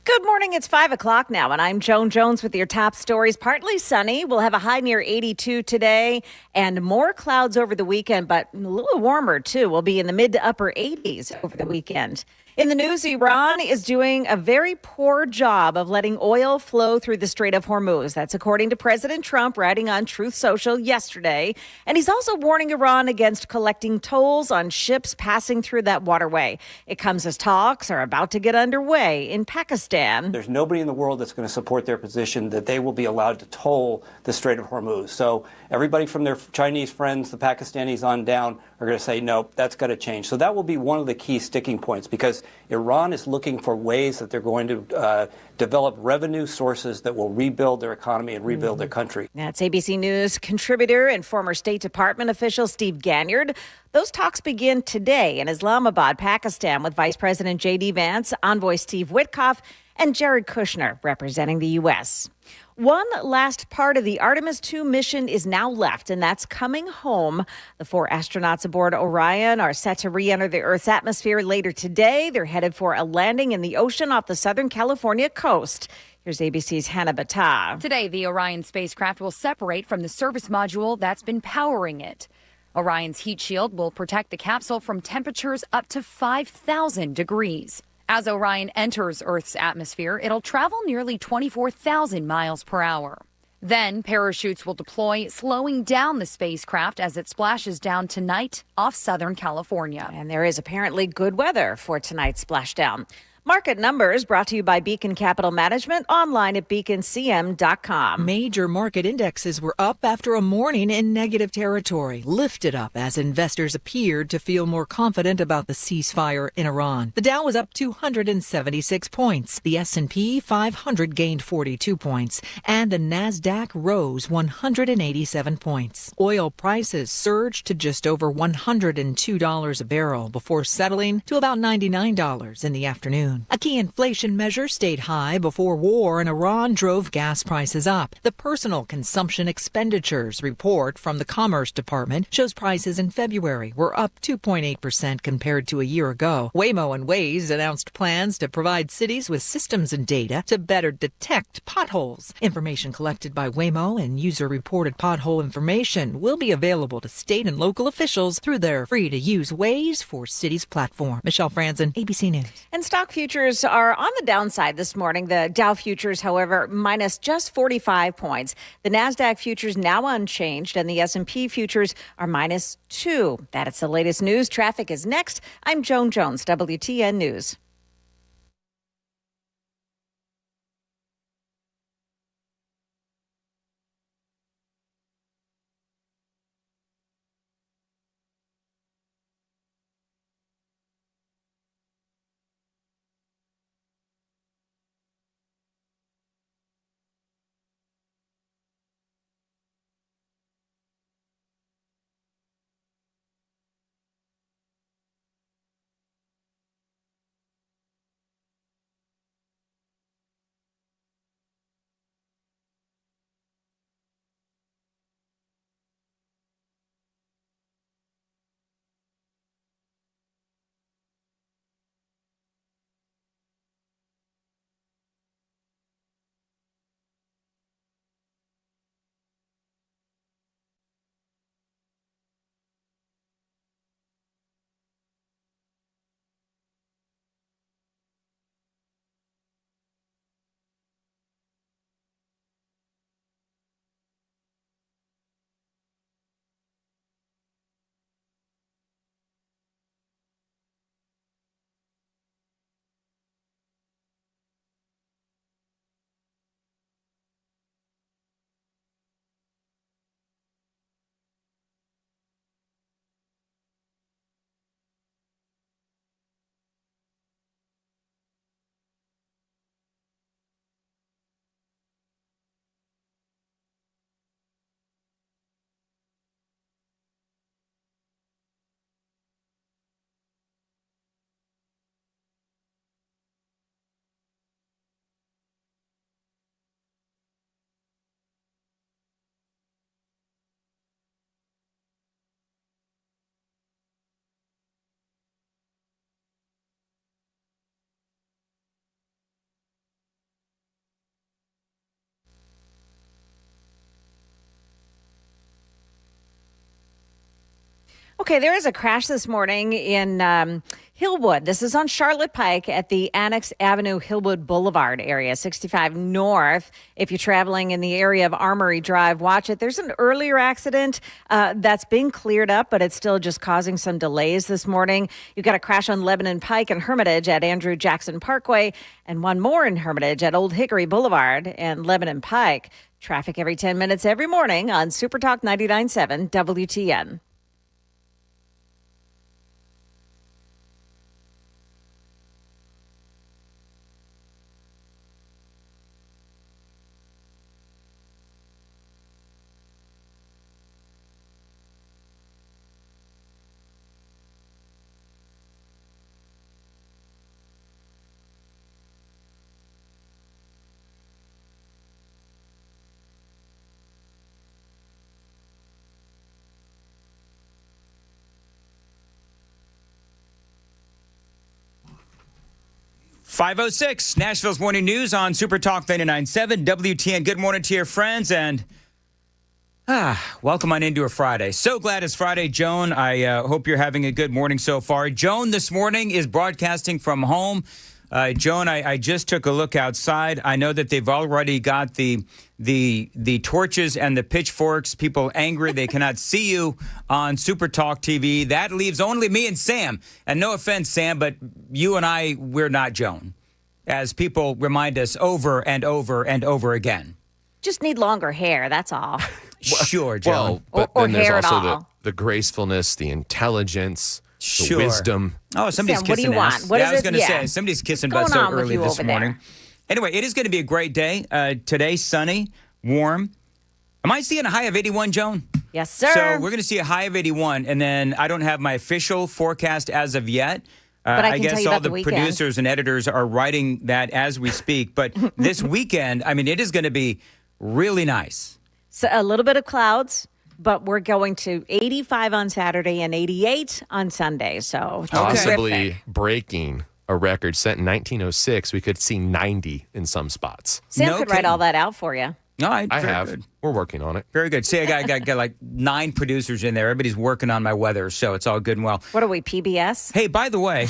Good morning. It's 5 o'clock now, and I'm Joan Jones with your top stories. Partly sunny. We'll have a high near 82 today and more clouds over the weekend, but a little warmer, too. We'll be in the mid to upper 80s over the weekend. In the news, Iran is doing a very poor job of letting oil flow through the Strait of Hormuz. That's according to President Trump writing on Truth Social yesterday. And he's also warning Iran against collecting tolls on ships passing through that waterway. It comes as talks are about to get underway in Pakistan. There's nobody in the world that's going to support their position that they will be allowed to toll the Strait of Hormuz. So everybody from their Chinese friends, the Pakistanis on down, are going to say, no, that's got to change. So that will be one of the key sticking points, because Iran is looking for ways that they're going to develop revenue sources that will rebuild their economy and rebuild their country. That's ABC News contributor and former State Department official Steve Ganyard. Those talks begin today in Islamabad, Pakistan, with Vice President J.D. Vance, envoy Steve Witkoff, and Jared Kushner representing the U.S. One last part of the Artemis 2 mission is now left, and that's coming home. The 4 astronauts aboard Orion are set to re-enter the Earth's atmosphere later today. They're headed for a landing in the ocean off the Southern California coast. Here's ABC's Hannah Battah. Today, the Orion spacecraft will separate from the service module that's been powering it. Orion's heat shield will protect the capsule from temperatures up to 5,000 degrees. As Orion enters Earth's atmosphere, it'll travel nearly 24,000 miles per hour. Then parachutes will deploy, slowing down the spacecraft as it splashes down tonight off Southern California. And there is apparently good weather for tonight's splashdown. Market numbers brought to you by Beacon Capital Management, online at beaconcm.com. Major market indexes were up after a morning in negative territory, lifted up as investors appeared to feel more confident about the ceasefire in Iran. The Dow was up 276 points. The S&P 500 gained 42 points, and the Nasdaq rose 187 points. Oil prices surged to just over $102 a barrel before settling to about $99 in the afternoon. A key inflation measure stayed high before war in Iran drove gas prices up. The personal consumption expenditures report from the Commerce Department shows prices in February were up 2.8% compared to a year ago. Waymo and Waze announced plans to provide cities with systems and data to better detect potholes. Information collected by Waymo and user-reported pothole information will be available to state and local officials through their free-to-use Waze for Cities platform. Michelle Franzen, ABC News. And stock futures are on the downside this morning. The Dow futures, however, minus just 45 points. The Nasdaq futures now unchanged, and the S&P futures are minus 2. That's the latest news. Traffic is next. I'm Joan Jones, WTN News. Okay, there is a crash this morning in Hillwood. This is on Charlotte Pike at the Annex Avenue Hillwood Boulevard area, 65 North. If you're traveling in the area of Armory Drive, watch it. There's an earlier accident that's been cleared up, but it's still just causing some delays this morning. You've got a crash on Lebanon Pike and Hermitage at Andrew Jackson Parkway, and one more in Hermitage at Old Hickory Boulevard and Lebanon Pike. Traffic every 10 minutes every morning on Super Talk 99.7 WTN. .506, Nashville's Morning News on Super Talk 99.7 WTN. Good morning to your friends, and welcome on into a Friday. So glad it's Friday, Joan. I hope you're having a good morning so far. Joan this morning is broadcasting from home. Joan, I just took a look outside. I know that they've already got the torches and the pitchforks. People angry they cannot see you on Super Talk TV. That leaves only me and Sam. And no offense, Sam, but you and I, we're not Joan, as people remind us over and over and over again. Just need longer hair, that's all. Sure, Joan. Well, but or then there's hair at also all. the gracefulness, the intelligence, Sure. the wisdom. Oh, somebody's Sam, what do kissing you ass. want? What I is was it? going to Yeah. say, somebody's kissing What's butt going so on with early you this over morning. there? Anyway, it is going to be a great day. Today, sunny, warm. Am I seeing a high of 81, Joan? Yes, sir. So we're going to see a high of 81, and then I don't have my official forecast as of yet. But I can guess tell you all about the weekend. producers and editors are writing that as we speak. But this weekend, I mean, it is going to be really nice. So a little bit of clouds, but we're going to 85 on Saturday and 88 on Sunday. So Possibly terrific. breaking a record set in 1906. We could see 90 in some spots. Sam No could write kidding. all that out for you. No, I very have. good. We're working on it. Very good. See, I got like 9 producers in there. Everybody's working on my weather, so it's all good and well. What are we, PBS? Hey, by the way,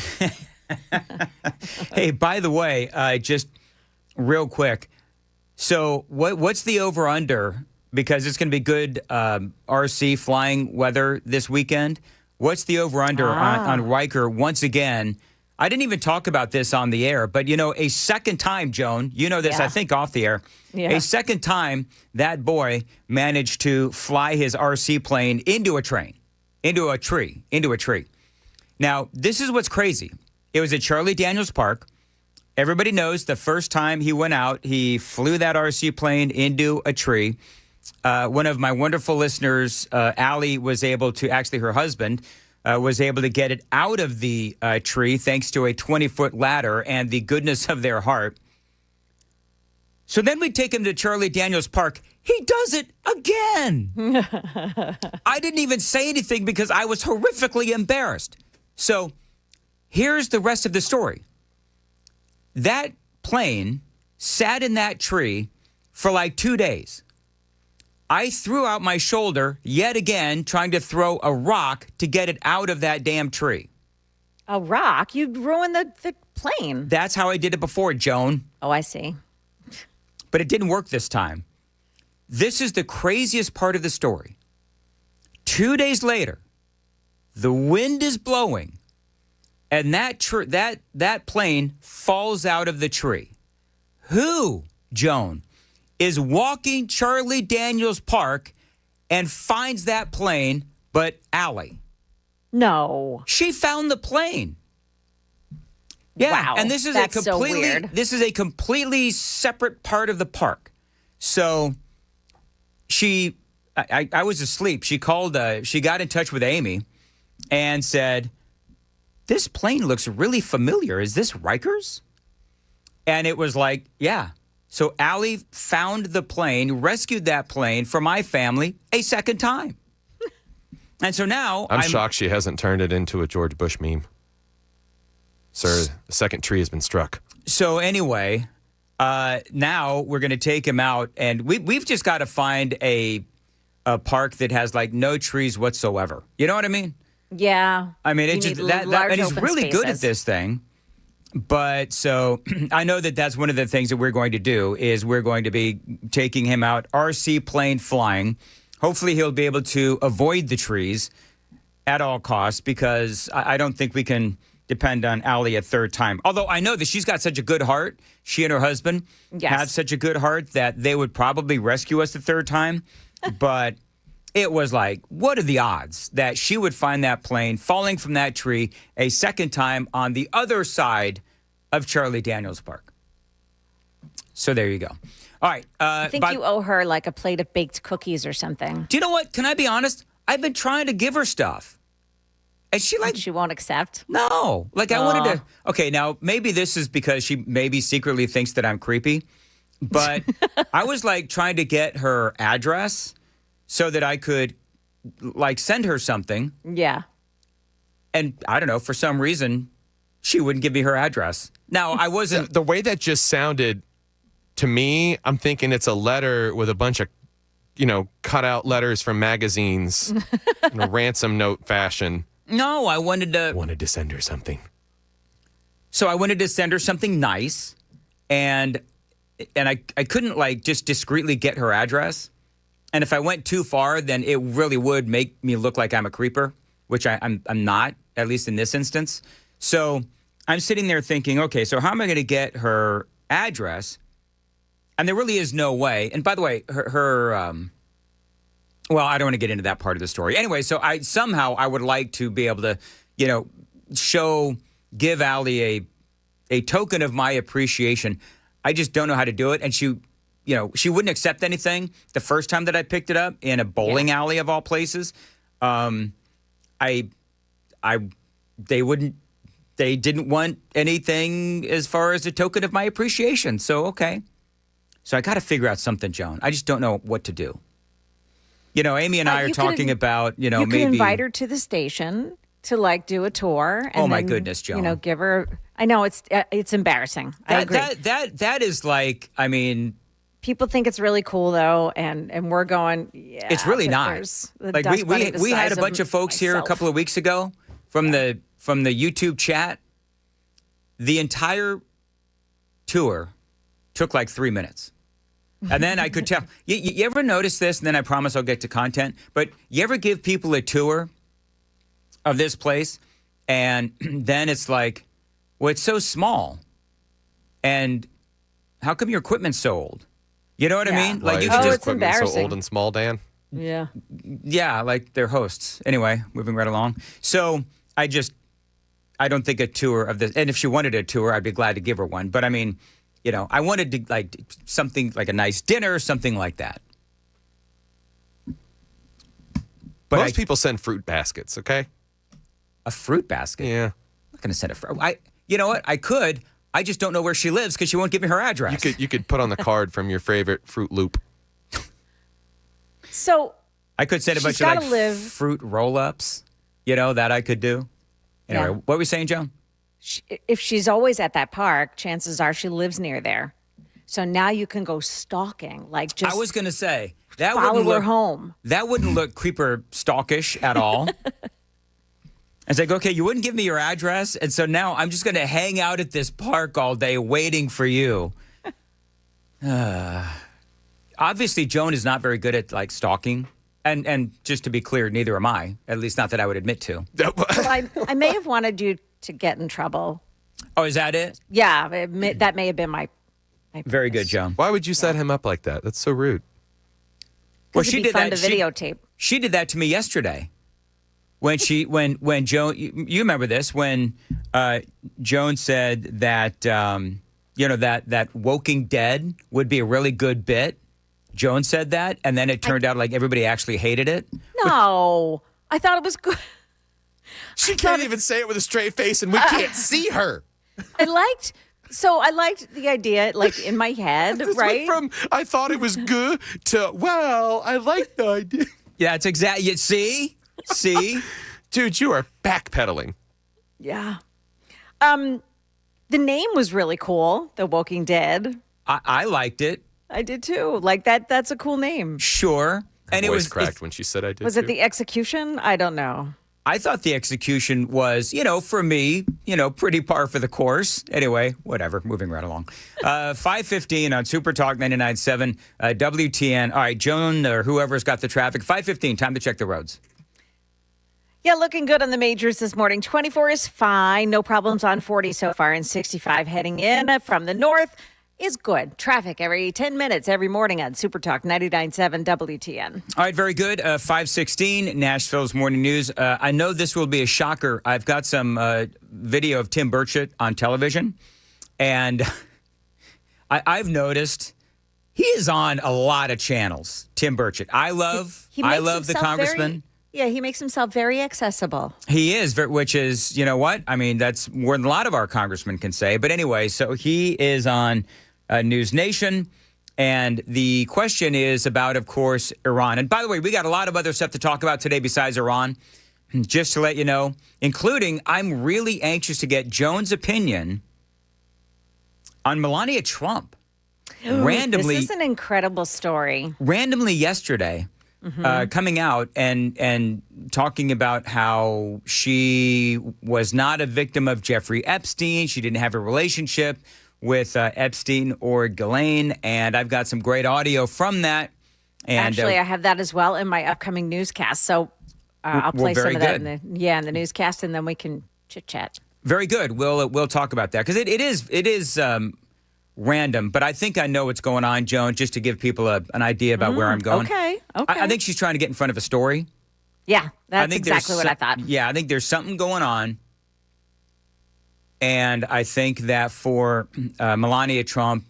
just real quick. So what's the over-under? Because it's going to be good RC flying weather this weekend. What's the over-under on Riker once again? I didn't even talk about this on the air, but, a second time, Joan, you know this, Yeah. I think, off the air. Yeah. A second time, that boy managed to fly his RC plane into a tree. Now, this is what's crazy. It was at Charlie Daniels Park. Everybody knows the first time he went out, he flew that RC plane into a tree. One of my wonderful listeners, Allie, was able to, actually her husband, was able to get it out of the tree thanks to a 20-foot ladder and the goodness of their heart. So then we take him to Charlie Daniels Park. He does it again. I didn't even say anything because I was horrifically embarrassed. So here's the rest of the story. That plane sat in that tree for like 2 days. I threw out my shoulder yet again trying to throw a rock to get it out of that damn tree. A rock? You'd ruin the plane. That's how I did it before, Joan. Oh, I see. But it didn't work this time. This is the craziest part of the story. 2 days later, the wind is blowing, and that plane falls out of the tree. Who, Joan, is walking Charlie Daniels Park and finds that plane but Allie? No. She found the plane. Yeah, Wow, and this is that's so weird. This is a completely separate part of the park. So I was asleep. She called. She got in touch with Amy, and said, "This plane looks really familiar. Is this Riker's?" And it was like, yeah. So Allie found the plane, rescued that plane for my family a second time. And so now I'm shocked she hasn't turned it into a George Bush meme. Sir, the second tree has been struck. So anyway, now we're going to take him out, and we've just got to find a park that has like no trees whatsoever. You know what I mean? Yeah. I mean, You it just need that large and he's open really good at spaces. this thing. But so I know that's one of the things that we're going to do is we're going to be taking him out RC plane flying. Hopefully he'll be able to avoid the trees at all costs because I don't think we can depend on Allie a third time. Although I know that she's got such a good heart. She and her husband have such a good heart that they would probably rescue us the third time. But it was like, what are the odds that she would find that plane falling from that tree a second time on the other side of Charlie Daniels Park? So there you go. All right. I think you owe her like a plate of baked cookies or something. Do you know what? Can I be honest? I've been trying to give her stuff. And She won't accept. No. Like I wanted to. Okay, now maybe this is because she maybe secretly thinks that I'm creepy. But I was like trying to get her address so that I could like send her something. Yeah. And I don't know, for some reason, she wouldn't give me her address. Now, I wasn't. The way that just sounded to me, I'm thinking it's a letter with a bunch of, cut out letters from magazines in a ransom note fashion. No, I wanted to send her something. So I wanted to send her something nice. And I couldn't like just discreetly get her address. And if I went too far, then it really would make me look like I'm a creeper, which I'm not, at least in this instance. So I'm sitting there thinking, okay, so how am I going to get her address? And there really is no way. And by the way, well, I don't want to get into that part of the story. Anyway, so I would like to be able to, give Allie a token of my appreciation. I just don't know how to do it. And she wouldn't accept anything the first time that I picked it up in a bowling alley of all places. They didn't want anything as far as a token of my appreciation. So, okay. So I got to figure out something, Joan. I just don't know what to do. Amy and I are talking about, you maybe. You can invite her to the station to like do a tour. And my goodness, Joan. Give her, I know it's embarrassing. I agree. That is like, I mean. People think it's really cool though. And we're going, yeah. It's really not. Like we had a bunch of folks here a couple of weeks ago from the YouTube chat. The entire tour took like 3 minutes. And then I could tell. You ever notice this? And then I promise I'll get to content. But you ever give people a tour of this place, and then it's like, well, it's so small. And how come your equipment's so old? You know what I mean? Like you it's equipment embarrassing. so old and small, Dan. Yeah. Yeah, like they're hosts. Anyway, moving right along. So I don't think a tour of this. And if she wanted a tour, I'd be glad to give her one. But I mean. I wanted to like something like a nice dinner, something like that. But most people send fruit baskets, okay? A fruit basket? Yeah. I'm not going to send a fruit. You know what? I could. I just don't know where she lives because she won't give me her address. You could put on the card from your favorite Fruit Loop. So I could send a bunch of like fruit roll-ups, that I could do. Anyway, What were we saying, Joan? If she's always at that park, chances are she lives near there. So now you can go stalking, like just. I was going to say that follow her home. That wouldn't look creeper stalkish at all. It's like, okay, you wouldn't give me your address, and so now I'm just going to hang out at this park all day waiting for you. Obviously, Joan is not very good at like stalking. And just to be clear, neither am I. At least not that I would admit to. Well, I may have wanted you to get in trouble. Oh, is that it? Yeah, that may have been my very good, Joan. Why would you set him up like that? That's so rude. Well, she did that. To videotape. She did that to me yesterday. When Joan, you remember this when Joan said that that Woking Dead would be a really good bit. Joan said that, and then it turned out like everybody actually hated it. No, I thought it was good. She can't even say it with a straight face, and we can't see her. I liked the idea, like in my head, right? Went from I thought it was good to well, I like the idea. Yeah, it's exactly. See, dude, you are backpedaling. Yeah. The name was really cool. The Woking Dead. I liked it. I did too. Like that. That's a cool name. Sure. And Her voice cracked when she said I did. Was it the execution? I don't know. I thought the execution was, for me, pretty par for the course. Anyway, whatever, moving right along. 5:15 on Super Talk 99.7 WTN. All right, Joan or whoever's got the traffic. 5:15, time to check the roads. Yeah, looking good on the majors this morning. 24 is fine. No problems on 40 so far, and 65 heading in from the north is good. Traffic every 10 minutes every morning on Super Talk 99.7 WTN. All right, very good. 5:16, Nashville's morning news. I know this will be a shocker. I've got some video of Tim Burchett on television, and I've noticed he is on a lot of channels. Tim Burchett. I love the congressman. He makes himself very accessible. He is, which is, you know what? I mean, that's more than a lot of our congressmen can say. But anyway, so he is on News Nation. And the question is about, of course, Iran. And by the way, we got a lot of other stuff to talk about today besides Iran. Just to let you know, including I'm really anxious to get Joan's opinion on Melania Trump. Randomly, this is an incredible story. Randomly yesterday, coming out and talking about how she was not a victim of Jeffrey Epstein. She didn't have a relationship with Epstein or Ghislaine. And I've got some great audio from that. And actually, I have that as well in my upcoming newscast. So I'll play some of that in the newscast, and then we can chit chat. Very good. We'll talk about that because it is random, but I think I know what's going on, Joan. Just to give people an idea about where I'm going. Okay. I think she's trying to get in front of a story. Yeah, that's exactly what I thought. Yeah, I think there's something going on. And I think that for Melania Trump,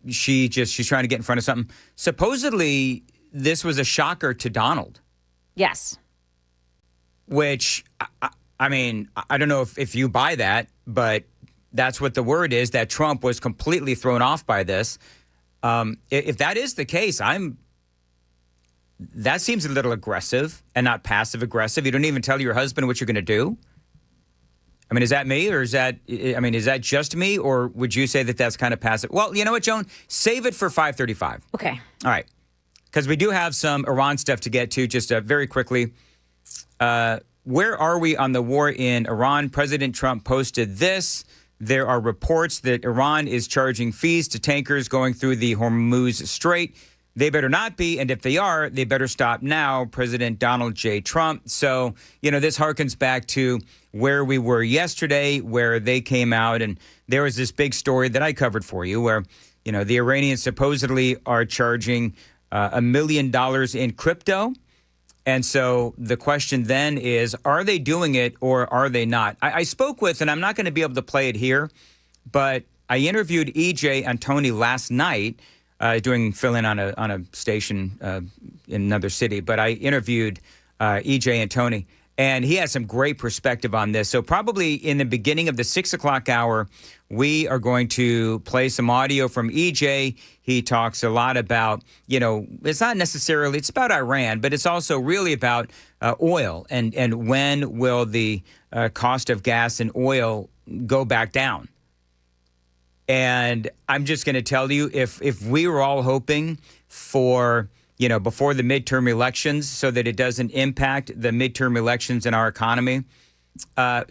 she's trying to get in front of something. Supposedly, this was a shocker to Donald. Yes. Which, I mean, I don't know if you buy that, but that's what the word is, that Trump was completely thrown off by this. If that is the case, that seems a little aggressive and not passive aggressive. You don't even tell your husband what you're going to do. I mean, is that me or is that just me, or would you say that that's kind of passive? Well, you know what, Joan? Save it for 5:35. Okay. All right. Because we do have some Iran stuff to get to just very quickly. Where are we on the war in Iran? President Trump posted this. There are reports that Iran is charging fees to tankers going through the Hormuz Strait. They better not be, and if they are, they better stop now, President Donald J. Trump. So, this harkens back to where we were yesterday, where they came out, and there was this big story that I covered for you where, the Iranians supposedly are charging $1 million in crypto. And so the question then is, are they doing it or are they not? I spoke with, and I'm not going to be able to play it here, but I interviewed E.J. Antoni last night, doing fill-in on a station in another city. But I interviewed E.J. Antoni, and he has some great perspective on this. So probably in the beginning of the 6 o'clock hour, we are going to play some audio from E.J. He talks a lot about, it's not necessarily, it's about Iran, but it's also really about oil and when will the cost of gas and oil go back down. And I'm just going to tell you, if we were all hoping for, before the midterm elections so that it doesn't impact the midterm elections in our economy,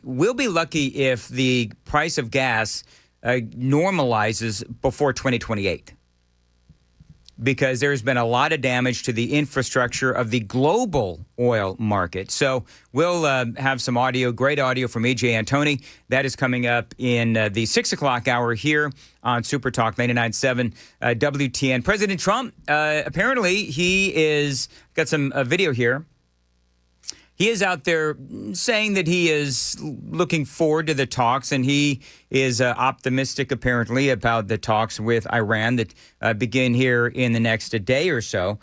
we'll be lucky if the price of gas normalizes before 2028. Because there's been a lot of damage to the infrastructure of the global oil market. So we'll have some audio, great audio from E.J. Antoni. That is coming up in the 6 o'clock hour here on Super Talk 99.7 WTN. President Trump, apparently he is, got some video here. He is out there saying that he is looking forward to the talks, and he is optimistic, apparently, about the talks with Iran that begin here in the next day or so.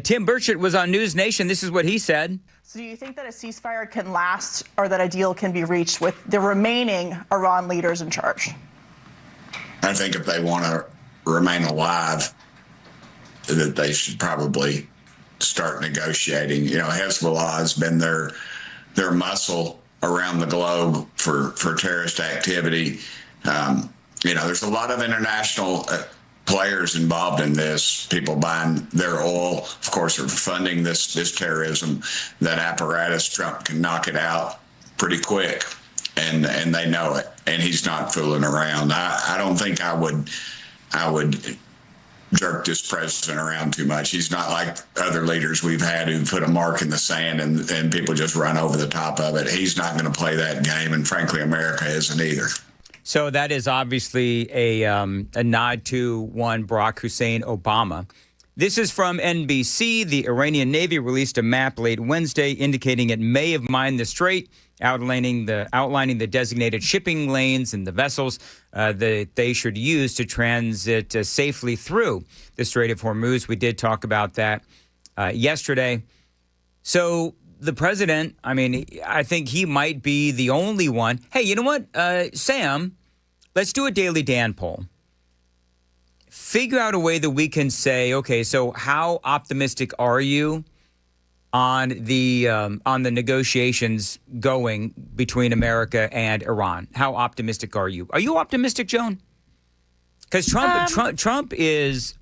Tim Burchett was on News Nation. This is what he said. So do you think that a ceasefire can last or that a deal can be reached with the remaining Iran leaders in charge? I think if they want to remain alive, that they should probably start negotiating. Hezbollah has been their muscle around the globe for terrorist activity. There's a lot of international players involved in this, people buying their oil, of course, are funding this terrorism. That apparatus, Trump can knock it out pretty quick, and they know it. And he's not fooling around. I don't think I would jerk this president around too much. He's not like other leaders we've had who put a mark in the sand and people just run over the top of it. He's not going to play that game, and frankly, America isn't either. So that is obviously a nod to one Barack Hussein Obama. This is from NBC. The Iranian Navy released a map late Wednesday indicating it may have mined the strait, outlining the designated shipping lanes and the vessels that they should use to transit safely through the Strait of Hormuz. We did talk about that yesterday. So the president, I mean, I think he might be the only one. Hey, you know what, Sam, let's do a Daily Dan poll. Figure out a way that we can say, okay, so how optimistic are you on the negotiations going between America and Iran? How optimistic are you? Are you optimistic, Joan? Because Trump is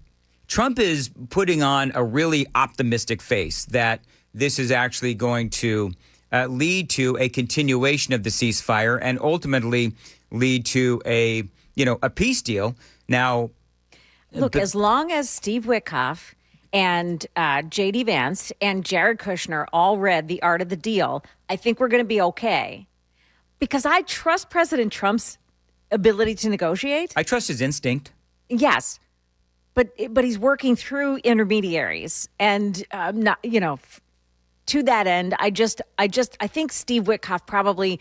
putting on a really optimistic face that this is actually going to lead to a continuation of the ceasefire and ultimately lead to a peace deal. Now, look, as long as Steve Witkoff and J.D. Vance and Jared Kushner all read The Art of the Deal, I think we're going to be okay. Because I trust President Trump's ability to negotiate. I trust his instinct. Yes, but he's working through intermediaries, and not to that end. I think Steve Witkoff probably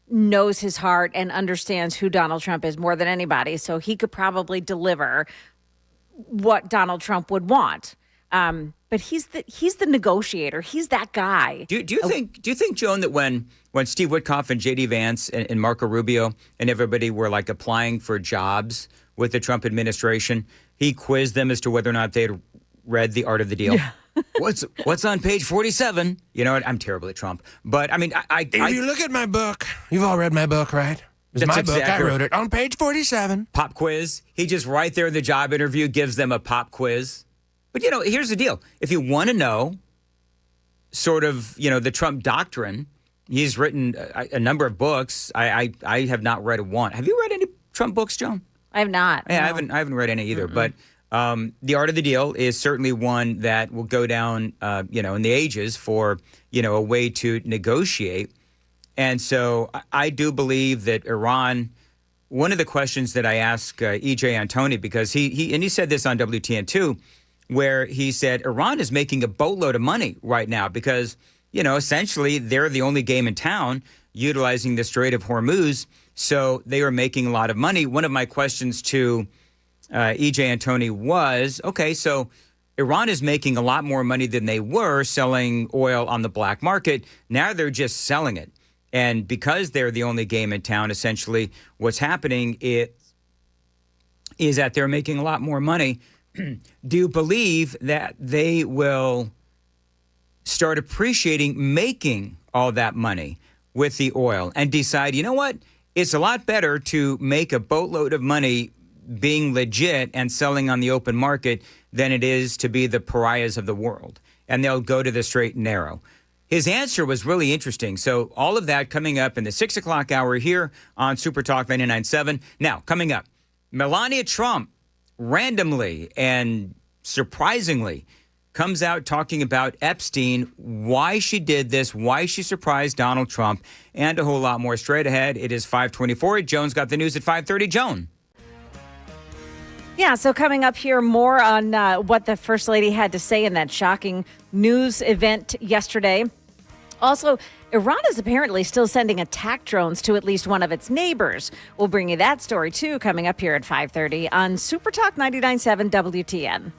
knows his heart and understands who Donald Trump is more than anybody, so he could probably deliver what Donald Trump would want. But he's the negotiator. He's that guy. Do you think, Joan, that when Steve Witkoff and J.D. Vance and Marco Rubio and everybody were like applying for jobs with the Trump administration, he quizzed them as to whether or not they had read The Art of the Deal? Yeah. What's on page 47? You know what? I'm terrible at Trump. But I mean, if you look at my book, you've all read my book, right? It's my book. I wrote it on page 47. Pop quiz. He just right there in the job interview gives them a pop quiz. But, here's the deal. If you want to know sort of, the Trump doctrine, he's written a number of books. I have not read one. Have you read any Trump books, Joan? I have not. Yeah, no. I haven't read any either. Mm-mm. But The Art of the Deal is certainly one that will go down, in the ages for, a way to negotiate. And so I do believe that Iran, one of the questions that I asked E.J. Antoni, because he said this on WTN too, where he said Iran is making a boatload of money right now because, essentially they're the only game in town utilizing the Strait of Hormuz. So they are making a lot of money. One of my questions to E.J. Antoni was, okay, so Iran is making a lot more money than they were selling oil on the black market. Now they're just selling it. And because they're the only game in town, essentially what's happening is that they're making a lot more money. Do you believe that they will start appreciating making all that money with the oil and decide, you know what, it's a lot better to make a boatload of money being legit and selling on the open market than it is to be the pariahs of the world? And they'll go to the straight and narrow. His answer was really interesting. So all of that coming up in the 6 o'clock hour here on Super Talk 99.7. Now, coming up, Melania Trump randomly and surprisingly comes out talking about Epstein, why she did this, why she surprised Donald Trump, and a whole lot more. Straight ahead, it is 5:24. Joan's got the news at 5:30. Joan. Yeah, so coming up here, more on what the First Lady had to say in that shocking news event yesterday. Also, Iran is apparently still sending attack drones to at least one of its neighbors. We'll bring you that story, too, coming up here at 5:30 on Super Talk 99.7 WTN.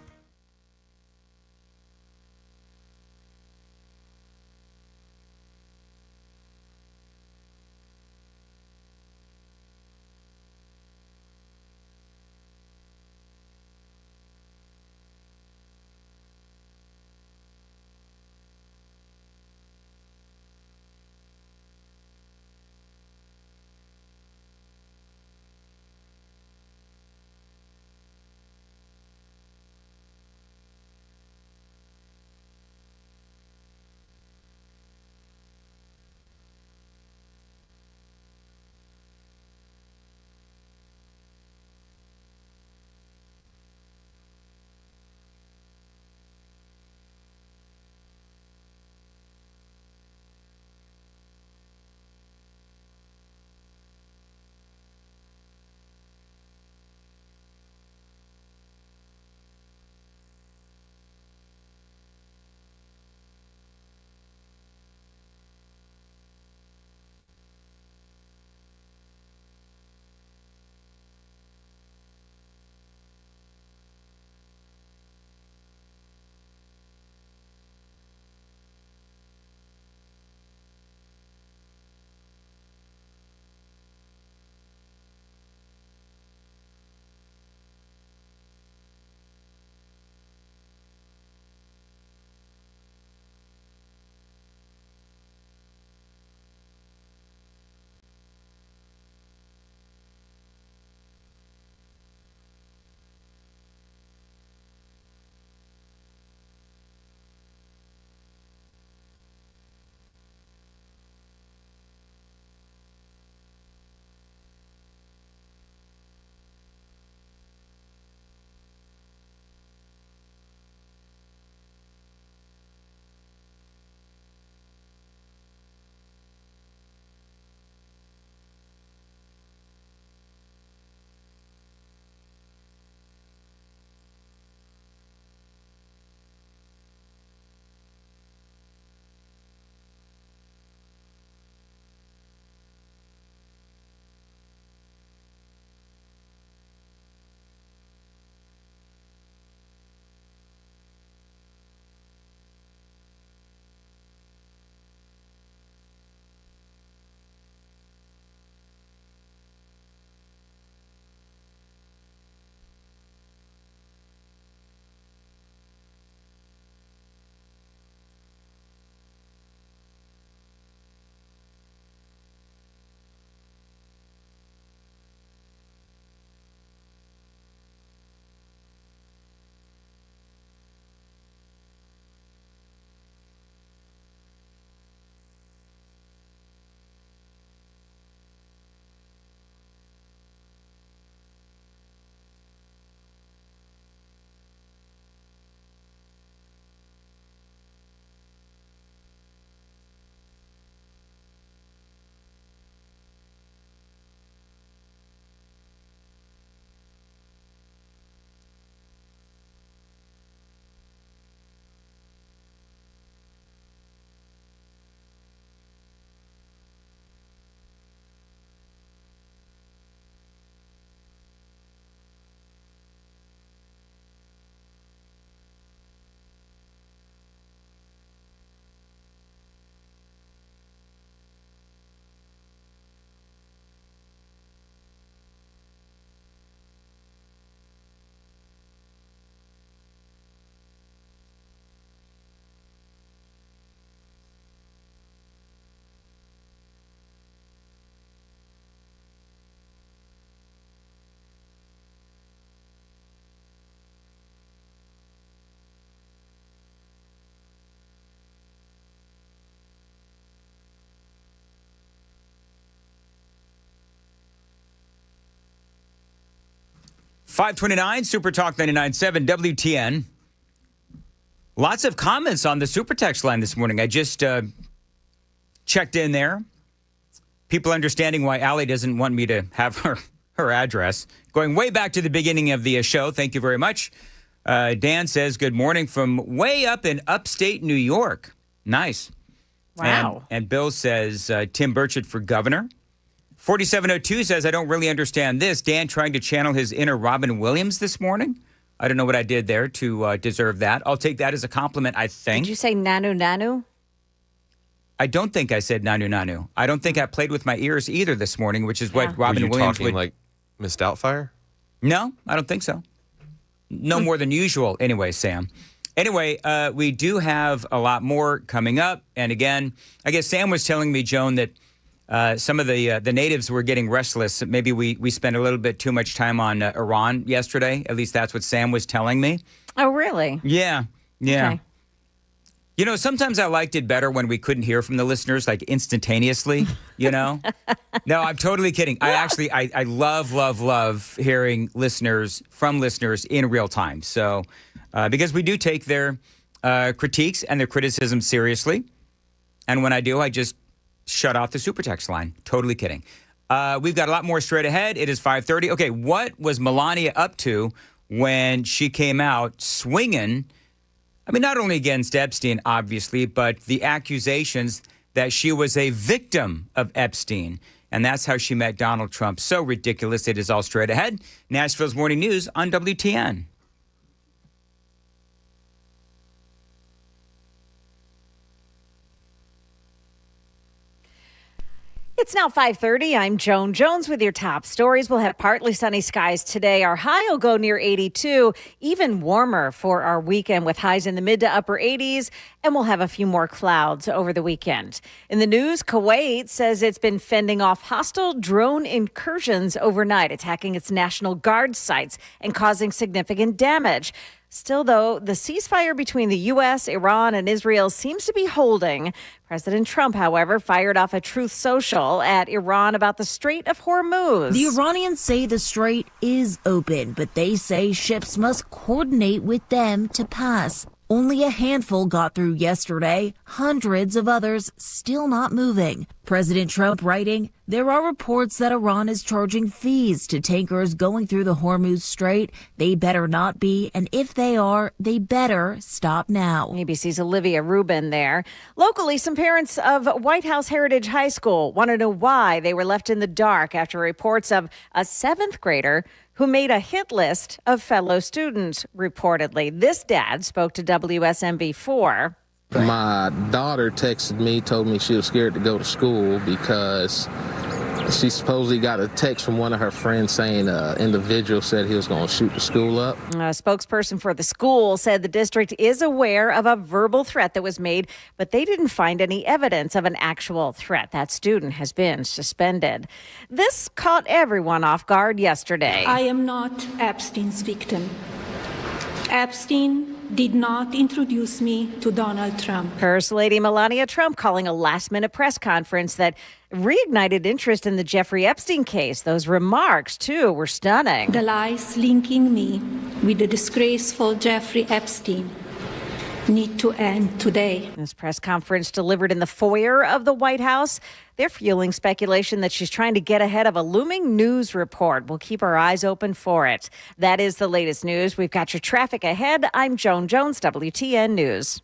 529 Super Talk 99.7 WTN. Lots of comments on the Super Text line this morning. I just checked in there. People understanding why Allie doesn't want me to have her address. Going way back to the beginning of the show. Thank you very much. Dan says, good morning from way up in upstate New York. Nice. Wow. And Bill says, Tim Burchett for governor. 4702 says, I don't really understand this. Dan trying to channel his inner Robin Williams this morning. I don't know what I did there to deserve that. I'll take that as a compliment, I think. Did you say nanu nanu? I don't think I said nanu nanu. I don't think I played with my ears either this morning, which is what Robin Were you Williams talking would... like Miss Doubtfire? No, I don't think so. No more than usual anyway, Sam. Anyway, we do have a lot more coming up. And again, I guess Sam was telling me, Joan, that some of the natives were getting restless. Maybe we spent a little bit too much time on Iran yesterday. At least that's what Sam was telling me. Oh, really? Yeah. Okay. You know, sometimes I liked it better when we couldn't hear from the listeners, like instantaneously, you know? No, I'm totally kidding. I love hearing from listeners in real time. So, because we do take their critiques and their criticism seriously. And when I do, I just shut off the super text line. Totally kidding. We've got a lot more straight ahead. It is 5:30. Okay, what was Melania up to when she came out swinging? I mean, not only against Epstein, obviously, but the accusations that she was a victim of Epstein. And that's how she met Donald Trump. So ridiculous. It is all straight ahead. Nashville's Morning News on WTN. It's now 5:30. I'm Joan Jones with your top stories. We'll have partly sunny skies today. Our high will go near 82, even warmer for our weekend with highs in the mid to upper 80s, and we'll have a few more clouds over the weekend. In the news, Kuwait says it's been fending off hostile drone incursions overnight, attacking its National Guard sites and causing significant damage. Still, though, the ceasefire between the U.S., Iran, and Israel seems to be holding. President Trump, however, fired off a Truth Social at Iran about the Strait of Hormuz. The Iranians say the strait is open, but they say ships must coordinate with them to pass. Only a handful got through yesterday, hundreds of others still not moving. President Trump writing, there are reports that Iran is charging fees to tankers going through the Hormuz Strait. They better not be, and if they are, they better stop now. ABC's Olivia Rubin there. Locally, some parents of White House Heritage High School want to know why they were left in the dark after reports of a seventh grader who made a hit list of fellow students, reportedly. This dad spoke to WSMB4. My daughter texted me, told me she was scared to go to school because she supposedly got a text from one of her friends saying an individual said he was going to shoot the school up. A spokesperson for the school said the district is aware of a verbal threat that was made, but they didn't find any evidence of an actual threat. That student has been suspended. This caught everyone off guard yesterday. I am not Epstein's victim. Epstein did not introduce me to Donald Trump. First Lady Melania Trump calling a last-minute press conference that reignited interest in the Jeffrey Epstein case. Those remarks, too, were stunning. The lies linking me with the disgraceful Jeffrey Epstein need to end today. This press conference delivered in the foyer of the White House. They're fueling speculation that she's trying to get ahead of a looming news report. We'll keep our eyes open for it. That is the latest news. We've got your traffic ahead. I'm Joan Jones, WTN News.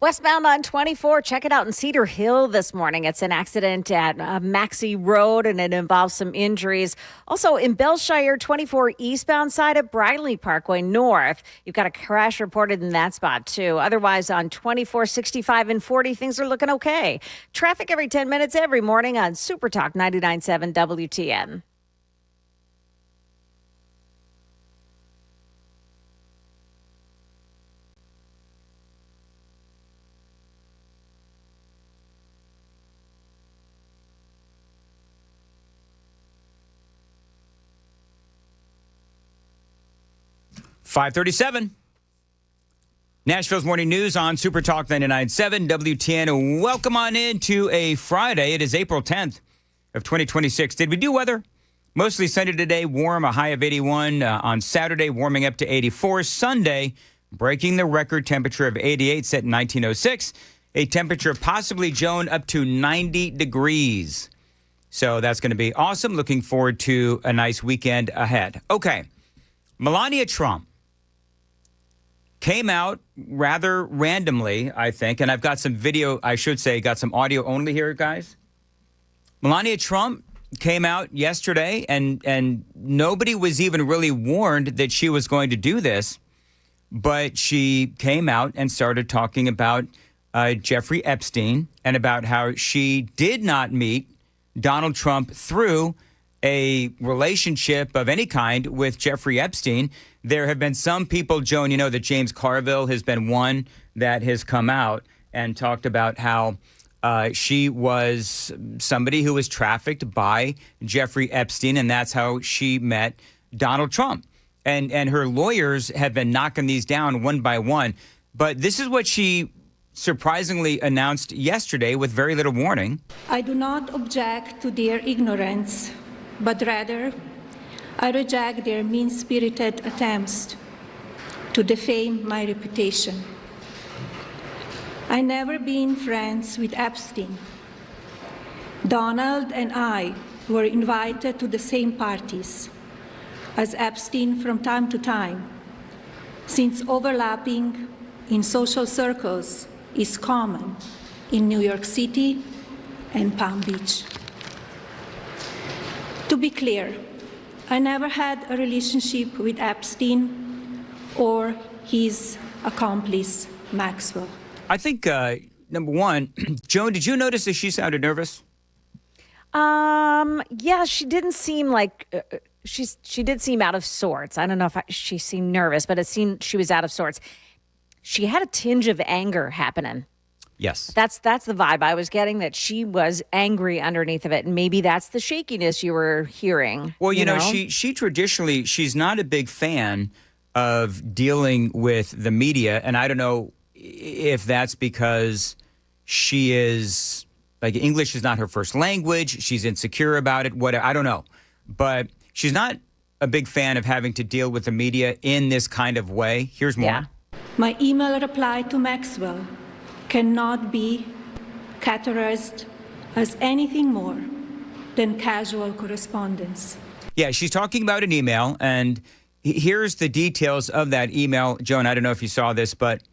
Westbound on 24, check it out in Cedar Hill this morning. It's an accident at Maxey Road, and it involves some injuries. Also in Bellshire, 24 eastbound side of Briley Parkway North. You've got a crash reported in that spot, too. Otherwise, on 24, 65, and 40, things are looking okay. Traffic every 10 minutes every morning on Super Talk 99.7 WTN. .537. Nashville's Morning News on Super Talk 99.7 WTN. Welcome on into a Friday. It is April 10th of 2026. Did we do weather? Mostly sunny today, warm, a high of 81. On Saturday, warming up to 84. Sunday, breaking the record temperature of 88, set in 1906. A temperature possibly, Joan, up to 90 degrees. So that's going to be awesome. Looking forward to a nice weekend ahead. Okay. Melania Trump came out rather randomly, I think, and I've got some video, I should say, got some audio only here, guys. Melania Trump came out yesterday, and nobody was even really warned that she was going to do this, but she came out and started talking about Jeffrey Epstein and about how she did not meet Donald Trump through a relationship of any kind with Jeffrey Epstein. There have been some people, Joan, you know that James Carville has been one that has come out and talked about how she was somebody who was trafficked by Jeffrey Epstein, and that's how she met Donald Trump. And her lawyers have been knocking these down one by one. But this is what she surprisingly announced yesterday with very little warning. I do not object to their ignorance, but rather I reject their mean-spirited attempts to defame my reputation. I never been friends with Epstein. Donald and I were invited to the same parties as Epstein from time to time, since overlapping in social circles is common in New York City and Palm Beach. To be clear, I never had a relationship with Epstein or his accomplice, Maxwell. I think, number one, Joan, did you notice that she sounded nervous? Yeah, she didn't seem like she did seem out of sorts. I don't know if she seemed nervous, but it seemed she was out of sorts. She had a tinge of anger happening. Yes. That's the vibe I was getting, that she was angry underneath of it. And maybe that's the shakiness you were hearing. Well, you know, she traditionally, she's not a big fan of dealing with the media. And I don't know if that's because she is, like, English is not her first language. She's insecure about it. Whatever. I don't know. But she's not a big fan of having to deal with the media in this kind of way. Here's more. Yeah. My email reply to Maxwell cannot be categorized as anything more than casual correspondence. Yeah, she's talking about an email, and here's the details of that email. Joan, I don't know if you saw this, but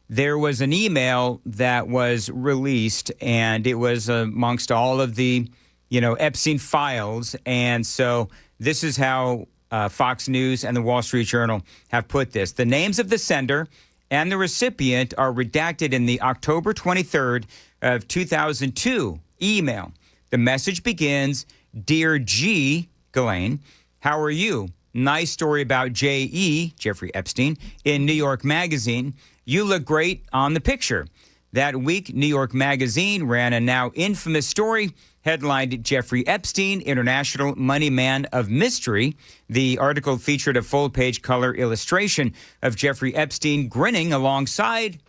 there was an email that was released, and it was amongst all of the, Epstein files. And so this is how Fox News and the Wall Street Journal have put this. The names of the sender and the recipient are redacted in the October 23rd of 2002 email. The message begins, "Dear G. Ghislaine, how are you? Nice story about J.E., Jeffrey Epstein, in New York Magazine. You look great on the picture." That week, New York Magazine ran a now infamous story headlined "Jeffrey Epstein, International Money Man of Mystery." The article featured a full-page color illustration of Jeffrey Epstein grinning alongside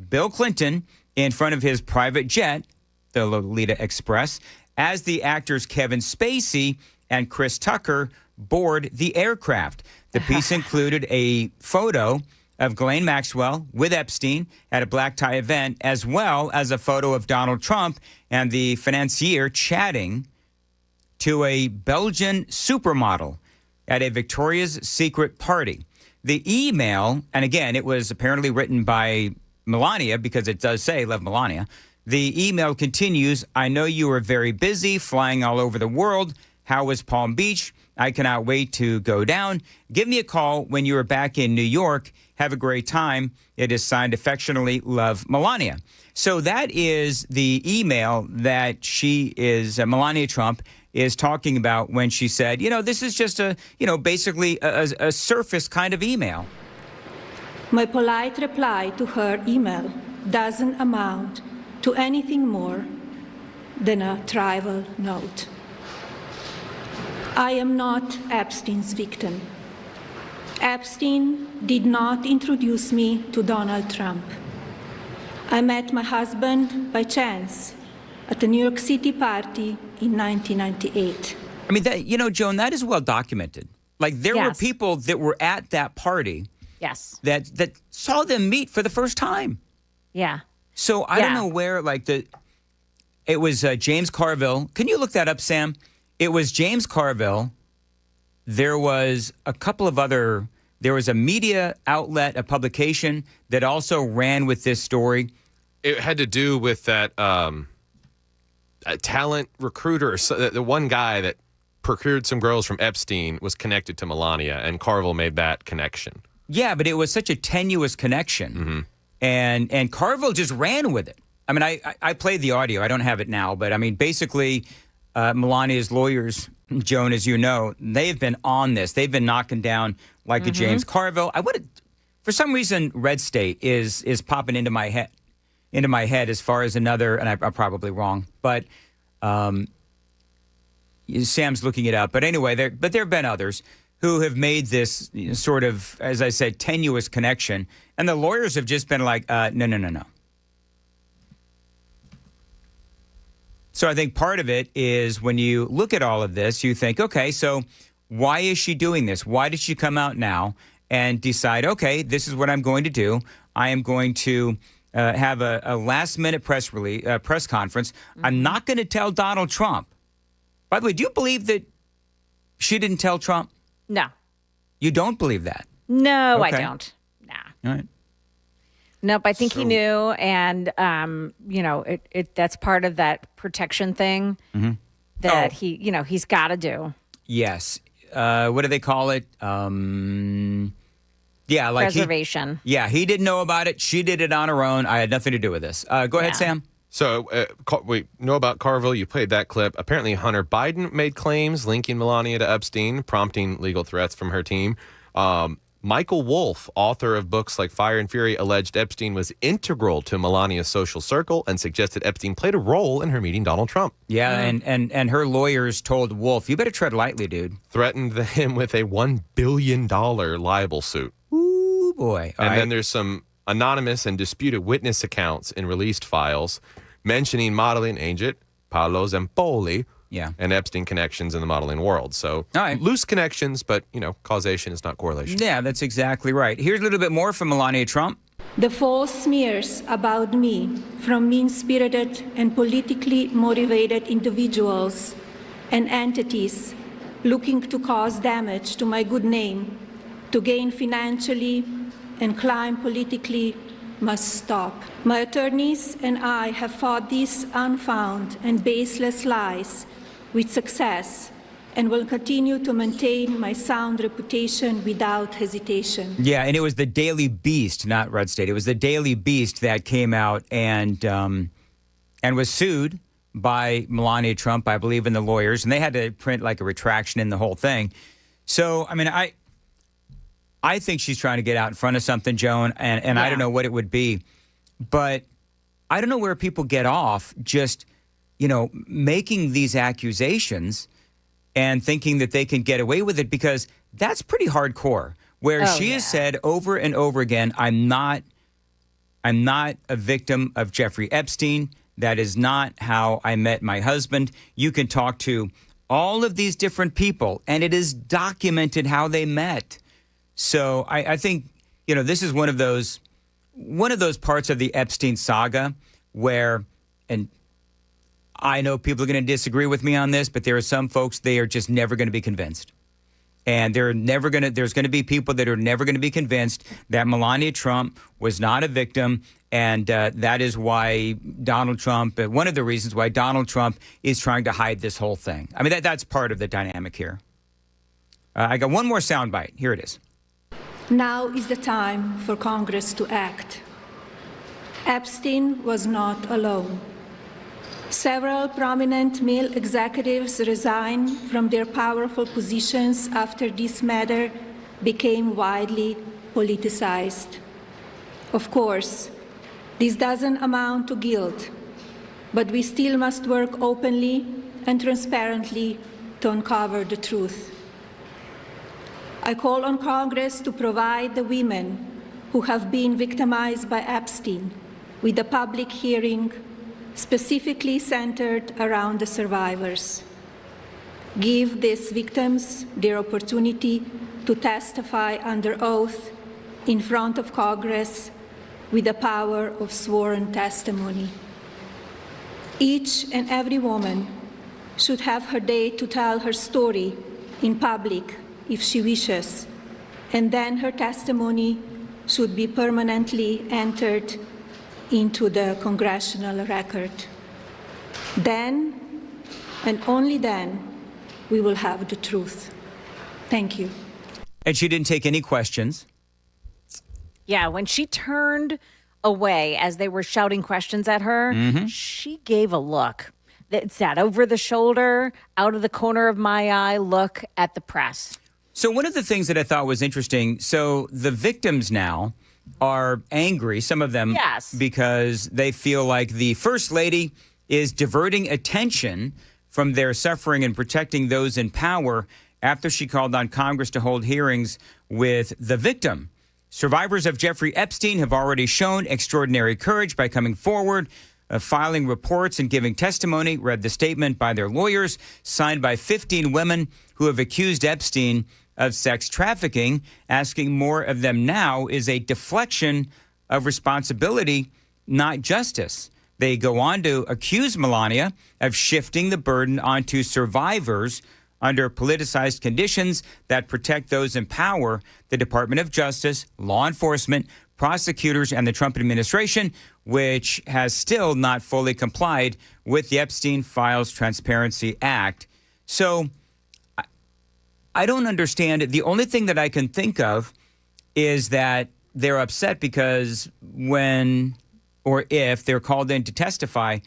Bill Clinton in front of his private jet, the Lolita Express, as the actors Kevin Spacey and Chris Tucker board the aircraft. The piece included a photo of Ghislaine Maxwell with Epstein at a black tie event, as well as a photo of Donald Trump and the financier chatting to a Belgian supermodel at a Victoria's Secret party. The email, and again, it was apparently written by Melania, because it does say love Melania. The email continues, I know you are very busy flying all over the world. How was Palm Beach? I cannot wait to go down. Give me a call when you are back in New York. Have a great time. It is signed affectionately, love Melania. So that is the email that Melania Trump is talking about when she said, this is just basically a surface kind of email. My polite reply to her email doesn't amount to anything more than a trivial note. I am not Epstein's victim. Epstein did not introduce me to Donald Trump. I met my husband by chance at a New York City party in 1998. I mean, Joan, that is well documented. Like there were people that were at that party that saw them meet for the first time. Yeah. So I don't know where, it was James Carville. Can you look that up, Sam? It was James Carville. There was a couple of there was a media outlet, a publication that also ran with this story. It had to do with that a talent recruiter, the one guy that procured some girls from Epstein was connected to Melania, and Carville made that connection. Yeah, but it was such a tenuous connection. Mm-hmm. And Carville just ran with it. I mean, I played the audio. I don't have it now, but I mean, basically, Melania's lawyers, Joan, as you know, they've been on this. They've been knocking down like the James Carville. For some reason, Red State is popping into my head as far as another, and I'm probably wrong, but Sam's looking it up. But anyway, there have been others who have made this sort of, as I said, tenuous connection, and the lawyers have just been like, no. So I think part of it is when you look at all of this, you think, okay, so why is she doing this? Why did she come out now and decide, okay, this is what I'm going to do. I am going to have a last-minute press conference. I'm not going to tell Donald Trump. By the way, do you believe that she didn't tell Trump? No. You don't believe that? No, Okay. I don't. Nah. All right. Nope, I think he knew, and that's part of that protection thing that he's got to do. Yes. What do they call it? Preservation. He didn't know about it. She did it on her own. I had nothing to do with this. Go ahead, Sam. So we know about Carville. You played that clip. Apparently, Hunter Biden made claims linking Melania to Epstein, prompting legal threats from her team. Michael Wolff, author of books like Fire and Fury, alleged Epstein was integral to Melania's social circle and suggested Epstein played a role in her meeting Donald Trump. Yeah, and her lawyers told Wolff, you better tread lightly, dude. Threatened him with a $1 billion libel suit. Ooh, boy. And then there's some anonymous and disputed witness accounts in released files mentioning modeling agent Paolo Zempoli and Epstein connections in the modeling world. So loose connections, but, causation is not correlation. Yeah, that's exactly right. Here's a little bit more from Melania Trump. The false smears about me from mean-spirited and politically motivated individuals and entities looking to cause damage to my good name, to gain financially and climb politically, must stop. My attorneys and I have fought these unfounded and baseless lies with success and will continue to maintain my sound reputation without hesitation. Yeah, and it was the Daily Beast, not Red State. It was the Daily Beast that came out and was sued by Melania Trump, I believe, and the lawyers, and they had to print like a retraction in the whole thing. So, I mean, I think she's trying to get out in front of something, Joan, and I don't know what it would be. But I don't know where people get off just, making these accusations and thinking that they can get away with it, because that's pretty hardcore, where she has said over and over again, I'm not a victim of Jeffrey Epstein. That is not how I met my husband. You can talk to all of these different people, and it is documented how they met. So I think, this is one of those parts of the Epstein saga where, and I know people are going to disagree with me on this, but there are some folks, they are just never going to be convinced. And there's going to be people that are never going to be convinced that Melania Trump was not a victim And that is why Donald Trump, one of the reasons why Donald Trump is trying to hide this whole thing. I mean, that's part of the dynamic here. I got one more soundbite. Here it is. Now is the time for Congress to act. Epstein was not alone. Several prominent male executives resigned from their powerful positions after this matter became widely politicized. Of course, this doesn't amount to guilt, but we still must work openly and transparently to uncover the truth. I call on Congress to provide the women who have been victimized by Epstein with a public hearing specifically centered around the survivors. Give these victims their opportunity to testify under oath in front of Congress with the power of sworn testimony. Each and every woman should have her day to tell her story in public if she wishes, and then her testimony should be permanently entered into the congressional record. Then, and only then, we will have the truth. Thank you. And she didn't take any questions. Yeah, when she turned away as they were shouting questions at her, she gave a look. It's that over the shoulder, out of the corner of my eye look at the press. So one of the things that I thought was interesting, so the victims now are angry, some of them, yes, because they feel like the First Lady is diverting attention from their suffering and protecting those in power after she called on Congress to hold hearings with the victim. Survivors of Jeffrey Epstein have already shown extraordinary courage by coming forward, filing reports and giving testimony, read the statement by their lawyers, signed by 15 women who have accused Epstein of sex trafficking. Asking more of them now is a deflection of responsibility, not justice. They go on to accuse Melania of shifting the burden onto survivors under politicized conditions that protect those in power. The Department of Justice, law enforcement, prosecutors, and the Trump administration, which has still not fully complied with the Epstein Files Transparency Act. So I don't understand it. The only thing that I can think of is that they're upset because when or if they're called in to testify,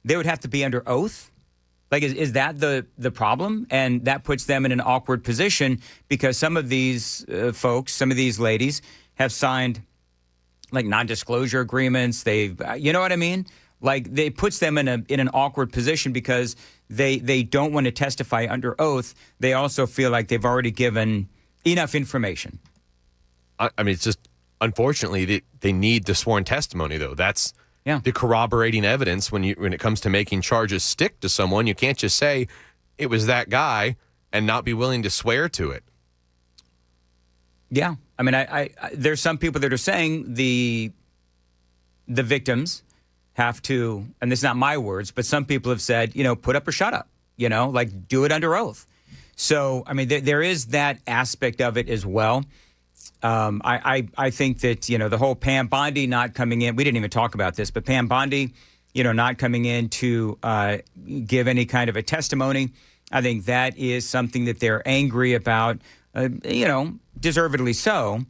they would have to be under oath. Like, is that the problem? And that puts them in an awkward position because some of these folks, some of these ladies have signed like non-disclosure agreements. They've, you know what I mean? Like, they puts them in an awkward position because they don't want to testify under oath. They also feel like they've already given enough information. I mean, it's just, unfortunately, they need the sworn testimony, though. That's the corroborating evidence when it comes to making charges stick to someone. You can't just say it was that guy and not be willing to swear to it. Yeah. I mean, I there's some people that are saying the victims have to, and this is not my words, but some people have said, put up or shut up, like do it under oath. So, I mean, there is that aspect of it as well. I think that, the whole Pam Bondi not coming in, we didn't even talk about this, but Pam Bondi, not coming in to give any kind of a testimony, I think that is something that they're angry about, deservedly so.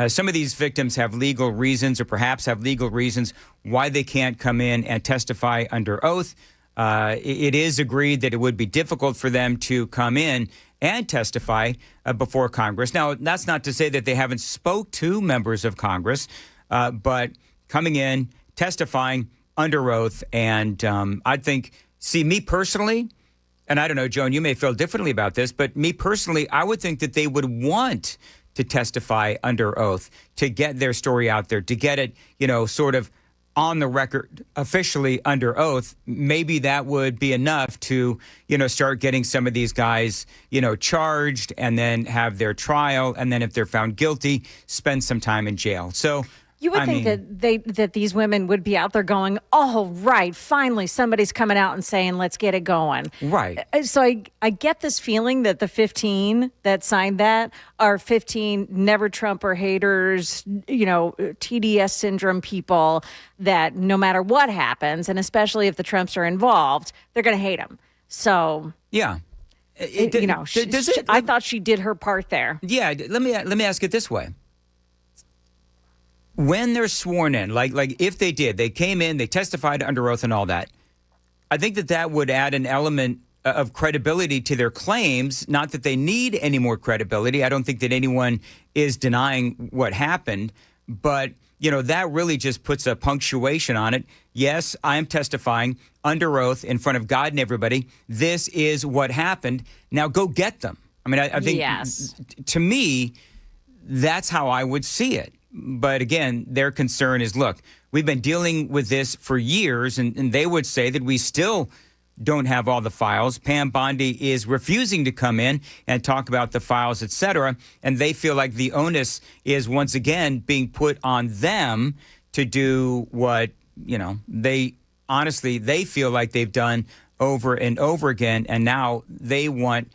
Some of these victims have legal reasons or perhaps have legal reasons why they can't come in and testify under oath. It is agreed that it would be difficult for them to come in and testify before Congress. Now, that's not to say that they haven't spoke to members of Congress, but coming in, testifying under oath, and I think, me personally, and I don't know, Joan, you may feel differently about this, but me personally, I would think that they would want to testify under oath, to get their story out there, to get it, sort of on the record officially under oath. Maybe that would be enough to, start getting some of these guys, charged and then have their trial. And then if they're found guilty, spend some time in jail. So You would I think mean, that these women would be out there going, "Oh, right, finally somebody's coming out and saying, let's get it going." right. So I get this feeling that the 15 that signed that are 15 never Trumper haters, TDS syndrome people that no matter what happens, and especially if the Trumps are involved, they're going to hate him. So, Yeah. I thought she did her part there. Yeah, let me ask it this way. When they're sworn in, like if they did, they came in, they testified under oath and all that, I think that would add an element of credibility to their claims. Not that they need any more credibility. I don't think that anyone is denying what happened, but that really just puts a punctuation on it. Yes, I am testifying under oath in front of God and everybody. This is what happened. Now go get them. I mean, I think to me, that's how I would see it. But again, their concern is, look, we've been dealing with this for years, and they would say that we still don't have all the files. Pam Bondi is refusing to come in and talk about the files, et cetera, and they feel like the onus is once again being put on them to do what, they feel like they've done over and over again, and now they want,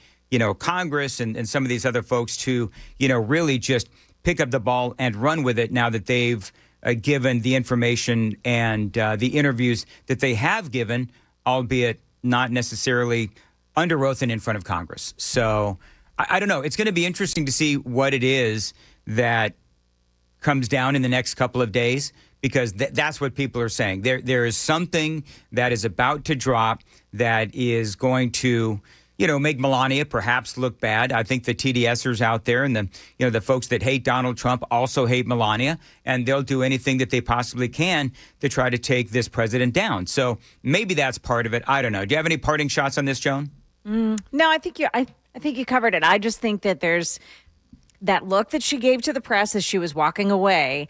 Congress and some of these other folks to, really just pick up the ball and run with it now that they've given the information and the interviews that they have given, albeit not necessarily under oath and in front of Congress. So I don't know. It's going to be interesting to see what it is that comes down in the next couple of days, because that's what people are saying. There is something that is about to drop that is going to make Melania perhaps look bad. I think the TDSers out there and the folks that hate Donald Trump also hate Melania, and they'll do anything that they possibly can to try to take this president down. So maybe that's part of it. I don't know. Do you have any parting shots on this, Joan? No, I think you covered it. I just think that there's that look that she gave to the press as she was walking away,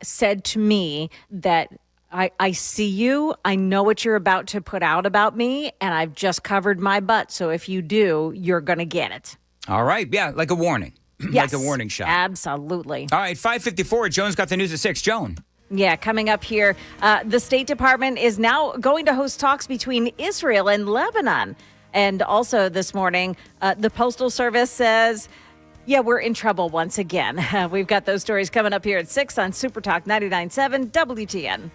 said to me that I see you. I know what you're about to put out about me, and I've just covered my butt. So if you do, you're going to get it. All right. Yeah, like a warning. Yes, like a warning shot. Absolutely. All right, 5:54. Joan's got the news at 6. Joan. Yeah, coming up here, the State Department is now going to host talks between Israel and Lebanon. And also this morning, the Postal Service says, yeah, we're in trouble once again. We've got those stories coming up here at 6 on Super Talk 99.7 WTN.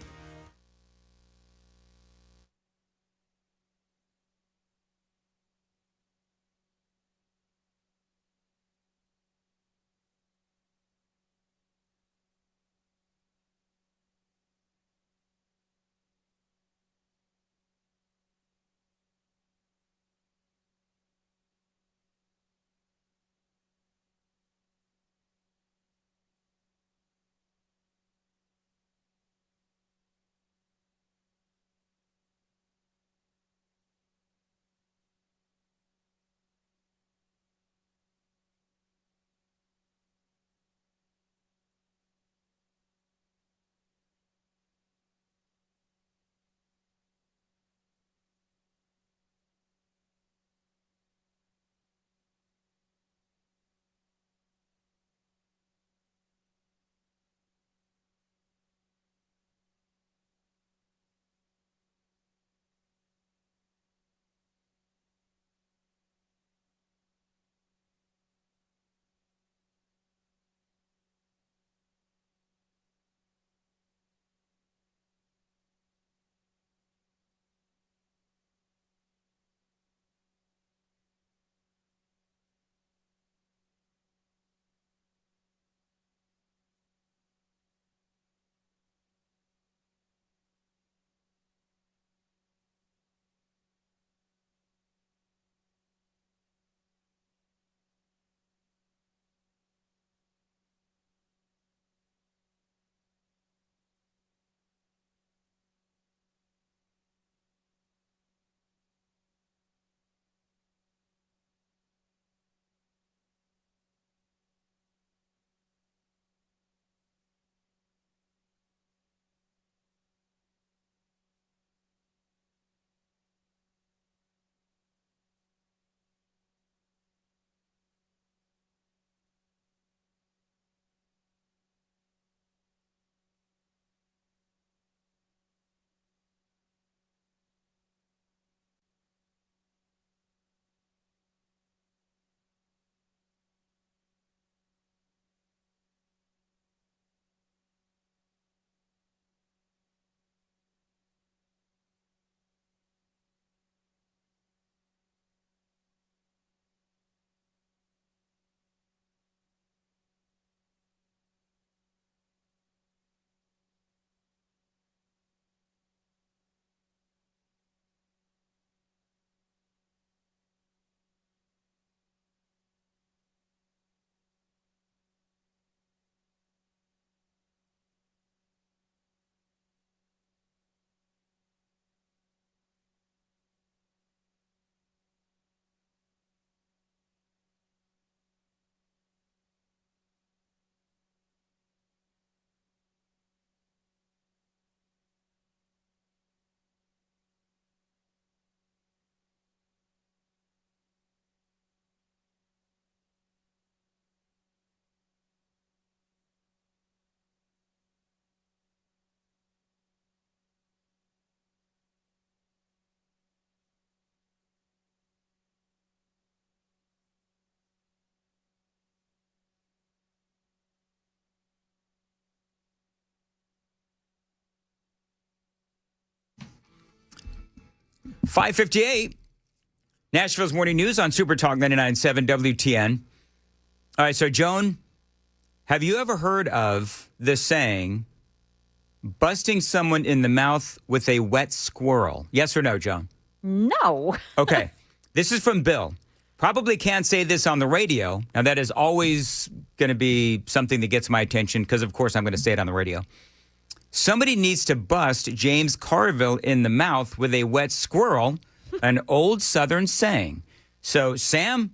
5:58. Nashville's Morning News on Super Talk 99.7 WTN. All right, so Joan, have you ever heard of the saying, busting someone in the mouth with a wet squirrel? Yes or no, Joan? No. Okay. This is from Bill. Probably can't say this on the radio. Now, that is always going to be something that gets my attention because, of course, I'm going to say it on the radio. Somebody needs to bust James Carville in the mouth with a wet squirrel, an old Southern saying. So, Sam,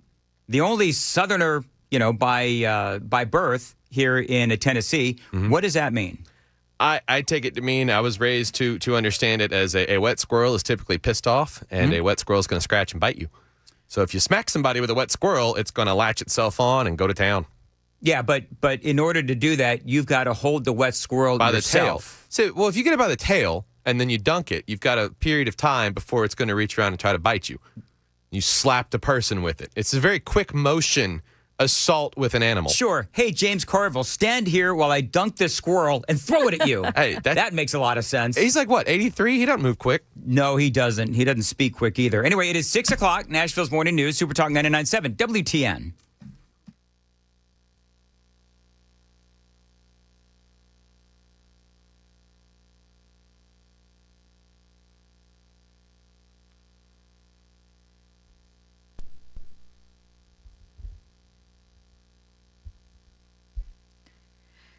the only Southerner, by birth here in Tennessee, what does that mean? I take it to mean I was raised to understand it as a wet squirrel is typically pissed off, and a wet squirrel is going to scratch and bite you. So if you smack somebody with a wet squirrel, it's going to latch itself on and go to town. Yeah, but in order to do that, you've got to hold the wet squirrel by yourself. The tail. So, if you get it by the tail and then you dunk it, you've got a period of time before it's going to reach around and try to bite you. You slap the person with it. It's a very quick motion assault with an animal. Sure. Hey, James Carville, stand here while I dunk this squirrel and throw it at you. Hey, that makes a lot of sense. He's like, what, 83? He doesn't move quick. No, he doesn't. He doesn't speak quick either. Anyway, it is 6 o'clock, Nashville's Morning News, Super Talk 99.7 WTN.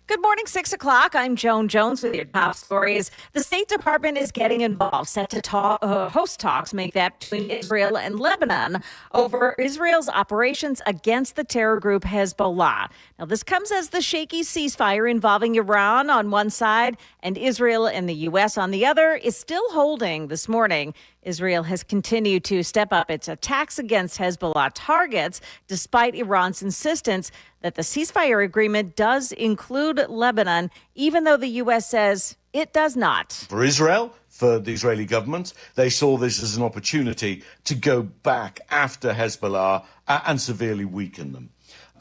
Good morning, 6 o'clock. I'm Joan Jones with your top stories. The State Department is getting involved, set to host talks, make that between Israel and Lebanon over Israel's operations against the terror group Hezbollah. Now, this comes as the shaky ceasefire involving Iran on one side and Israel and the U.S. on the other is still holding this morning. Israel has continued to step up its attacks against Hezbollah targets, despite Iran's insistence that the ceasefire agreement does include Lebanon, even though the U.S. says it does not. For Israel, for the Israeli government, they saw this as an opportunity to go back after Hezbollah and severely weaken them.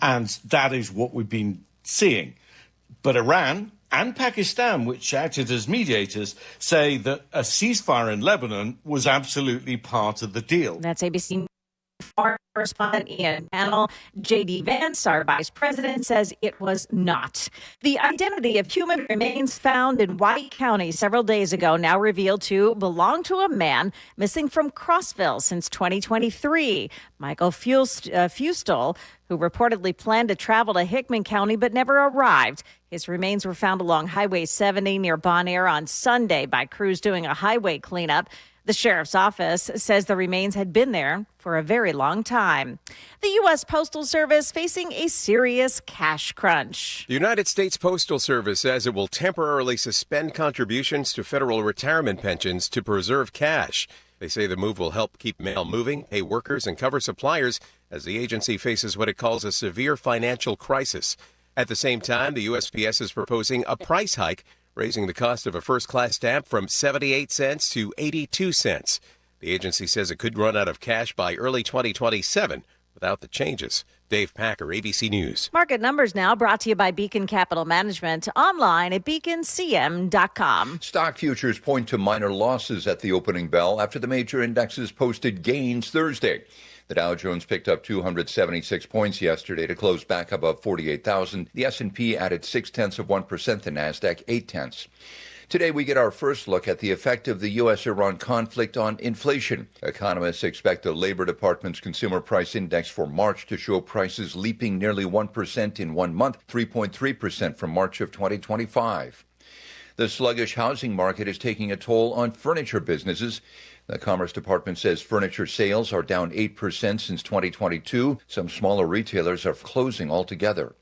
And that is what we've been seeing. But Iran and Pakistan, which acted as mediators, say that a ceasefire in Lebanon was absolutely part of the deal. That's ABC foreign correspondent Ian Panel. J.D. Vance, our vice president, says it was not. The identity of human remains found in White County several days ago now revealed to belong to a man missing from Crossville since 2023. Michael Fustel, who reportedly planned to travel to Hickman County but never arrived. His remains were found along Highway 70 near Bon Air on Sunday by crews doing a highway cleanup. The sheriff's office says the remains had been there for a very long time. The U.S. Postal Service facing a serious cash crunch. The United States Postal Service says it will temporarily suspend contributions to federal retirement pensions to preserve cash. They say the move will help keep mail moving, pay workers, and cover suppliers as the agency faces what it calls a severe financial crisis. At the same time, the USPS is proposing a price hike, raising the cost of a first-class stamp from 78 cents to 82 cents. The agency says it could run out of cash by early 2027 without the changes. Dave Packer, ABC News. Market numbers now brought to you by Beacon Capital Management, online at beaconcm.com. Stock futures point to minor losses at the opening bell after the major indexes posted gains Thursday. The Dow Jones picked up 276 points yesterday to close back above 48,000. The S&P added 0.6%, the Nasdaq 0.8. Today, we get our first look at the effect of the U.S.-Iran conflict on inflation. Economists expect the Labor Department's Consumer Price Index for March to show prices leaping nearly 1% in 1 month, 3.3% from March of 2025. The sluggish housing market is taking a toll on furniture businesses. The Commerce Department says furniture sales are down 8% since 2022. Some smaller retailers are closing altogether.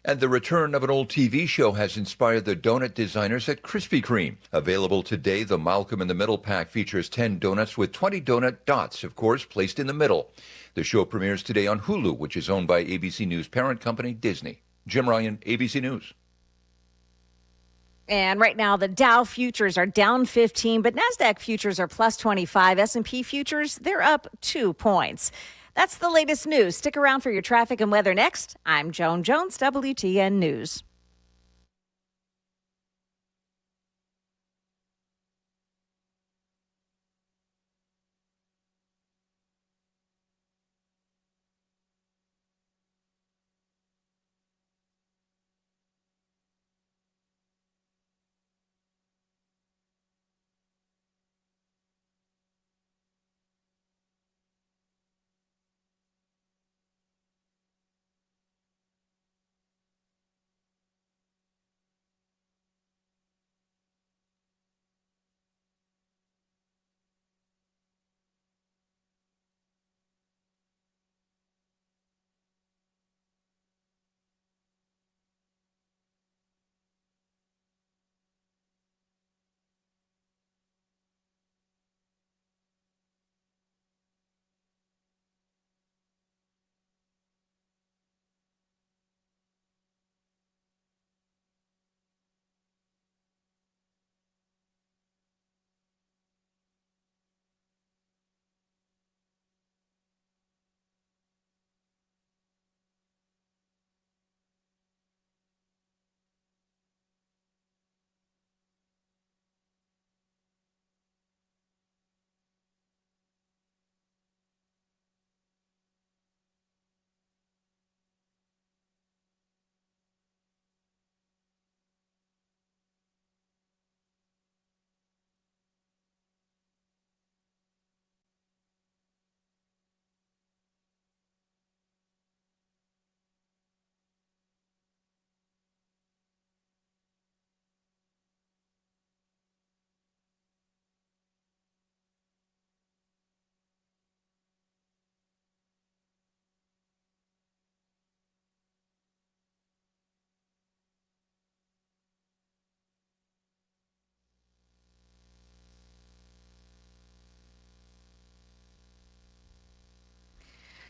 And the return of an old TV show has inspired the donut designers at Krispy Kreme. Available today, the Malcolm in the Middle pack features 10 donuts with 20 donut dots, of course, placed in the middle. The show premieres today on Hulu, which is owned by ABC News parent company Disney. Jim Ryan, ABC News. And right now, the Dow futures are down 15, but NASDAQ futures are plus 25. S&P futures, they're up 2 points. That's the latest news. Stick around for your traffic and weather next. I'm Joan Jones, WTN News.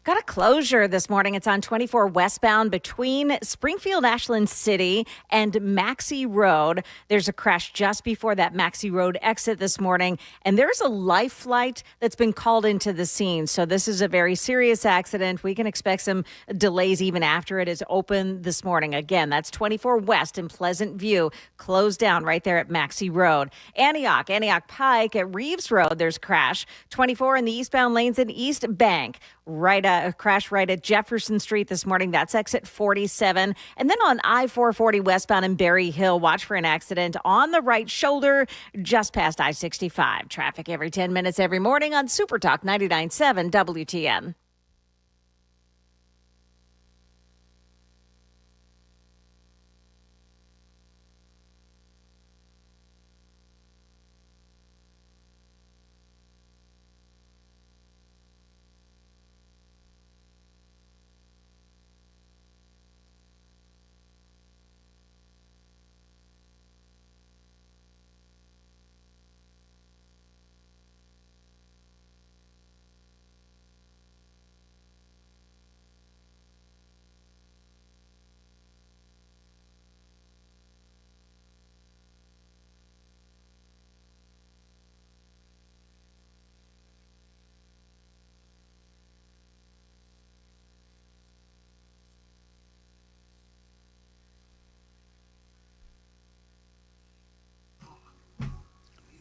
Got a closure this morning. It's on 24 westbound between Springfield, Ashland City and Maxey Road. There's a crash just before that Maxey Road exit this morning, and there's a life flight that's been called into the scene. So this is a very serious accident. We can expect some delays even after it is open this morning. Again, that's 24 West in Pleasant View, closed down right there at Maxey Road. Antioch Pike at Reeves Road, there's a crash. 24 in the eastbound lanes in East Bank. A crash right at Jefferson Street this morning. That's exit 47. And then on I-440 westbound in Berry Hill, watch for an accident on the right shoulder just past I-65. Traffic every 10 minutes every morning on Super Talk 99.7 WTN.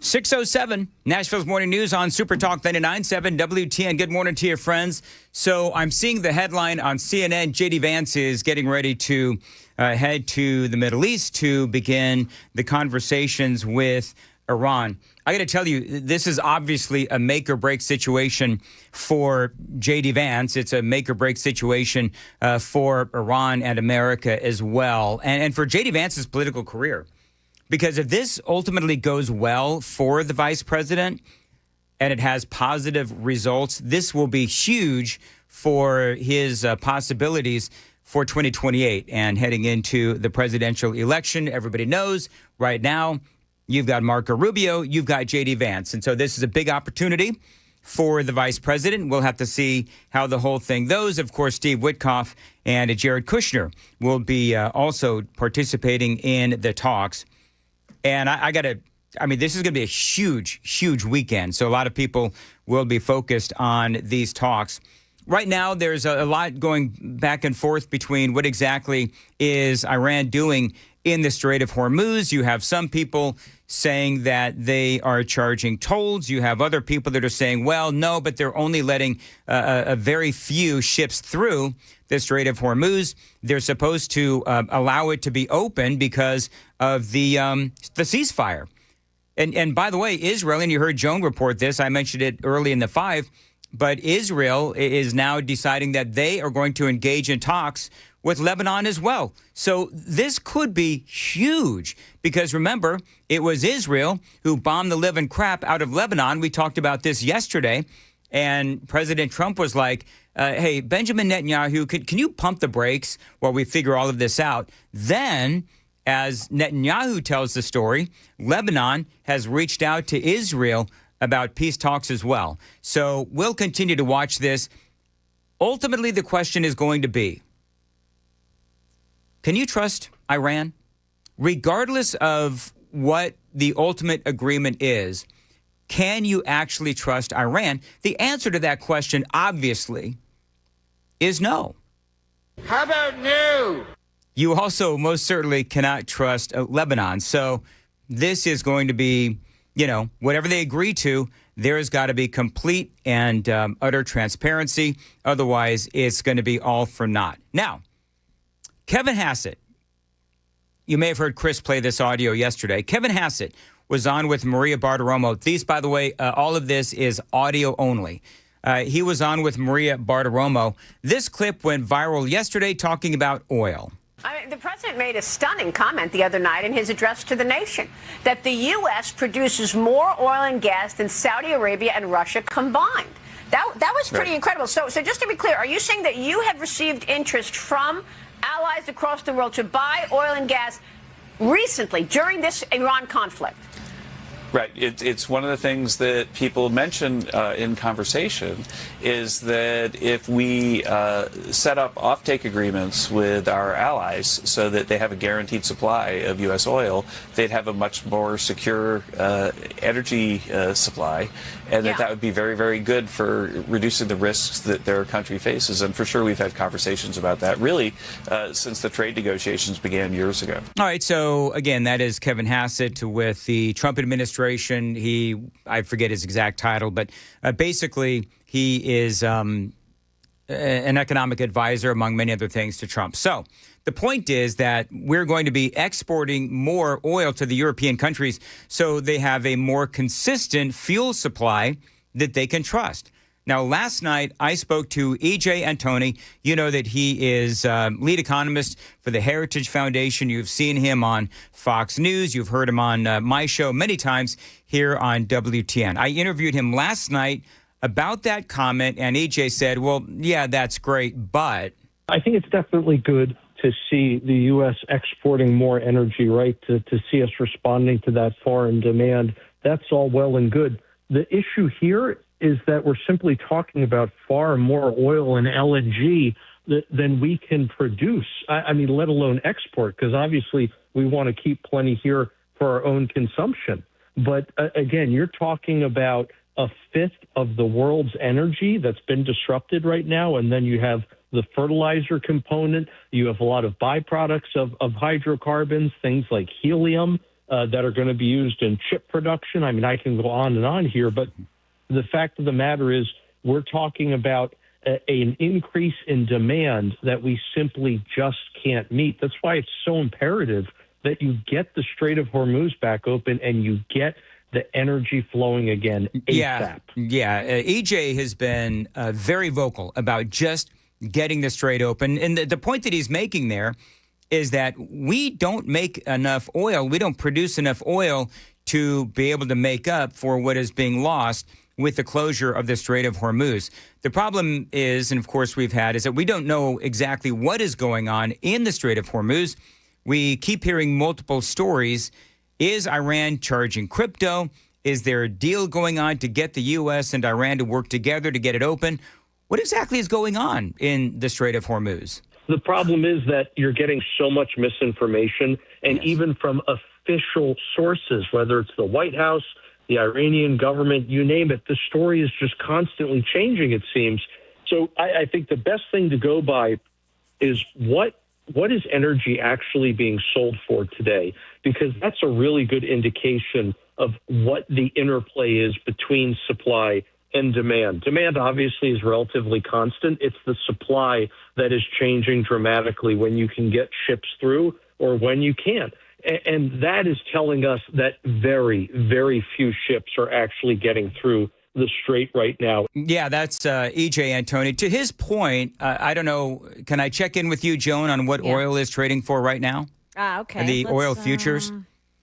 .607, Nashville's Morning News on Super Talk 99.7 WTN. Good morning to you, friends. So I'm seeing the headline on CNN. J.D. Vance is getting ready to head to the Middle East to begin the conversations with Iran. I got to tell you, this is obviously a make-or-break situation for J.D. Vance. It's a make-or-break situation for Iran and America as well, and for J.D. Vance's political career. Because if this ultimately goes well for the vice president and it has positive results, this will be huge for his possibilities for 2028 and heading into the presidential election. Everybody knows right now you've got Marco Rubio, you've got J.D. Vance. And so this is a big opportunity for the vice president. We'll have to see how the whole thing goes. Of course, Steve Witkoff and Jared Kushner will be also participating in the talks. And this is going to be a huge, huge weekend. So a lot of people will be focused on these talks. Right now, there's a lot going back and forth between what exactly is Iran doing in the Strait of Hormuz. You have some people saying that they are charging tolls. You have other people that are saying, well, no, but they're only letting a very few ships through the Strait of Hormuz. They're supposed to allow it to be open because of the ceasefire. And by the way, Israel, and you heard Joan report this, I mentioned it early in the 5, but Israel is now deciding that they are going to engage in talks with Lebanon as well. So this could be huge because remember, it was Israel who bombed the living crap out of Lebanon. We talked about this yesterday, and President Trump was like, hey, Benjamin Netanyahu, can you pump the brakes while we figure all of this out? Then, as Netanyahu tells the story, Lebanon has reached out to Israel about peace talks as well. So we'll continue to watch this. Ultimately, the question is going to be, can you trust Iran? Regardless of what the ultimate agreement is, can you actually trust Iran? The answer to that question, obviously, is no. How about no? You also most certainly cannot trust Lebanon. So this is going to be, whatever they agree to, there has got to be complete and utter transparency. Otherwise, it's going to be all for naught. Now, Kevin Hassett, you may have heard Chris play this audio yesterday. Kevin Hassett was on with Maria Bartiromo. These, by the way, all of this is audio only. He was on with Maria Bartiromo. This clip went viral yesterday talking about oil. The president made a stunning comment the other night in his address to the nation that the U.S. produces more oil and gas than Saudi Arabia and Russia combined. That was pretty incredible. So just to be clear, are you saying that you have received interest from allies across the world to buy oil and gas recently during this Iran conflict? Right. It's one of the things that people mention in conversation is that if we set up offtake agreements with our allies so that they have a guaranteed supply of U.S. oil, they'd have a much more secure energy supply, and that would be very, very good for reducing the risks that their country faces. And for sure, we've had conversations about that really since the trade negotiations began years ago. All right. So, again, that is Kevin Hassett with the Trump administration. I forget his exact title, but basically he is an economic advisor, among many other things, to Trump. So the point is that we're going to be exporting more oil to the European countries so they have a more consistent fuel supply that they can trust. Now, last night, I spoke to E.J. Antoni. You know that he is lead economist for the Heritage Foundation. You've seen him on Fox News. You've heard him on my show many times here on WTN. I interviewed him last night about that comment, and E.J. said, well, yeah, that's great, but... I think it's definitely good to see the U.S. exporting more energy, right, to see us responding to that foreign demand. That's all well and good. The issue here is that we're simply talking about far more oil and LNG than we can produce. I mean, let alone export, because obviously we want to keep plenty here for our own consumption. But again, you're talking about a fifth of the world's energy that's been disrupted right now. And then you have the fertilizer component. You have a lot of byproducts of hydrocarbons, things like helium that are going to be used in chip production. I mean, I can go on and on here, but the fact of the matter is we're talking about an increase in demand that we simply just can't meet. That's why it's so imperative that you get the Strait of Hormuz back open and you get the energy flowing again ASAP. Yeah. EJ has been very vocal about just getting the strait open. And the point that he's making there is that we don't make enough oil. We don't produce enough oil to be able to make up for what is being lost with the closure of the Strait of Hormuz. The problem is, and of course we've had, is that we don't know exactly what is going on in the Strait of Hormuz. We keep hearing multiple stories. Is Iran charging crypto? Is there a deal going on to get the U.S. and Iran to work together to get it open? What exactly is going on in the Strait of Hormuz? The problem is that you're getting so much misinformation, and even from official sources, whether it's the White House, the Iranian government, you name it, the story is just constantly changing, it seems. So I think the best thing to go by is what is energy actually being sold for today? Because that's a really good indication of what the interplay is between supply and demand. Demand obviously is relatively constant. It's the supply that is changing dramatically when you can get ships through or when you can't. And that is telling us that very, very few ships are actually getting through the strait right now. Yeah, that's E.J. Antoni. To his point, I don't know, can I check in with you, Joan, on what oil is trading for right now? Okay. The oil futures?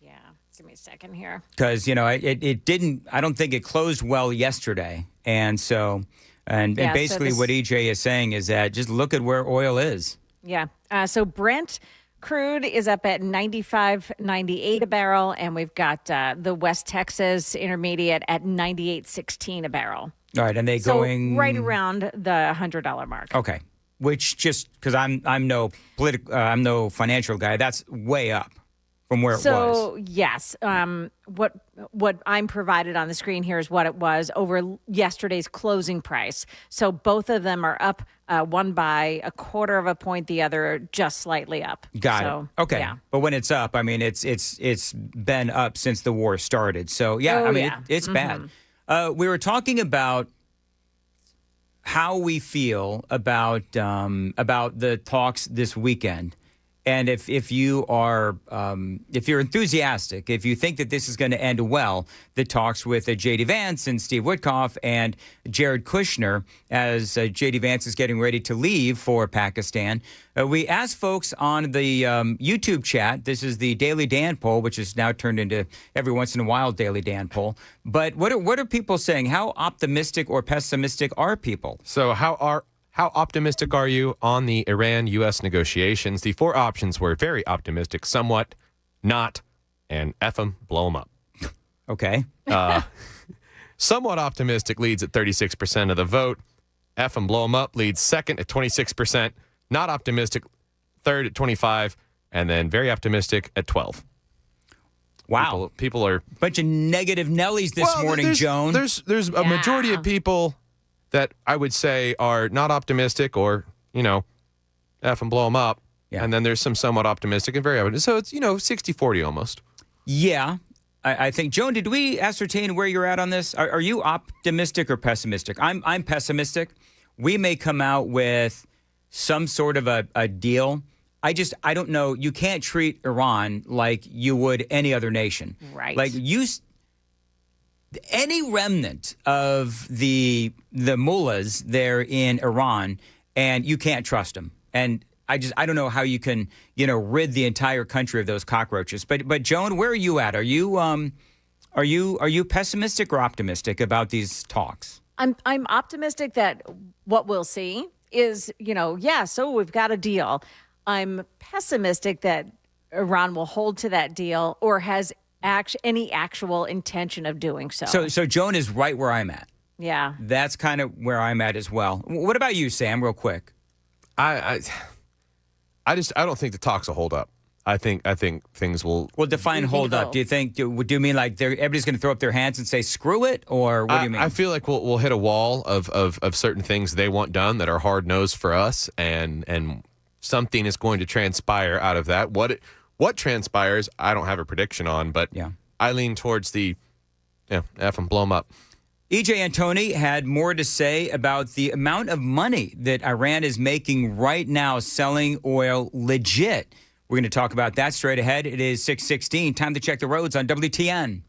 Yeah, give me a second here. Because, you know, it didn't, I don't think it closed well yesterday. And so, and basically what E.J. is saying is that just look at where oil is. Yeah. So Brent crude is up at $95.98 a barrel, and we've got the West Texas Intermediate at $98.16 a barrel. All right, and they going right around the $100 mark. Okay, which just because I'm no financial guy, that's way up from where it was. So yes, what I'm provided on the screen here is what it was over yesterday's closing price. So both of them are up, one by 1/4 of a point, the other just slightly up. Got it. Okay, yeah. But when it's up, I mean it's been up since the war started. So yeah, it's bad. We were talking about how we feel about the talks this weekend. And if you are if you're enthusiastic, if you think that this is going to end well, the talks with J.D. Vance and Steve Witkoff and Jared Kushner, as J.D. Vance is getting ready to leave for Pakistan, we asked folks on the YouTube chat. This is the Daily Dan poll, which is now turned into every once in a while Daily Dan poll. But what are people saying? How optimistic or pessimistic are people? So how optimistic are you on the Iran-U.S. negotiations? The four options were very optimistic, somewhat, not, and F them, blow them up. Okay. Somewhat optimistic leads at 36% of the vote. F and blow 'em up leads second at 26%. Not optimistic, third at 25%. And then very optimistic at 12%. Wow. People are... Bunch of negative Nellies this morning, Joan. There's a majority of people that I would say are not optimistic or, F and blow 'em up. Yeah. And then there's some somewhat optimistic and very optimistic. So it's, 60-40 almost. Yeah. I think, Joan, did we ascertain where you're at on this? Are you optimistic or pessimistic? I'm pessimistic. We may come out with some sort of a deal. I don't know. You can't treat Iran like you would any other nation. Right. Like any remnant of the mullahs there in Iran, and you can't trust them. And I don't know how you can, rid the entire country of those cockroaches. But Joan, where are you at? Are you pessimistic or optimistic about these talks? I'm optimistic that what we'll see is, so we've got a deal. I'm pessimistic that Iran will hold to that deal or has any actual intention of doing so. So Joan is right where I'm at. Yeah. That's kind of where I'm at as well. What about you, Sam, real quick? I don't think the talks will hold up. I think things will. Well, define hold up. Do you mean like everybody's going to throw up their hands and say screw it, or what do you mean? I feel like we'll hit a wall of certain things they want done that are hard nosed for us, and something is going to transpire out of that. What transpires, I don't have a prediction on, but I lean towards the F and blow 'em up. E.J. Antoni had more to say about the amount of money that Iran is making right now selling oil legit. We're going to talk about that straight ahead. It is 6:16. Time to check the roads on WTN.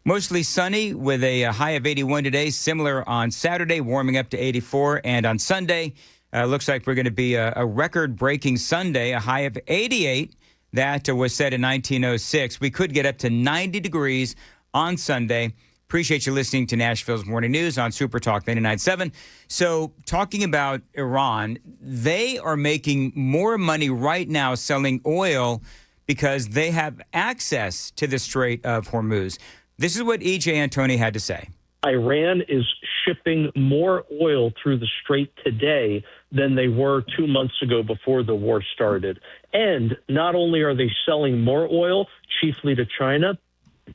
Mostly sunny with a high of 81 today, similar on Saturday, warming up to 84. And on Sunday, looks like we're going to be a record-breaking Sunday, a high of 88. That was set in 1906. We could get up to 90 degrees on Sunday. Appreciate you listening to Nashville's Morning News on Super Talk 99.7. So talking about Iran, they are making more money right now selling oil because they have access to the Strait of Hormuz. This is what E.J. Antoni had to say. Iran is shipping more oil through the strait today than they were 2 months ago before the war started. And not only are they selling more oil, chiefly to China,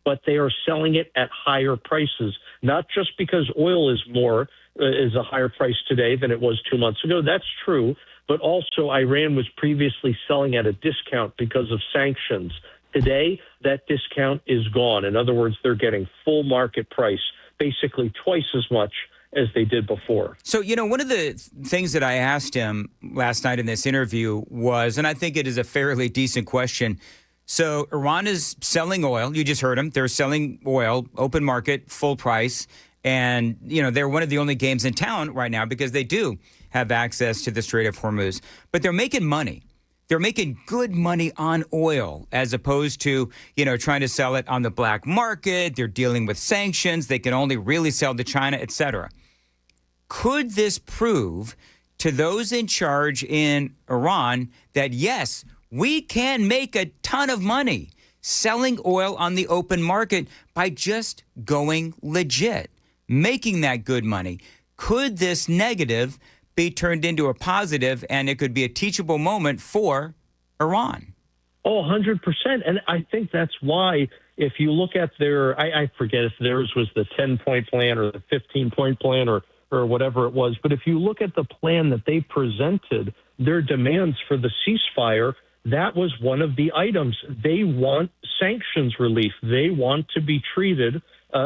but they are selling it at higher prices, not just because oil is a higher price today than it was 2 months ago. That's true. But also Iran was previously selling at a discount because of sanctions. Today, that discount is gone. In other words, they're getting full market price, basically twice as much as they did before. So, one of the things that I asked him last night in this interview was, and I think it is a fairly decent question. So Iran is selling oil. You just heard him. They're selling oil, open market, full price. And, they're one of the only games in town right now because they do have access to the Strait of Hormuz. But they're making money. They're making good money on oil as opposed to, trying to sell it on the black market. They're dealing with sanctions. They can only really sell to China, et cetera. Could this prove to those in charge in Iran that, yes, we can make a ton of money selling oil on the open market by just going legit, making that good money? Could this negative be turned into a positive, and it could be a teachable moment for Iran? Oh, 100%. And I think that's why, if you look at I forget if theirs was the 10-point plan or the 15-point plan or whatever it was, but if you look at the plan that they presented, their demands for the ceasefire, that was one of the items. They want sanctions relief. They want to be treated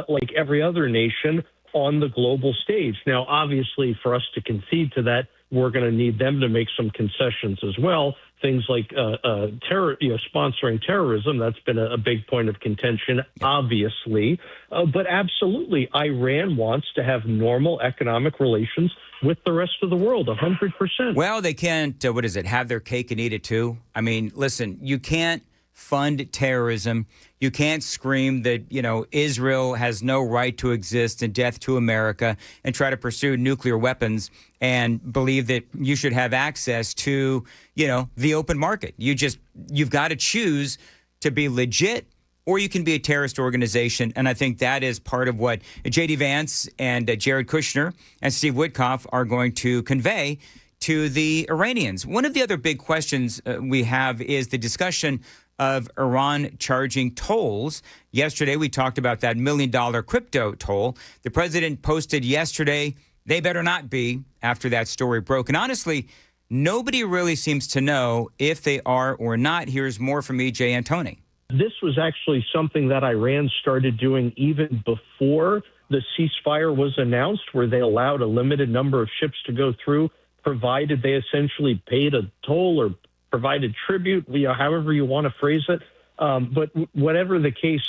like every other nation on the global stage. Now, obviously, for us to concede to that, we're going to need them to make some concessions as well. Things like sponsoring terrorism, that's been a big point of contention, obviously. But absolutely, Iran wants to have normal economic relations with the rest of the world, 100%. Well, they can't, have their cake and eat it too. I mean, listen, you can't fund terrorism. You can't scream that, Israel has no right to exist and death to America and try to pursue nuclear weapons and believe that you should have access to, the open market. You've got to choose to be legit, or you can be a terrorist organization. And I think that is part of what J.D. Vance and Jared Kushner and Steve Witkoff are going to convey to the Iranians. One of the other big questions we have is the discussion of Iran charging tolls. Yesterday, we talked about that $1 million crypto toll. The president posted yesterday, they better not be, after that story broke. And honestly, nobody really seems to know if they are or not. Here's more from E.J. Antoni. This was actually something that Iran started doing even before the ceasefire was announced, where they allowed a limited number of ships to go through, provided they essentially paid a toll or provided tribute, however you want to phrase it. But whatever the case,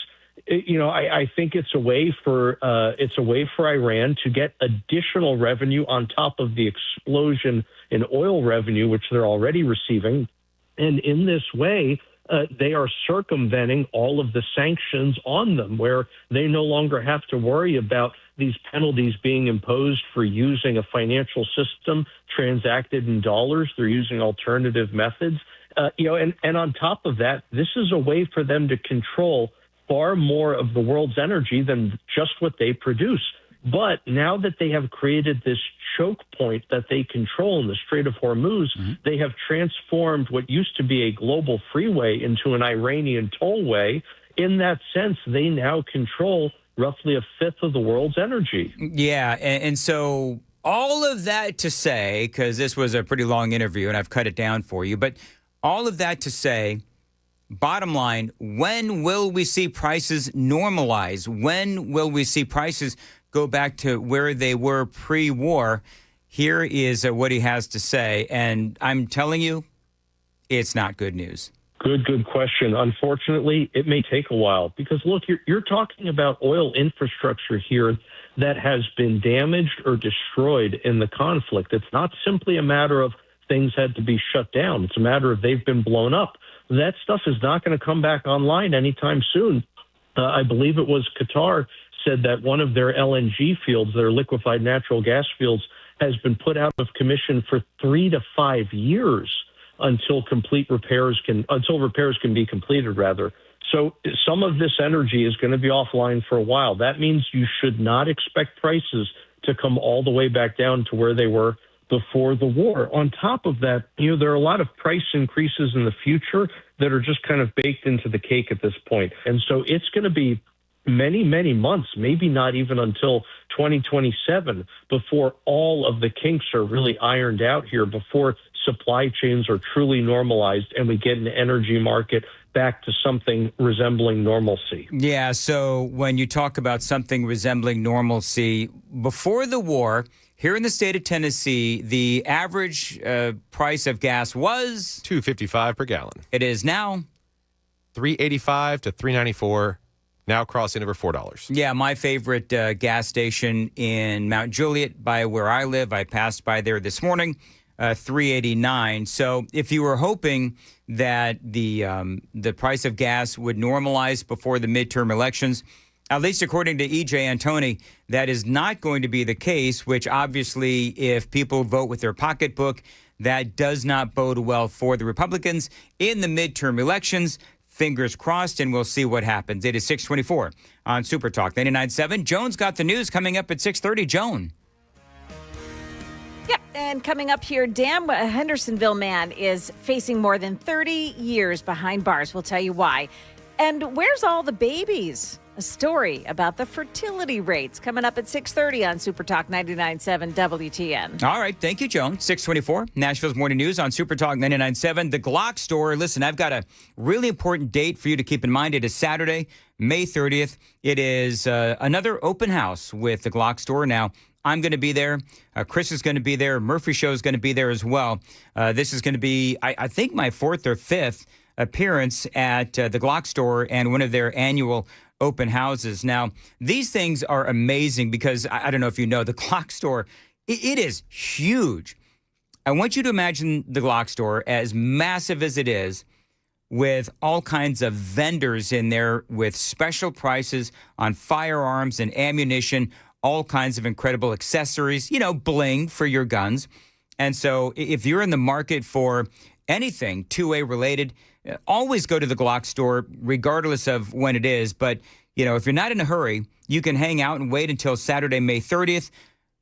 I think it's a way for Iran to get additional revenue on top of the explosion in oil revenue, which they're already receiving. And in this way, they are circumventing all of the sanctions on them, where they no longer have to worry about these penalties being imposed for using a financial system transacted in dollars. They're using alternative methods. And on top of that, this is a way for them to control far more of the world's energy than just what they produce. But now that they have created this choke point that they control in the Strait of Hormuz, they have transformed what used to be a global freeway into an Iranian tollway. In that sense, they now control roughly a fifth of the world's energy. Yeah, and so all of that to say, because this was a pretty long interview and I've cut it down for you, but all of that to say, bottom line, when will we see prices normalize? When will we see prices go back to where they were pre-war? Here is what he has to say, and I'm telling you, it's not good news. Good question. Unfortunately, it may take a while because, look, you're talking about oil infrastructure here that has been damaged or destroyed in the conflict. It's not simply a matter of things had to be shut down. It's a matter of they've been blown up. That stuff is not going to come back online anytime soon. I believe it was Qatar said that one of their LNG fields, their liquefied natural gas fields, has been put out of commission for 3 to 5 years until repairs can be completed, rather. So some of this energy is going to be offline for a while. That means you should not expect prices to come all the way back down to where they were before the war. On top of that, there are a lot of price increases in the future that are just kind of baked into the cake at this point. And so it's going to be many, many months, maybe not even until 2027, before all of the kinks are really ironed out here, before supply chains are truly normalized and we get an energy market back to something resembling normalcy. Yeah, so when you talk about something resembling normalcy, before the war, here in the state of Tennessee, the average price of gas was $2.55 per gallon. It is now $3.85 to $3.94. Now crossing over $4. Yeah, my favorite gas station in Mount Juliet, by where I live, I passed by there this morning, $3.89. So if you were hoping that the price of gas would normalize before the midterm elections, at least according to E.J. Antoni, that is not going to be the case, which obviously if people vote with their pocketbook, that does not bode well for the Republicans in the midterm elections. Fingers crossed, and we'll see what happens. It is 6:24 on Super Talk 99.7. Joan's got the news coming up at 6:30. Joan. Yep, and coming up here, Dan, a Hendersonville man is facing more than 30 years behind bars. We'll tell you why. And where's all the babies? A story about the fertility rates coming up at 6:30 on Super Talk 99.7 WTN. All right. Thank you, Joan. 6:24, Nashville's Morning News on Super Talk 99.7. The Glock store. Listen, I've got a really important date for you to keep in mind. It is Saturday, May 30th. It is another open house with the Glock store. Now, I'm going to be there. Chris is going to be there. Murphy Show is going to be there as well. This is going to be, I think, my 4th or 5th appearance at the Glock store and one of their annual open houses. Now, these things are amazing because I don't know if you know, the Glock store, it is huge. I want you to imagine the Glock store, as massive as it is, with all kinds of vendors in there with special prices on firearms and ammunition, all kinds of incredible accessories, bling for your guns. And so if you're in the market for anything 2A related, always go to the Glock store, regardless of when it is. But, if you're not in a hurry, you can hang out and wait until Saturday, May 30th,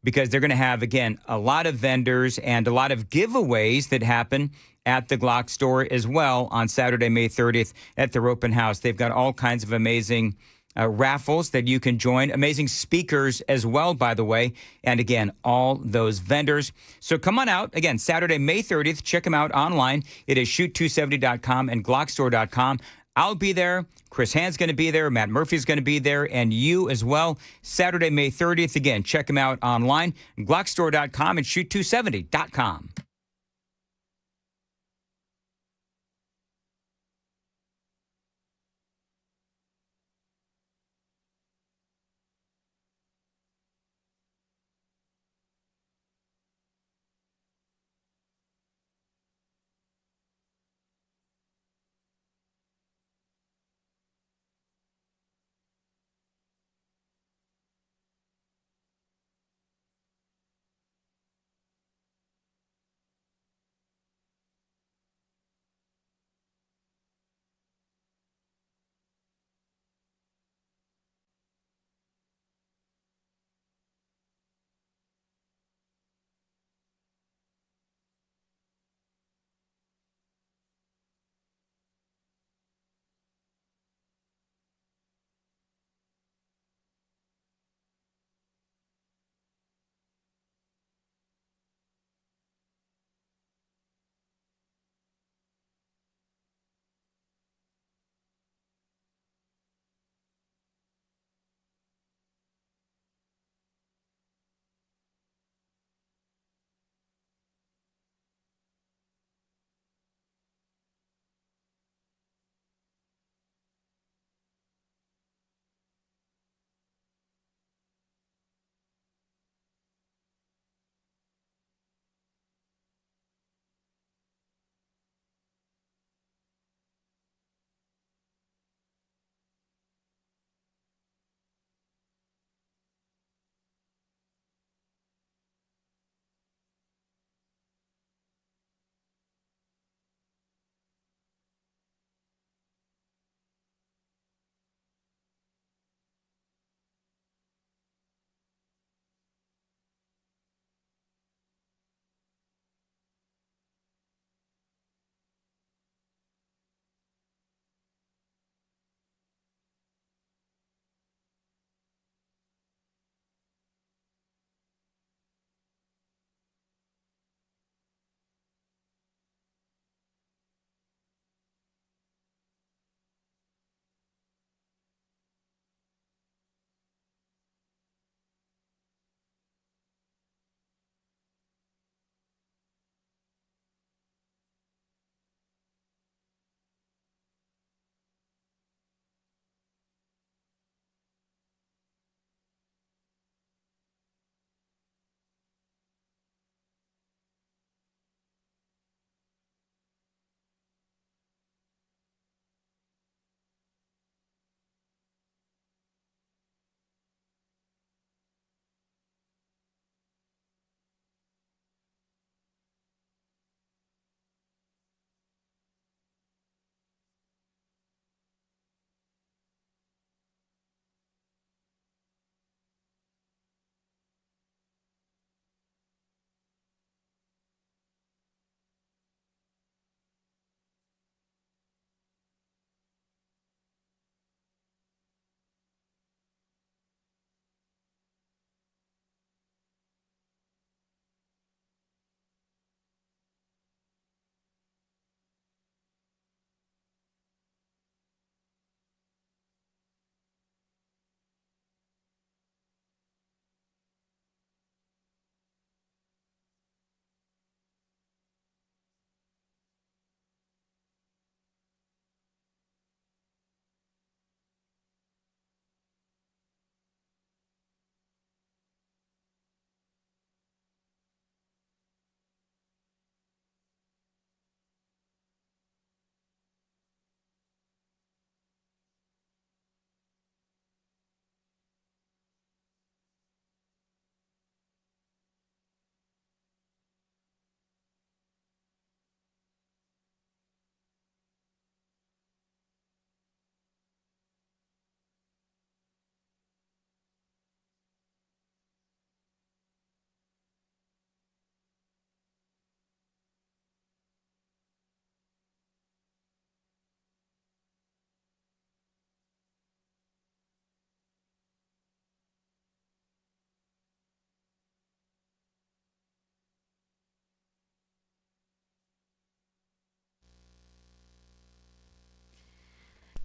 because they're going to have, again, a lot of vendors and a lot of giveaways that happen at the Glock store as well on Saturday, May 30th at their open house. They've got all kinds of amazing raffles that you can join, amazing speakers as well, by the way, and again, all those vendors. So come on out. Again, Saturday, May 30th. Check them out online. It is shoot270.com and glockstore.com. I'll be there. Chris Hand's going to be there. Matt Murphy's going to be there, and you as well. Saturday, May 30th. Again, check them out online, glockstore.com and shoot270.com.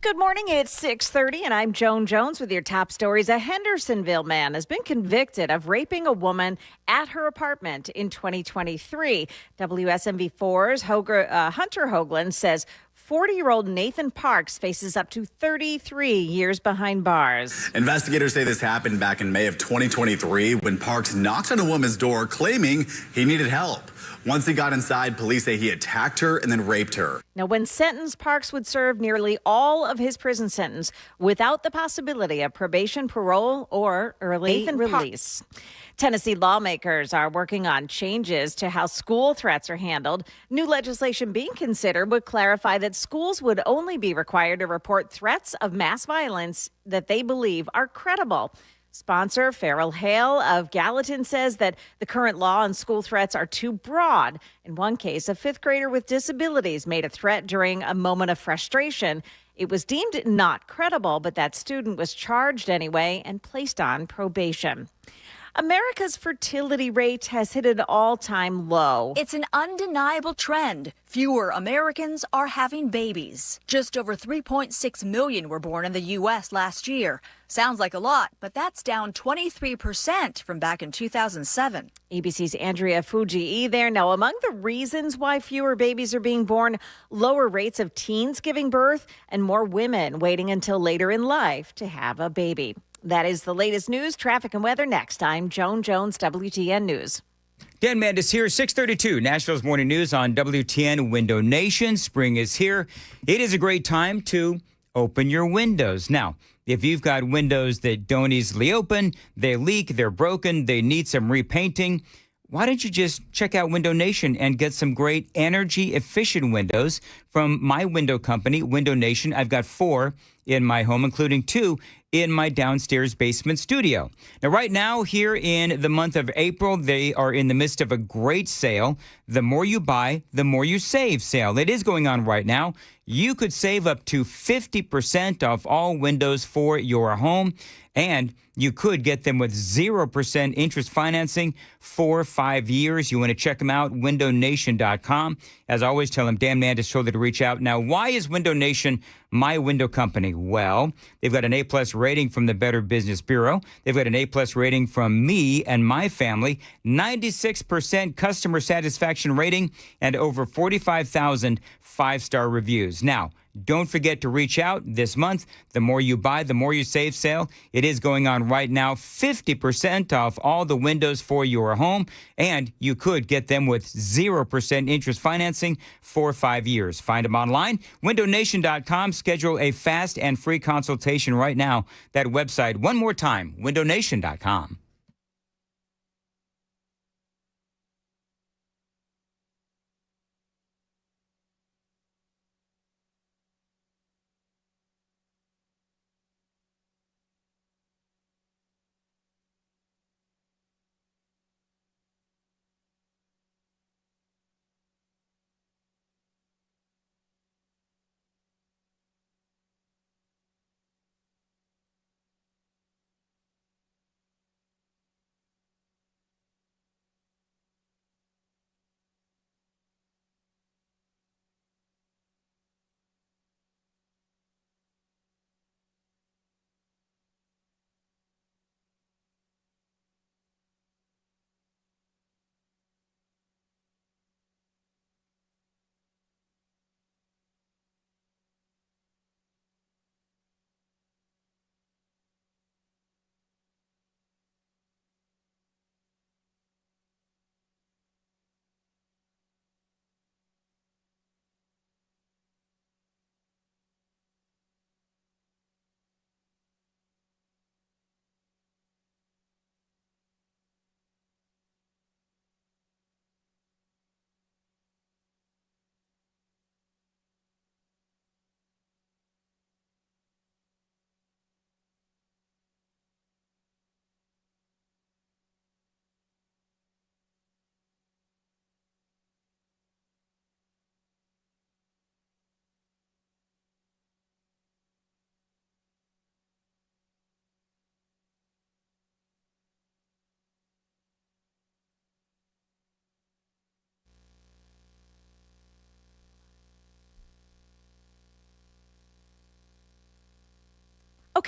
Good morning. It's 6:30, and I'm Joan Jones with your top stories. A Hendersonville man has been convicted of raping a woman at her apartment in 2023. WSMV4's Hunter Hoagland says 40-year-old Nathan Parks faces up to 33 years behind bars. Investigators say this happened back in May of 2023 when Parks knocked on a woman's door claiming he needed help. Once he got inside, police say he attacked her and then raped her. Now, when sentenced, Parks would serve nearly all of his prison sentence without the possibility of probation, parole, or early release. Tennessee lawmakers are working on changes to how school threats are handled. New legislation being considered would clarify that schools would only be required to report threats of mass violence that they believe are credible. Sponsor Farrell Hale of Gallatin says that the current law on school threats are too broad. In one case, a fifth grader with disabilities made a threat during a moment of frustration. It was deemed not credible, but that student was charged anyway and placed on probation. America's fertility rate has hit an all-time low. It's an undeniable trend. Fewer Americans are having babies. Just over 3.6 million were born in the U.S. last year. Sounds like a lot, but that's down 23% from back in 2007. ABC's Andrea Fujii there. Now, among the reasons why fewer babies are being born, lower rates of teens giving birth and more women waiting until later in life to have a baby. That is the latest news, traffic, and weather next. I'm Joan Jones, WTN News. Dan Mandis here, 632, Nashville's Morning News on WTN Window Nation. Spring is here. It is a great time to open your windows. Now, if you've got windows that don't easily open, they leak, they're broken, they need some repainting, why don't you just check out Window Nation and get some great energy-efficient windows from my window company, Window Nation. I've got 4 in my home, including 2 in my downstairs basement studio. Now, right now, here in the month of April, they are in the midst of a great sale. The more you buy, the more you save sale. It is going on right now. You could save up to 50% off all windows for your home, and you could get them with 0% interest financing for 5 years. You want to check them out, windownation.com. As I always tell them, Dan Mandis told you to reach out. Now, why is Window Nation my window company? Well, they've got an A-plus rating from the Better Business Bureau. They've got an A-plus rating from me and my family, 96% customer satisfaction rating, and over 45,000 five-star reviews. Now, don't forget to reach out this month. The more you buy, the more you save sale. It is going on right now. 50% off all the windows for your home. And you could get them with 0% interest financing for 5 years. Find them online. WindowNation.com. Schedule a fast and free consultation right now. That website, one more time, WindowNation.com.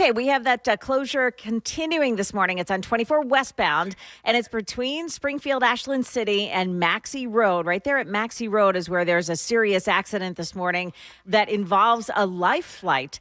Okay, we have that closure continuing this morning. It's on 24 westbound, and it's between Springfield, Ashland City, and Maxey Road. Right there at Maxey Road is where there's a serious accident this morning that involves a life flight.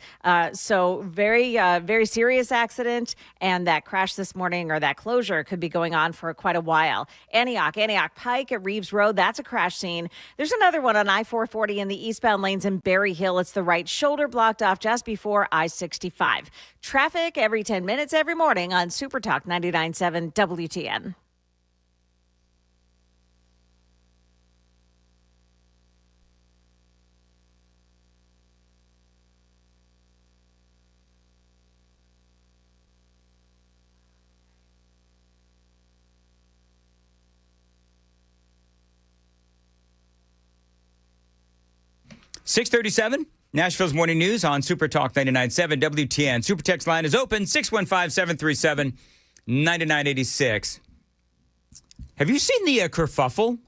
So very serious accident, and that crash this morning, or that closure, could be going on for quite a while. Antioch Pike at Reeves Road, that's a crash scene. There's another one on I-440 in the eastbound lanes in Berry Hill. It's the right shoulder blocked off just before I-65. Traffic every 10 minutes every morning on Super Talk 99.7 WTN. .637, Nashville's Morning News on Super Talk 99.7 WTN. Super Text line is open, 615-737-9986. Have you seen the kerfuffle,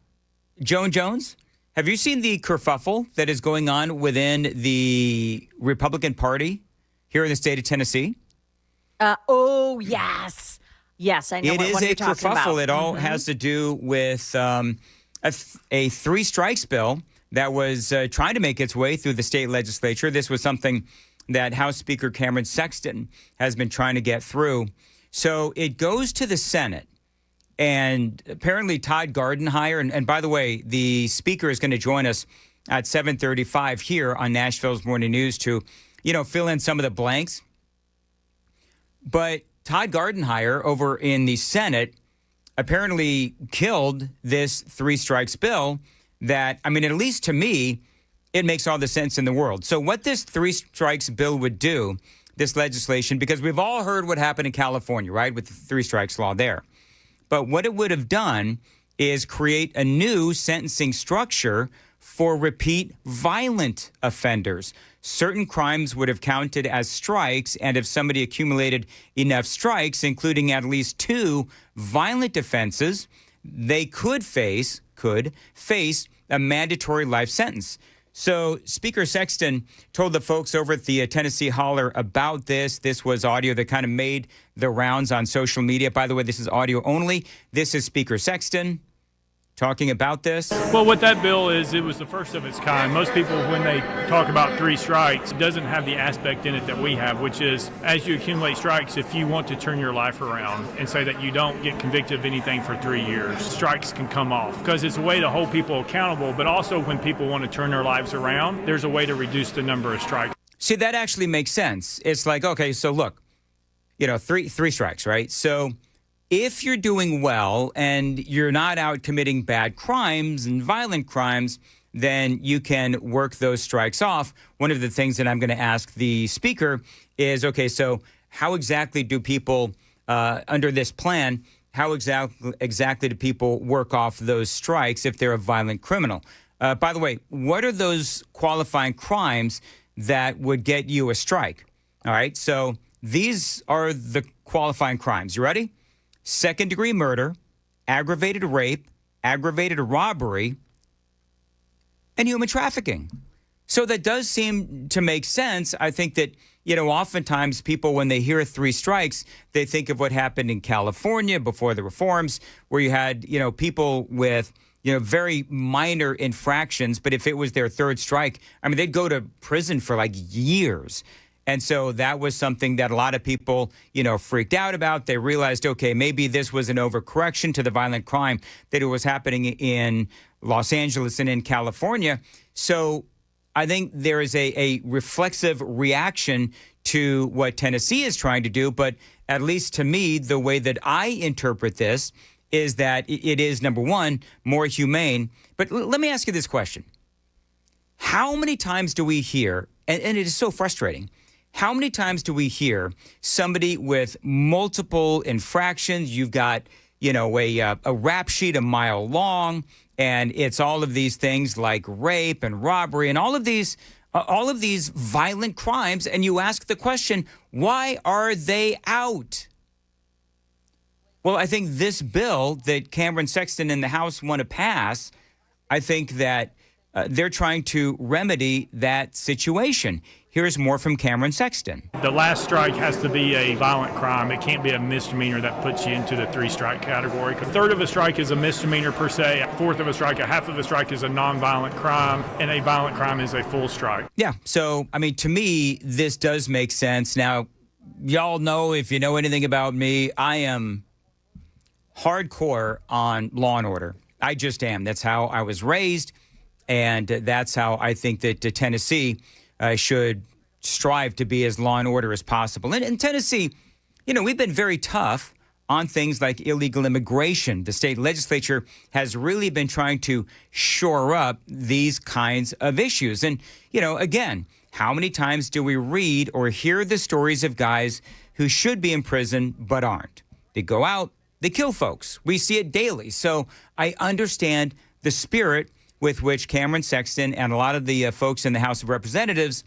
Joan Jones? Have you seen the kerfuffle that is going on within the Republican Party here in the state of Tennessee? Oh, yes. Yes, I know it what is one a you're talking kerfuffle. about. It all has to do with a three strikes bill that was trying to make its way through the state legislature. This was something that House Speaker Cameron Sexton has been trying to get through. So it goes to the Senate, and apparently Todd Gardenhire, and by the way, the Speaker is going to join us at 7:35 here on Nashville's Morning News to, fill in some of the blanks. But Todd Gardenhire over in the Senate apparently killed this three strikes bill that, at least to me, it makes all the sense in the world. So what this three strikes bill would do, this legislation, because we've all heard what happened in California, right, with the three strikes law there. But what it would have done is create a new sentencing structure for repeat violent offenders. Certain crimes would have counted as strikes, and if somebody accumulated enough strikes, including at least 2 violent offenses, they could face a mandatory life sentence. So Speaker Sexton told the folks over at the Tennessee Holler about this. This was audio that kind of made the rounds on social media. By the way, this is audio only. This is Speaker Sexton talking about this. Well, what that bill is, it was the first of its kind. Most people, when they talk about three strikes, it doesn't have the aspect in it that we have, which is as you accumulate strikes, if you want to turn your life around and say that you don't get convicted of anything for 3 years, strikes can come off because it's a way to hold people accountable. But also when people want to turn their lives around, there's a way to reduce the number of strikes. See, that actually makes sense. It's like, okay, so look, three strikes, right? So if you're doing well and you're not out committing bad crimes and violent crimes, then you can work those strikes off. One of the things that I'm going to ask the speaker is, okay, so how exactly do people, under this plan, how exactly do people work off those strikes if they're a violent criminal? By the way, what are those qualifying crimes that would get you a strike? All right, so these are the qualifying crimes. You ready? Second-degree murder, aggravated rape, aggravated robbery, and human trafficking. So that does seem to make sense. I think that, oftentimes people, when they hear three strikes, they think of what happened in California before the reforms, where you had, people with, very minor infractions. But if it was their third strike, they'd go to prison for like years. And so that was something that a lot of people, freaked out about. They realized, okay, maybe this was an overcorrection to the violent crime that it was happening in Los Angeles and in California. So I think there is a reflexive reaction to what Tennessee is trying to do. But at least to me, the way that I interpret this is that it is, number one, more humane. But let me ask you this question. How many times do we hear, and it is so frustrating, how many times do we hear somebody with multiple infractions? You've got, a rap sheet a mile long, and it's all of these things like rape and robbery and all of these violent crimes. And you ask the question, why are they out? Well, I think this bill that Cameron Sexton and the House want to pass, I think that they're trying to remedy that situation. Here's more from Cameron Sexton. The last strike has to be a violent crime. It can't be a misdemeanor that puts you into the 3-strike category. A third of a strike is a misdemeanor per se. A fourth of a strike, a half of a strike is a non-violent crime, and a violent crime is a full strike. Yeah. So, I mean, to me, this does make sense. Now, y'all know, if you know anything about me, I am hardcore on law and order. I just am. That's how I was raised, and that's how I think that Tennessee should strive to be as law and order as possible. And in Tennessee, you know, we've been very tough on things like illegal immigration. The state legislature has really been trying to shore up these kinds of issues. And, you know, again, how many times do we read or hear the stories of guys who should be in prison but aren't? They go out, they kill folks. We see it daily. So I understand the spirit with which Cameron Sexton and a lot of the folks in the House of Representatives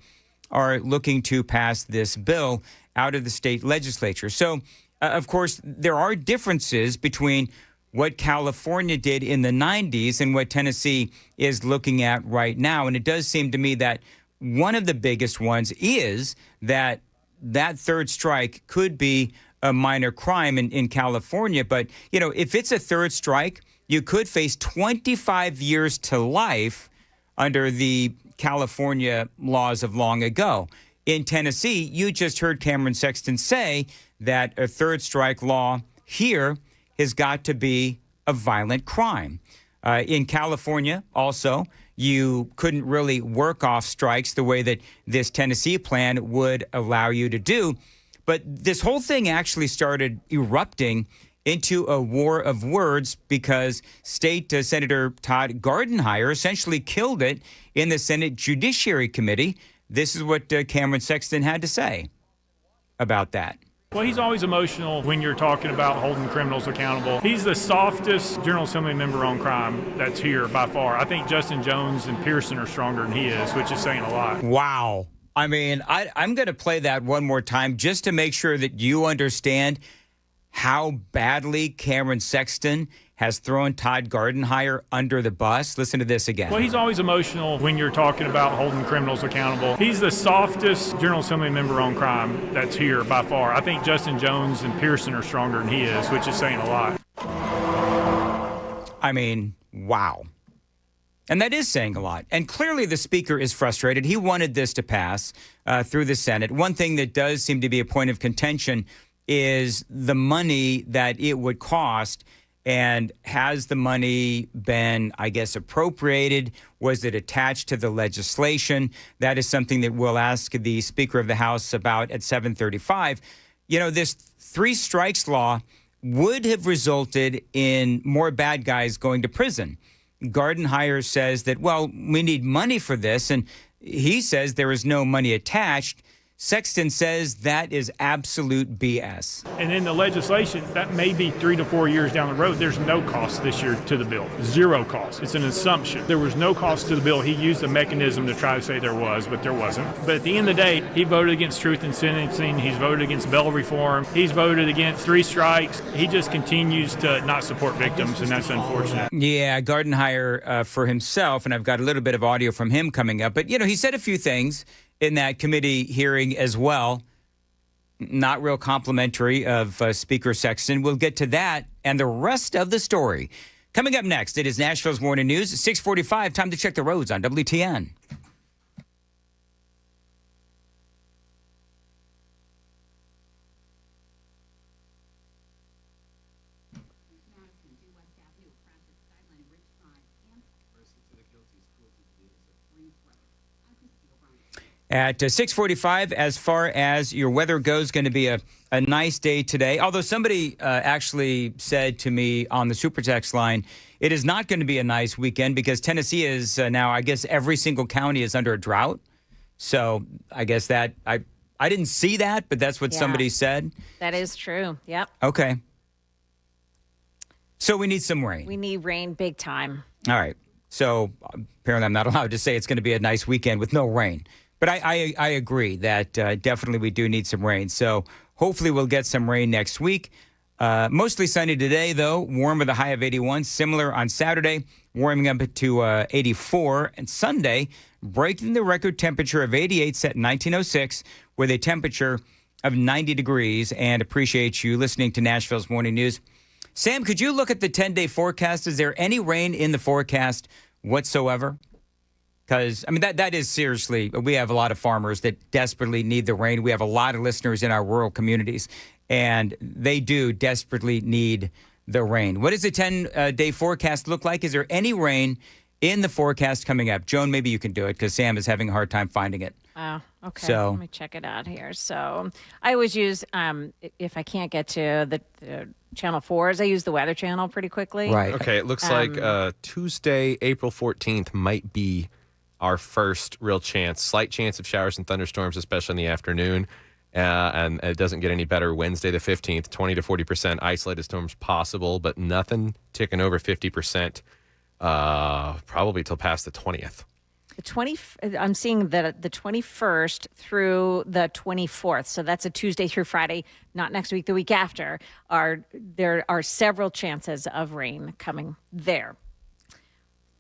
are looking to pass this bill out of the state legislature. So, of course, there are differences between what California did in the 90s and what Tennessee is looking at right now. And it does seem to me that one of the biggest ones is that third strike could be a minor crime in California. But, you know, if it's a third strike, you could face 25 years to life under the California laws of long ago. In Tennessee, you just heard Cameron Sexton say that a third strike law here has got to be a violent crime. In California, also, you couldn't really work off strikes the way that this Tennessee plan would allow you to do. But this whole thing actually started erupting into a war of words because State Senator Todd Gardenhire essentially killed it in the Senate Judiciary Committee. This is what Cameron Sexton had to say about that. Well, he's always emotional when you're talking about holding criminals accountable. He's the softest General Assembly member on crime that's here by far. I think Justin Jones and Pearson are stronger than he is, which is saying a lot. Wow. I mean, I'm going to play that one more time just to make sure that you understand how badly Cameron Sexton has thrown Todd Gardenhire under the bus. Listen to this again. Well, he's always emotional when you're talking about holding criminals accountable. He's the softest General Assembly member on crime that's here by far. I think Justin Jones and Pearson are stronger than he is, which is saying a lot. I mean, wow. And that is saying a lot. And clearly the speaker is frustrated. He wanted this to pass through the Senate. One thing that does seem to be a point of contention is the money that it would cost. And has the money been, I guess, appropriated? Was it attached to the legislation? That is something that we'll ask the Speaker of the House about at 7:35. You know, this 3 strikes law would have resulted in more bad guys going to prison. Gardenhire says that, well, we need money for this, and he says there is no money attached. Sexton says that is absolute BS. And in the legislation, that may be 3 to 4 years down the road. There's no cost this year to the bill. 0 cost. It's an assumption. There was no cost to the bill. He used a mechanism to try to say there was, but there wasn't. But at the end of the day, he voted against truth in sentencing. He's voted against bail reform. He's voted against 3 strikes. He just continues to not support victims, and that's unfortunate. Yeah, Gardenhire for himself, and I've got a little bit of audio from him coming up. But, you know, he said a few things in that committee hearing as well. Not real complimentary of Speaker Sexton. We'll get to that and the rest of the story. Coming up next, it is Nashville's Morning News, 6:45. Time to check the roads on WTN. At 6:45, as far as your weather goes, going to be a nice day today. Although somebody actually said to me on the Super Text line, it is not going to be a nice weekend because Tennessee is now, I guess, every single county is under a drought. So I guess that I didn't see that, but that's what somebody said. That is true. Yep. Okay. So we need some rain. We need rain big time. All right. So apparently I'm not allowed to say it's going to be a nice weekend with no rain. But I agree that definitely we do need some rain. So hopefully we'll get some rain next week. Mostly sunny today, though. Warm with a high of 81. Similar on Saturday, warming up to 84. And Sunday, breaking the record temperature of 88 set in 1906 with a temperature of 90 degrees. And appreciate you listening to Nashville's Morning News. Sam, could you look at the 10-day forecast? Is there any rain in the forecast whatsoever? Because, I mean, that is seriously, we have a lot of farmers that desperately need the rain. We have a lot of listeners in our rural communities, and they do desperately need the rain. What does the 10-day forecast look like? Is there any rain in the forecast coming up? Joan, maybe you can do it because Sam is having a hard time finding it. Oh, okay. So, let me check it out here. So I always use, if I can't get to the Channel 4s, I use the Weather Channel pretty quickly. Right. Okay, it looks like Tuesday, April 14th might be our first real chance, slight chance of showers and thunderstorms, especially in the afternoon. And it doesn't get any better. Wednesday the 15th, 20 to 40% isolated storms possible, but nothing ticking over 50%, probably till past the 20th. I'm seeing that the 21st through the 24th. So that's a Tuesday through Friday, not next week, the week after. There are several chances of rain coming there.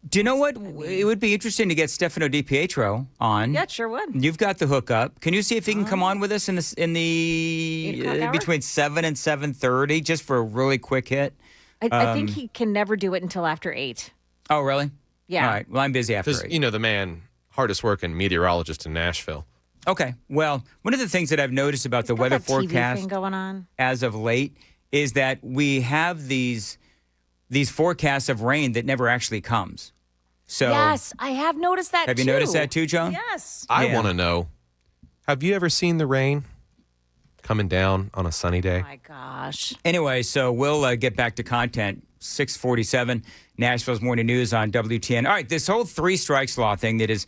Do you know what? It would be interesting to get Stefano DiPietro on. Yeah, it sure would. You've got the hookup. Can you see if he can come on with us in the between 7 and 7:30, just for a really quick hit? I think he can never do it until after 8. Oh, really? Yeah. All right. Well, I'm busy after 8. You know, the man, hardest working meteorologist in Nashville. Okay. Well, one of the things that I've noticed about the weather TV forecast thing going on as of late is that we have these forecasts of rain that never actually comes. So yes, I have noticed that too. Have you noticed that too, Joan? Yes. I want to know, have you ever seen the rain coming down on a sunny day? Oh my gosh. Anyway, so we'll get back to content. 6:47, Nashville's Morning News on WTN. All right, this whole 3 strikes law thing that is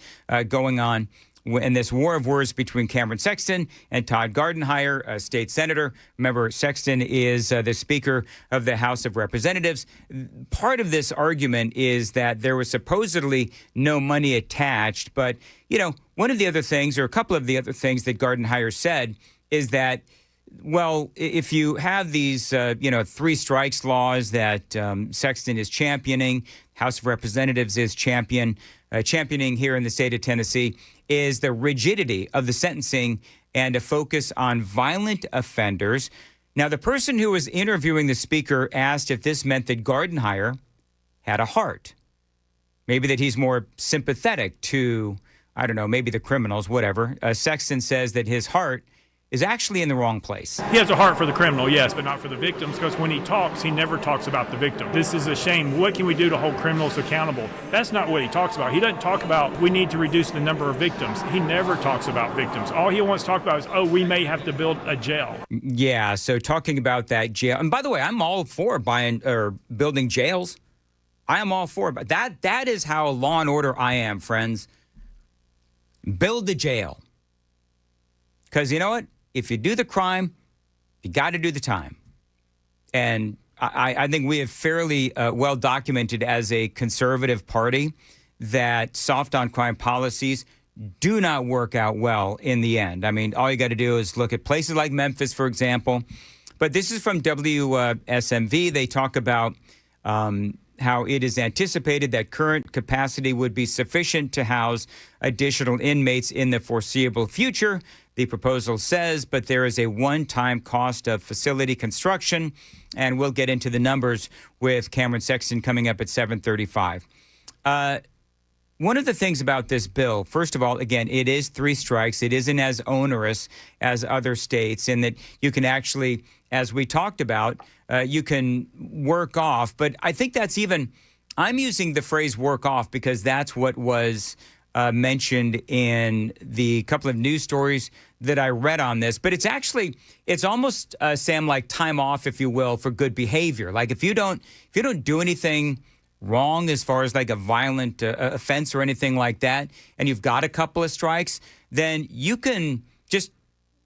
going on in this war of words between Cameron Sexton and Todd Gardenhire, a state senator. Remember, Sexton is the Speaker of the House of Representatives. Part of this argument is that there was supposedly no money attached. But, you know, one of the other things, or a couple of the other things that Gardenhire said is that, well, if you have these, 3 strikes laws that Sexton is championing, House of Representatives is championing here in the state of Tennessee, is the rigidity of the sentencing and a focus on violent offenders. Now, the person who was interviewing the speaker asked if this meant that Gardenhire had a heart. Maybe that he's more sympathetic to, I don't know, maybe the criminals, whatever. Sexton says that his heart is actually in the wrong place. He has a heart for the criminal, yes, but not for the victims, because when he talks, he never talks about the victim. This is a shame. What can we do to hold criminals accountable? That's not what he talks about. He doesn't talk about we need to reduce the number of victims. He never talks about victims. All he wants to talk about is, we may have to build a jail. Yeah, so talking about that jail. And by the way, I'm all for building jails. I am all for it. But that is how law and order I am, friends. Build the jail. Because you know what? If you do the crime, you got to do the time. And I think we have fairly well documented as a conservative party that soft on crime policies do not work out well in the end. I mean, all you got to do is look at places like Memphis, for example. But this is from WSMV. They talk about how it is anticipated that current capacity would be sufficient to house additional inmates in the foreseeable future. The proposal says, but there is a one-time cost of facility construction, and we'll get into the numbers with Cameron Sexton coming up at 7:35. One of the things about this bill, first of all, again, it is 3 strikes. It isn't as onerous as other states in that you can actually, as we talked about, you can work off. But I think that's I'm using the phrase work off because that's what was mentioned in the couple of news stories that I read on this. But it's almost, Sam, like time off, if you will, for good behavior. Like if you don't do anything wrong as far as like a violent offense or anything like that, and you've got a couple of strikes, then you can just,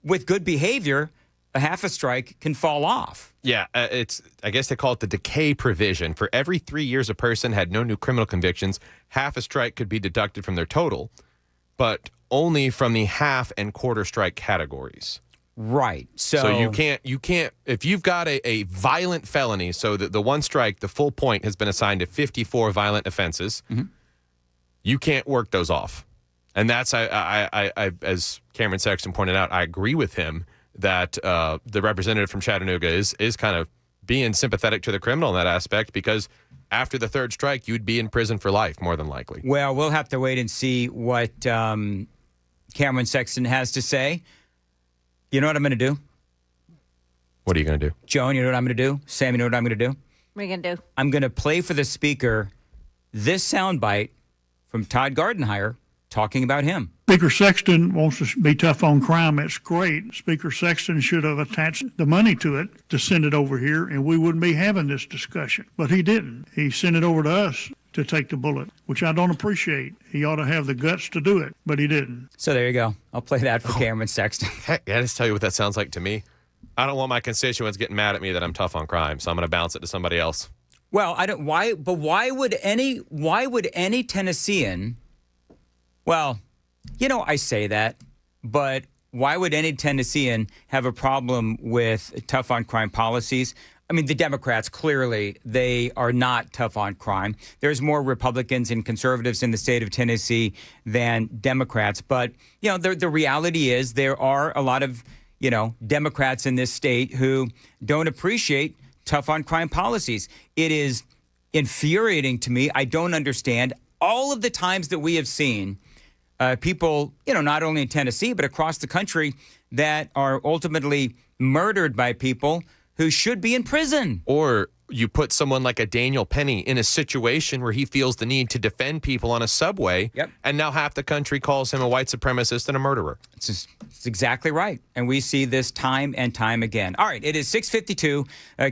with good behavior, a half a strike can fall off. Yeah, I guess they call it the decay provision. For every 3 years a person had no new criminal convictions, half a strike could be deducted from their total, but only from the half and quarter strike categories. Right. So you can't, if you've got a violent felony, so the one strike, the full point has been assigned to 54 violent offenses, you can't work those off. And that's, I as Cameron Sexton pointed out, I agree with him that the representative from Chattanooga is kind of being sympathetic to the criminal in that aspect, because after the third strike, you'd be in prison for life, more than likely. Well, we'll have to wait and see what Cameron Sexton has to say. You know what I'm going to do? What are you going to do? Joan, you know what I'm going to do? Sam, you know what I'm going to do? What are you going to do? I'm going to play for the speaker this soundbite from Todd Gardenhire talking about him. Speaker Sexton wants to be tough on crime. It's great. Speaker Sexton should have attached the money to it to send it over here, and we wouldn't be having this discussion. But he didn't. He sent it over to us to take the bullet, which I don't appreciate. He ought to have the guts to do it, but he didn't. So there you go. I'll play that for Cameron Sexton. Heck, I just tell you what that sounds like to me. I don't want my constituents getting mad at me that I'm tough on crime, so I'm going to bounce it to somebody else. Well, I don't. Why? But why would any Tennessean? Well, you know, I say that, but why would any Tennessean have a problem with tough on crime policies? I mean, the Democrats, clearly, they are not tough on crime. There's more Republicans and conservatives in the state of Tennessee than Democrats. But, you know, the reality is there are a lot of, you know, Democrats in this state who don't appreciate tough on crime policies. It is infuriating to me. I don't understand all of the times that we have seen people, you know, not only in Tennessee, but across the country that are ultimately murdered by people who should be in prison. Or you put someone like a Daniel Penny in a situation where he feels the need to defend people on a subway, and now half the country calls him a white supremacist and a murderer. It's exactly right. And we see this time and time again. All right, it is 6:52.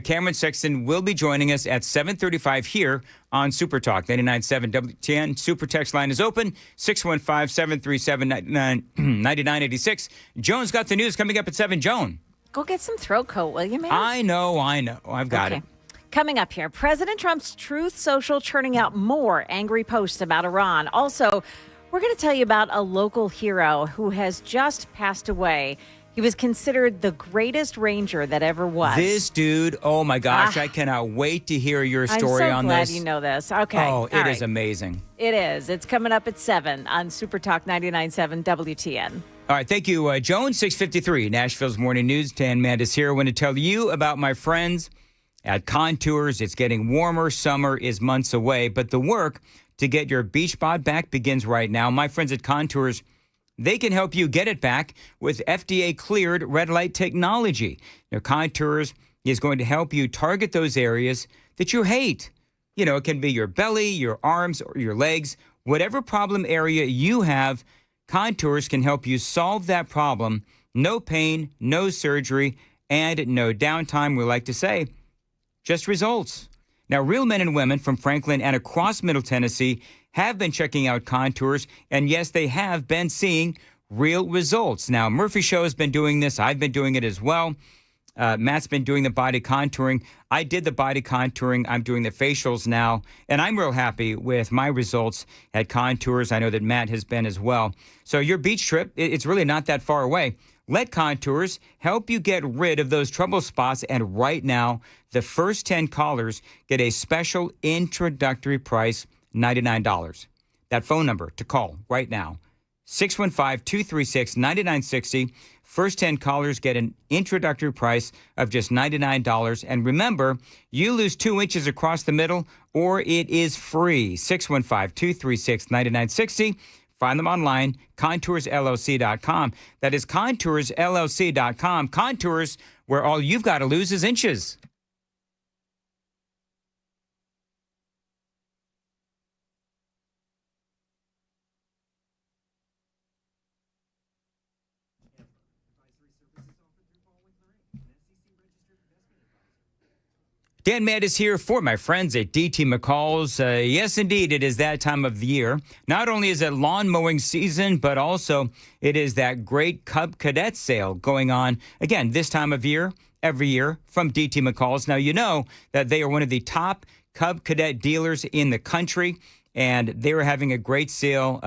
Cameron Sexton will be joining us at 7:35 here on Super Talk 99.7 WTN. Super text line is open, 615-737-9986. Joan's got the news coming up at 7. Joan. Go get some throat coat, will you, man? I know. I've got it. Coming up here, President Trump's Truth Social churning out more angry posts about Iran. Also, we're going to tell you about a local hero who has just passed away. He was considered the greatest ranger that ever was. This dude, oh my gosh, I cannot wait to hear your story on this. I'm so glad you know this. Okay. Oh, it is amazing. It is. It's coming up at 7 on Super Talk 99.7 WTN. All right, thank you, Joan. 6:53, Nashville's Morning News. Dan Mandis here. I want to tell you about my friends at Contours. It's getting warmer. Summer is months away, but the work to get your beach bod back begins right now. My friends at Contours, they can help you get it back with FDA-cleared red light technology. Now, Contours is going to help you target those areas that you hate. You know, it can be your belly, your arms, or your legs. Whatever problem area you have, Contours can help you solve that problem. No pain, no surgery, and no downtime. We like to say, just results. Now, real men and women from Franklin and across Middle Tennessee have been checking out Contours, and yes, they have been seeing real results. Now, Murphy Show has been doing this. I've been doing it as well. Matt's been doing the body contouring. I did the body contouring. I'm doing the facials now, and I'm real happy with my results at Contours. I know that Matt has been as well. So your beach trip, it's really not that far away. Let Contours help you get rid of those trouble spots, and right now, the first 10 callers get a special introductory price, $99. That phone number to call right now, 615-236-9960. First 10 callers get an introductory price of just $99. And remember, you lose 2 inches across the middle, or it is free. 615-236-9960. Find them online, ContoursLLC.com. That is ContoursLLC.com. Contours, where all you've got to lose is inches. Dan Mandis here for my friends at DT McCall's. Yes, indeed, it is that time of the year. Not only is it lawn mowing season, but also it is that great Cub Cadet sale going on, again, this time of year, every year, from DT McCall's. Now, you know that they are one of the top Cub Cadet dealers in the country. and they were having a great sale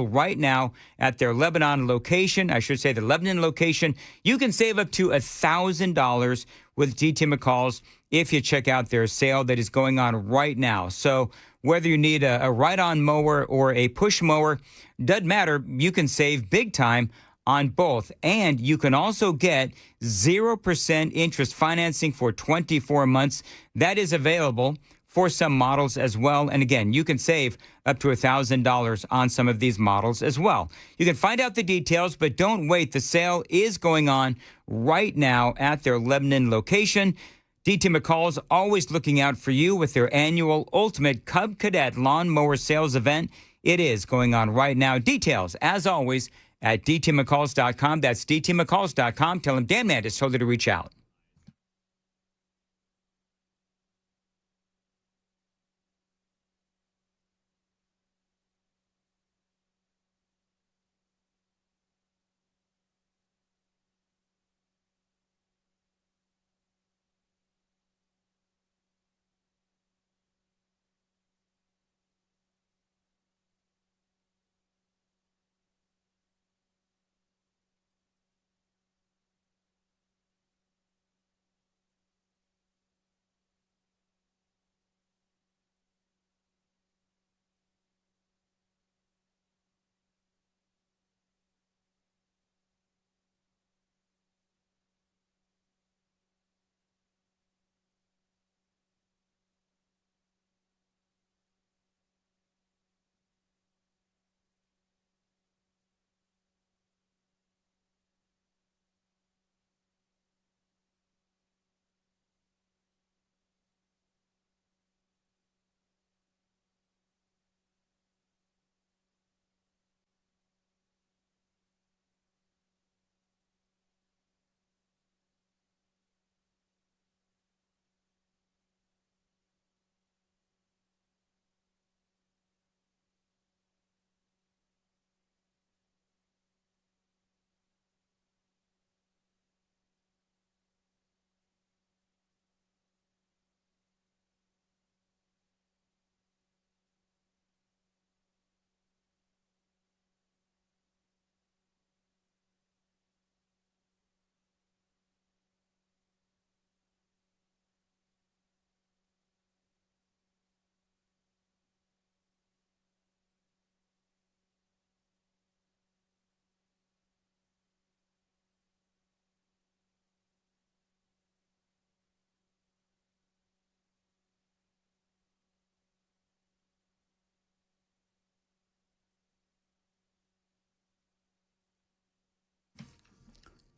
right now at their Lebanon location. I should say the Lebanon location. You can save up to $1,000 with DT McCall's if you check out their sale that is going on right now. So whether you need a ride-on mower or a push mower, doesn't matter. You can save big time on both. And you can also get 0% interest financing for 24 months. That is available for some models as well. And again, you can save up to $1,000 on some of these models as well. You can find out the details, but don't wait. The sale is going on right now at their Lebanon location. DT McCall's always looking out for you with their annual Ultimate Cub Cadet Lawnmower Sales event. It is going on right now. Details, as always, at dtmccalls.com. That's dtmccalls.com. Tell him Dan Mandis told you to reach out.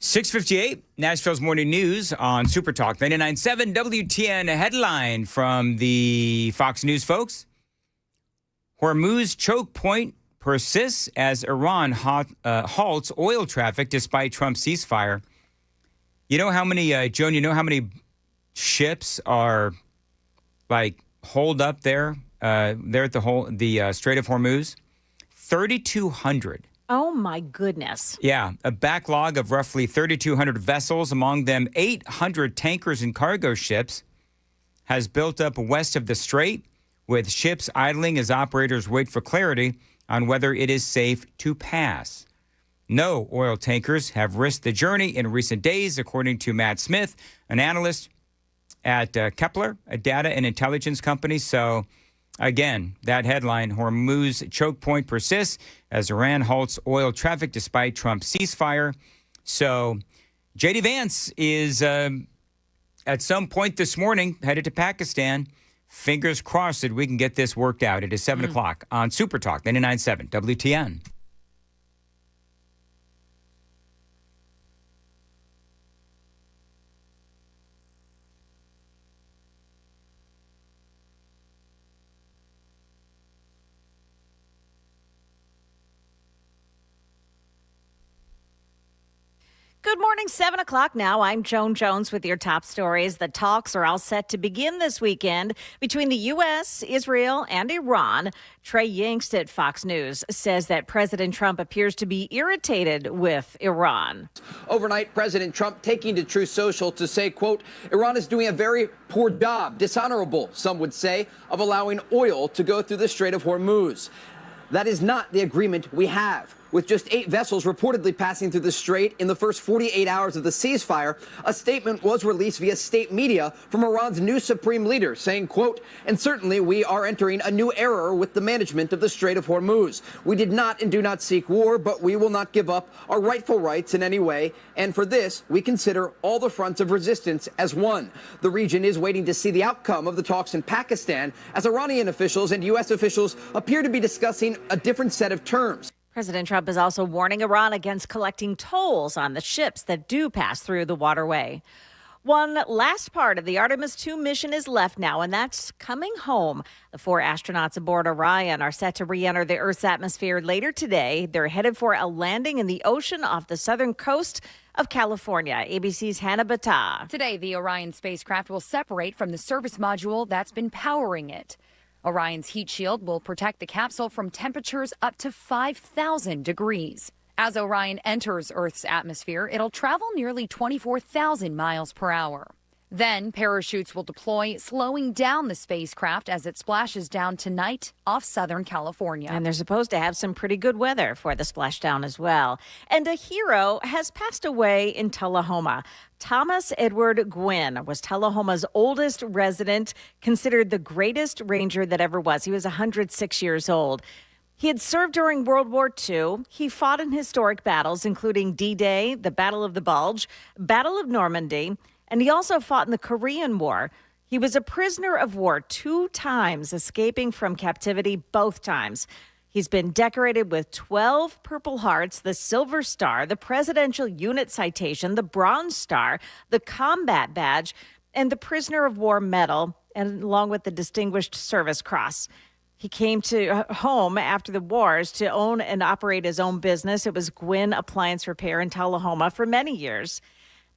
.658, Nashville's Morning News on Super Talk 99.7 WTN. A headline from the Fox News folks. Hormuz choke point persists as Iran halts oil traffic despite Trump's ceasefire. You know how many, Joan, you know how many ships are like holed up there at the Strait of Hormuz? 3,200. Oh, my goodness. Yeah, a backlog of roughly 3,200 vessels, among them 800 tankers and cargo ships, has built up west of the strait, with ships idling as operators wait for clarity on whether it is safe to pass. No oil tankers have risked the journey in recent days, according to Matt Smith, an analyst at Kepler, a data and intelligence company. So, again, that headline, Hormuz choke point persists as Iran halts oil traffic despite Trump's ceasefire. So J.D. Vance is, at some point this morning, headed to Pakistan. Fingers crossed that we can get this worked out. It is 7 o'clock on Super Talk 99.7 WTN. Good morning, 7 o'clock now. I'm Joan Jones with your top stories. The talks are all set to begin this weekend between the U.S., Israel, and Iran. Trey Yingst at Fox News says that President Trump appears to be irritated with Iran. Overnight, President Trump taking to Truth Social to say, quote, Iran is doing a very poor job, dishonorable, some would say, of allowing oil to go through the Strait of Hormuz. That is not the agreement we have. With just 8 vessels reportedly passing through the strait in the first 48 hours of the ceasefire, a statement was released via state media from Iran's new supreme leader saying, quote, and certainly we are entering a new era with the management of the Strait of Hormuz. We did not and do not seek war, but we will not give up our rightful rights in any way. And for this, we consider all the fronts of resistance as one. The region is waiting to see the outcome of the talks in Pakistan as Iranian officials and U.S. officials appear to be discussing a different set of terms. President Trump is also warning Iran against collecting tolls on the ships that do pass through the waterway. One last part of the Artemis 2 mission is left now, and that's coming home. The 4 astronauts aboard Orion are set to re-enter the Earth's atmosphere later today. They're headed for a landing in the ocean off the southern coast of California. ABC's Hannah Battah. Today, the Orion spacecraft will separate from the service module that's been powering it. Orion's heat shield will protect the capsule from temperatures up to 5,000 degrees. As Orion enters Earth's atmosphere, it'll travel nearly 24,000 miles per hour. Then parachutes will deploy, slowing down the spacecraft as it splashes down tonight off Southern California. And they're supposed to have some pretty good weather for the splashdown as well. And a hero has passed away in Tullahoma. Thomas Edward Gwynn was Tullahoma's oldest resident, considered the greatest ranger that ever was. He was 106 years old. He had served during World War II. He fought in historic battles, including D-Day, the Battle of the Bulge, Battle of Normandy, and he also fought in the Korean War. He was a prisoner of war 2 times, escaping from captivity both times. He's been decorated with 12 Purple Hearts, the Silver Star, the Presidential Unit Citation, the Bronze Star, the Combat Badge, and the Prisoner of War Medal, and along with the Distinguished Service Cross. He came to home after the wars to own and operate his own business. It was Gwynn Appliance Repair in Tullahoma for many years.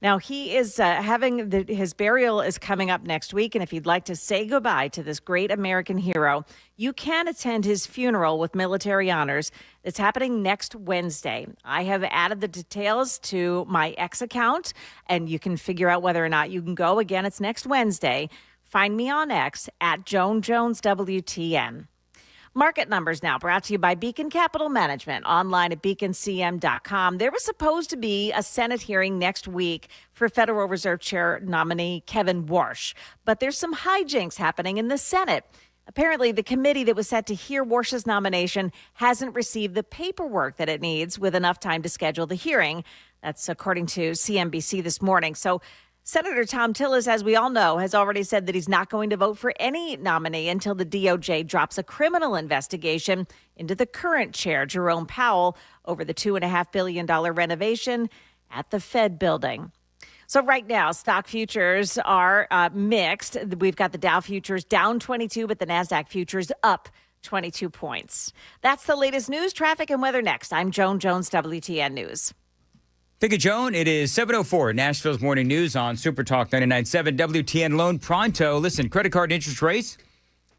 Now, he is his burial is coming up next week. And if you'd like to say goodbye to this great American hero, you can attend his funeral with military honors. It's happening next Wednesday. I have added the details to my X account, and you can figure out whether or not you can go. Again, it's next Wednesday. Find me on X at Joan Jones WTN. Market numbers now brought to you by Beacon Capital Management, online at beaconcm.com. There was supposed to be a Senate hearing next week for Federal Reserve Chair nominee Kevin Warsh, but there's some hijinks happening in the Senate. Apparently, the committee that was set to hear Warsh's nomination hasn't received the paperwork that it needs with enough time to schedule the hearing. That's according to CNBC this morning. So Senator Tom Tillis, as we all know, has already said that he's not going to vote for any nominee until the DOJ drops a criminal investigation into the current chair, Jerome Powell, over the $2.5 billion renovation at the Fed building. So right now, stock futures are mixed. We've got the Dow futures down 22, but the NASDAQ futures up 22 points. That's the latest news, traffic, and weather next. I'm Joan Jones, WTN News. Thank you, Joan. It is 7:04, Nashville's Morning News on Super Talk 99.7 WTN Loan Pronto. Listen, credit card interest rates,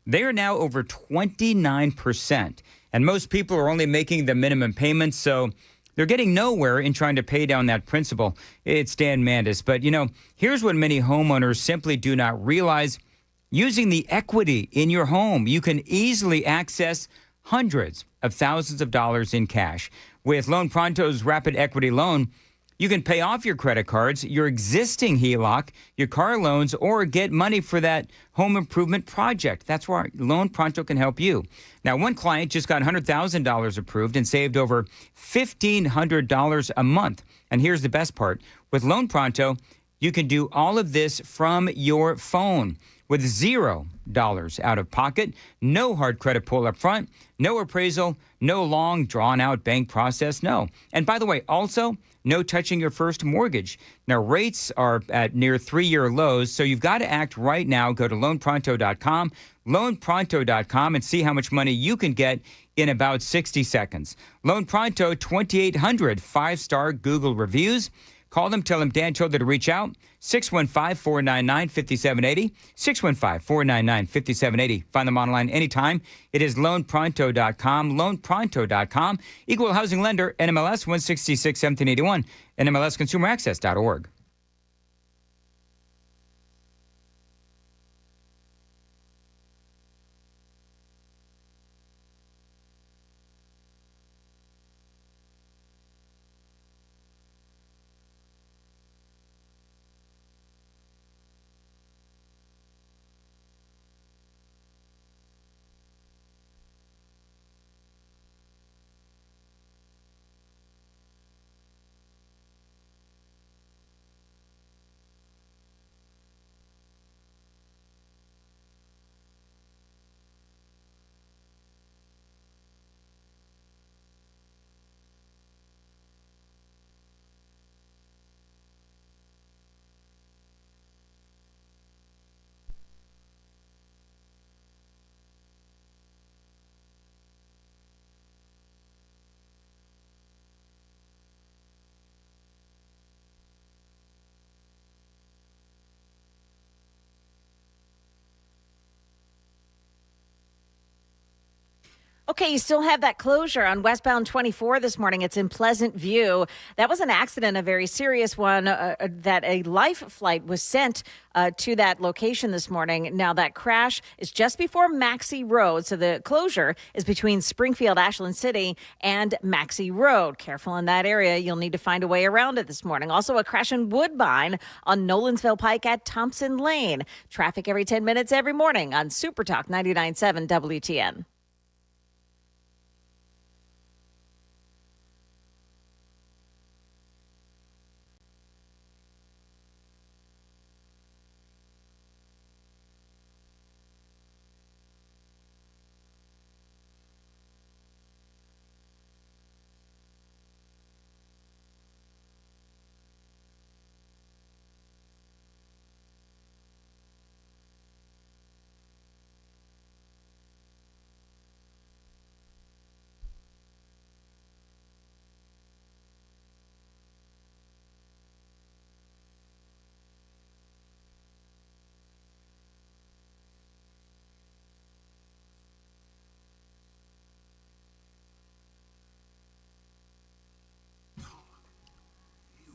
they are now over 29%. And most people are only making the minimum payments, so they're getting nowhere in trying to pay down that principal. It's Dan Mandis. But, here's what many homeowners simply do not realize. Using the equity in your home, you can easily access hundreds of thousands of dollars in cash. With Loan Pronto's Rapid Equity Loan, you can pay off your credit cards, your existing HELOC, your car loans, or get money for that home improvement project. That's where Loan Pronto can help you. Now, one client just got $100,000 approved and saved over $1,500 a month. And here's the best part. With Loan Pronto, you can do all of this from your phone with $0 out of pocket, no hard credit pull up front, no appraisal, no long drawn-out bank process, no. And by the way, also, no touching your first mortgage. Now, rates are at near 3-year lows, so you've got to act right now. Go to loanpronto.com, loanpronto.com, and see how much money you can get in about 60 seconds. Loan Pronto, 2,800 5-star Google reviews. Call them, tell them Dan told you to reach out. 615-499-5780. 615-499-5780. Find them online anytime. It is loanpronto.com, loanpronto.com. Equal housing lender, NMLS 166-1781, NMLSconsumeraccess.org. Okay, you still have that closure on westbound 24 this morning. It's in Pleasant View. That was an accident, a very serious one, that a life flight was sent to that location this morning. Now, that crash is just before Maxey Road. So the closure is between Springfield, Ashland City, and Maxey Road. Careful in that area. You'll need to find a way around it this morning. Also, a crash in Woodbine on Nolensville Pike at Thompson Lane. Traffic every 10 minutes every morning on Super Talk 99.7 WTN.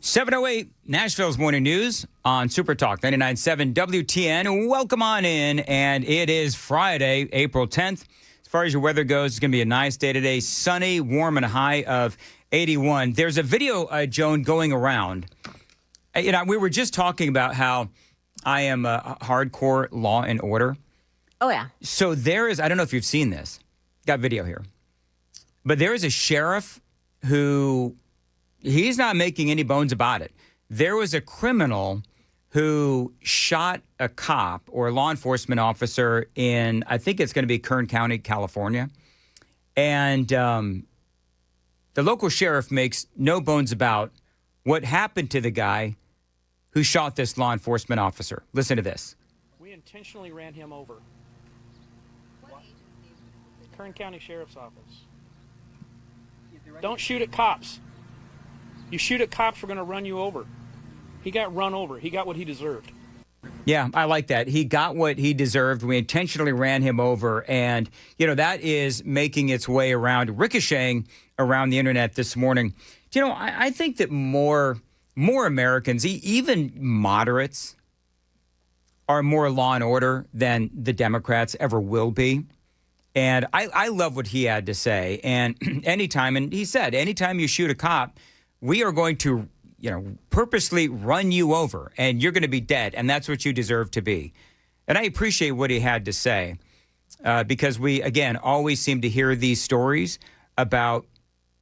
.708 Nashville's Morning News on Super Talk 99.7 WTN. Welcome on in, and it is Friday, April 10th. As far as your weather goes, it's going to be a nice day today. Sunny, warm, and a high of 81. There's a video, Joan, going around. We were just talking about how I am a hardcore law and order. Oh, yeah. So there is, I don't know if you've seen this. Got video here. But there is a sheriff who... he's not making any bones about it. There was a criminal who shot a cop or a law enforcement officer in, I think it's going to be Kern County, California. And the local sheriff makes no bones about what happened to the guy who shot this law enforcement officer. Listen to this. We intentionally ran him over. Kern County Sheriff's Office. Don't shoot at cops. You shoot at cops, we're going to run you over. He got run over. He got what he deserved. Yeah, I like that. He got what he deserved. We intentionally ran him over. And, that is making its way around, ricocheting around the internet this morning. I think that more Americans, even moderates, are more law and order than the Democrats ever will be. And I love what he had to say. And anytime you shoot a cop, we are going to, purposely run you over, and you're going to be dead, and that's what you deserve to be. And I appreciate what he had to say, because we, again, always seem to hear these stories about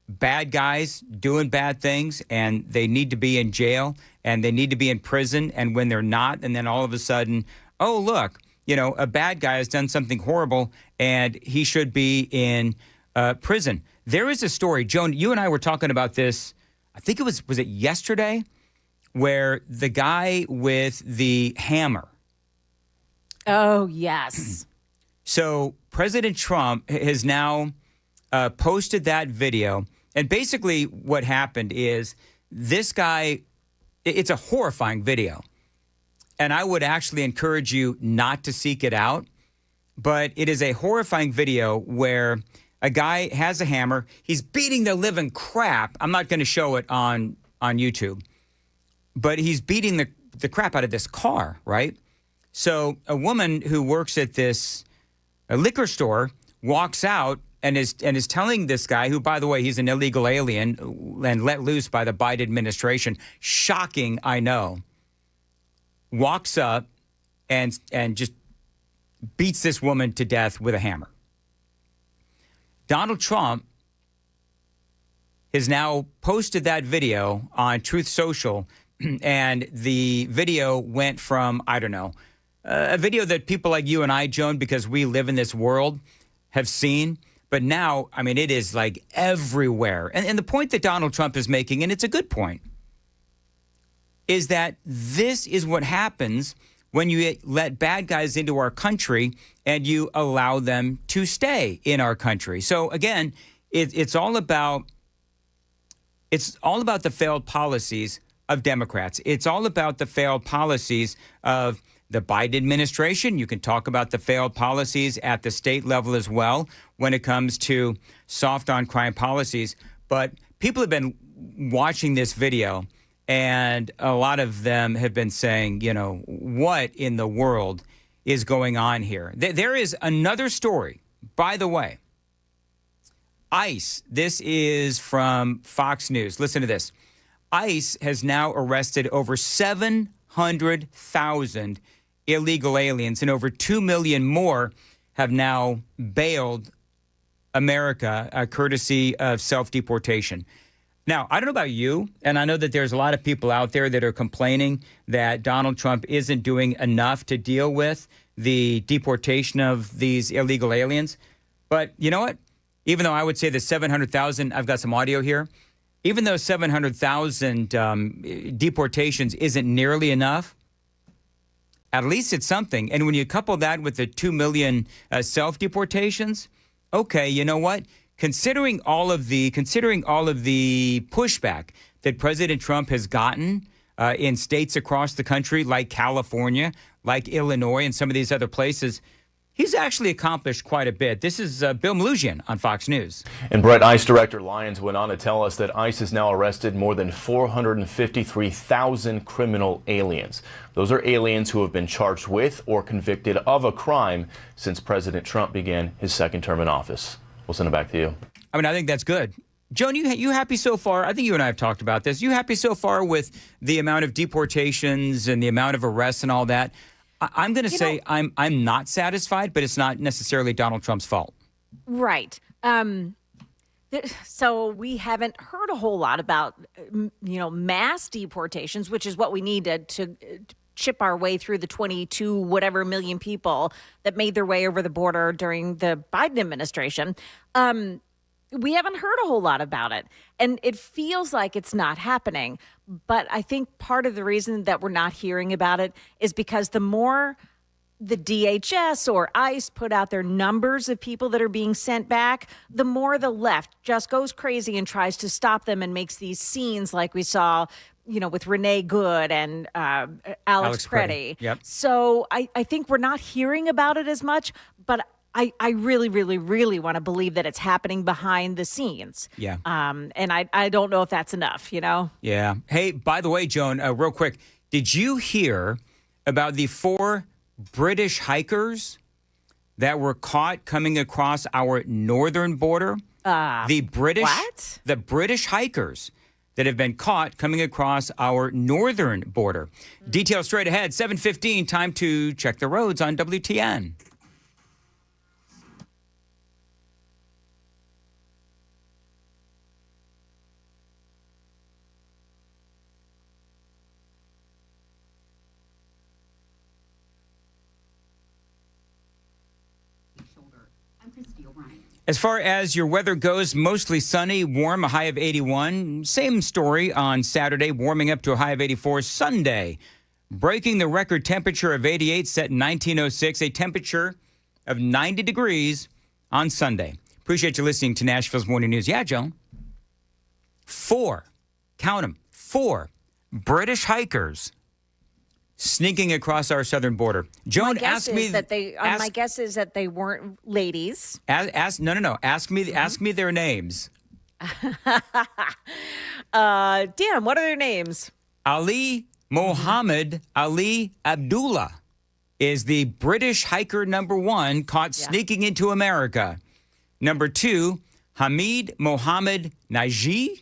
bad guys doing bad things, and they need to be in jail, and they need to be in prison, and when they're not, and then all of a sudden, oh, look, a bad guy has done something horrible, and he should be in prison. There is a story, Joan, you and I were talking about this, I think it was it yesterday, where the guy with the hammer. Oh, yes. So President Trump has now posted that video. And basically what happened is this guy It's a horrifying video. And I would actually encourage you not to seek it out. But it is a horrifying video where a guy has a hammer. He's beating the living crap. I'm not going to show it on YouTube. But he's beating the crap out of this car, right? So a woman who works at this liquor store walks out and is telling this guy, who, by the way, he's an illegal alien and let loose by the Biden administration. Shocking, I know. Walks up and just beats this woman to death with a hammer. Donald Trump has now posted that video on Truth Social, and the video went from, I don't know, a video that people like you and I, Joan, because we live in this world, have seen. But now, I mean, it is like everywhere. And the point that Donald Trump is making, and it's a good point, is that this is what happens when you let bad guys into our country and you allow them to stay in our country. So again, it's all about the failed policies of Democrats. It's all about the failed policies of the Biden administration. You can talk about the failed policies at the state level as well when it comes to soft on crime policies. But people have been watching this video, and a lot of them have been saying, you know, what in the world is going on here? There is another story, by the way. ICE, this is from Fox News. Listen to this. ICE has now arrested over 700,000 illegal aliens, and over 2 million more have now bailed America, courtesy of self-deportation. Now, I don't know about you, and I know that there's a lot of people out there that are complaining that Donald Trump isn't doing enough to deal with the deportation of these illegal aliens. But you know what? Even though I would say that 700,000, I've got some audio here, even though 700,000 deportations isn't nearly enough, at least it's something. And when you couple that with the 2 million self-deportations, okay, you know what? Considering all of the pushback that President Trump has gotten in states across the country, like California, like Illinois, and some of these other places, he's actually accomplished quite a bit. This is Bill Melugin on Fox News. And Brett, ICE Director Lyons went on to tell us that ICE has now arrested more than 453,000 criminal aliens. Those are aliens who have been charged with or convicted of a crime since President Trump began his second term in office. We'll send it back to you. I mean, I think that's good. Joan, you happy so far? I think you and I have talked about this. You happy so far with the amount of deportations and the amount of arrests and all that? I'm going to say I'm not satisfied, but it's not necessarily Donald Trump's fault. Right. So we haven't heard a whole lot about, mass deportations, which is what we need to chip our way through the 22 whatever million people that made their way over the border during the Biden administration. We haven't heard a whole lot about it, and it feels like it's not happening. But I think part of the reason that we're not hearing about it is because the more the DHS or ICE put out their numbers of people that are being sent back, the more the left just goes crazy and tries to stop them and makes these scenes like we saw, with Renee Good and Alex Preddy. Yep. So I think we're not hearing about it as much, but I really, really, really want to believe that it's happening behind the scenes. Yeah. And I don't know if that's enough, Yeah. Hey, by the way, Joan, real quick, did you hear about the 4 British hikers that were caught coming across our northern border? The British hikers that have been caught coming across our northern border. Details straight ahead, 7:15, time to check the roads on WTN. As far as your weather goes, mostly sunny, warm, a high of 81. Same story on Saturday, warming up to a high of 84. Sunday, breaking the record temperature of 88, set in 1906, a temperature of 90 degrees on Sunday. Appreciate you listening to Nashville's Morning News. Yeah, Joan. 4, count them, 4 British hikers sneaking across our southern border. Joan, ask me that they. My guess is that they weren't ladies. No. Ask me their names. Dan, what are their names? Ali Mohammed Ali Abdullah is the British hiker number 1 caught sneaking into America. Number 2, Hamid Mohammed Naji.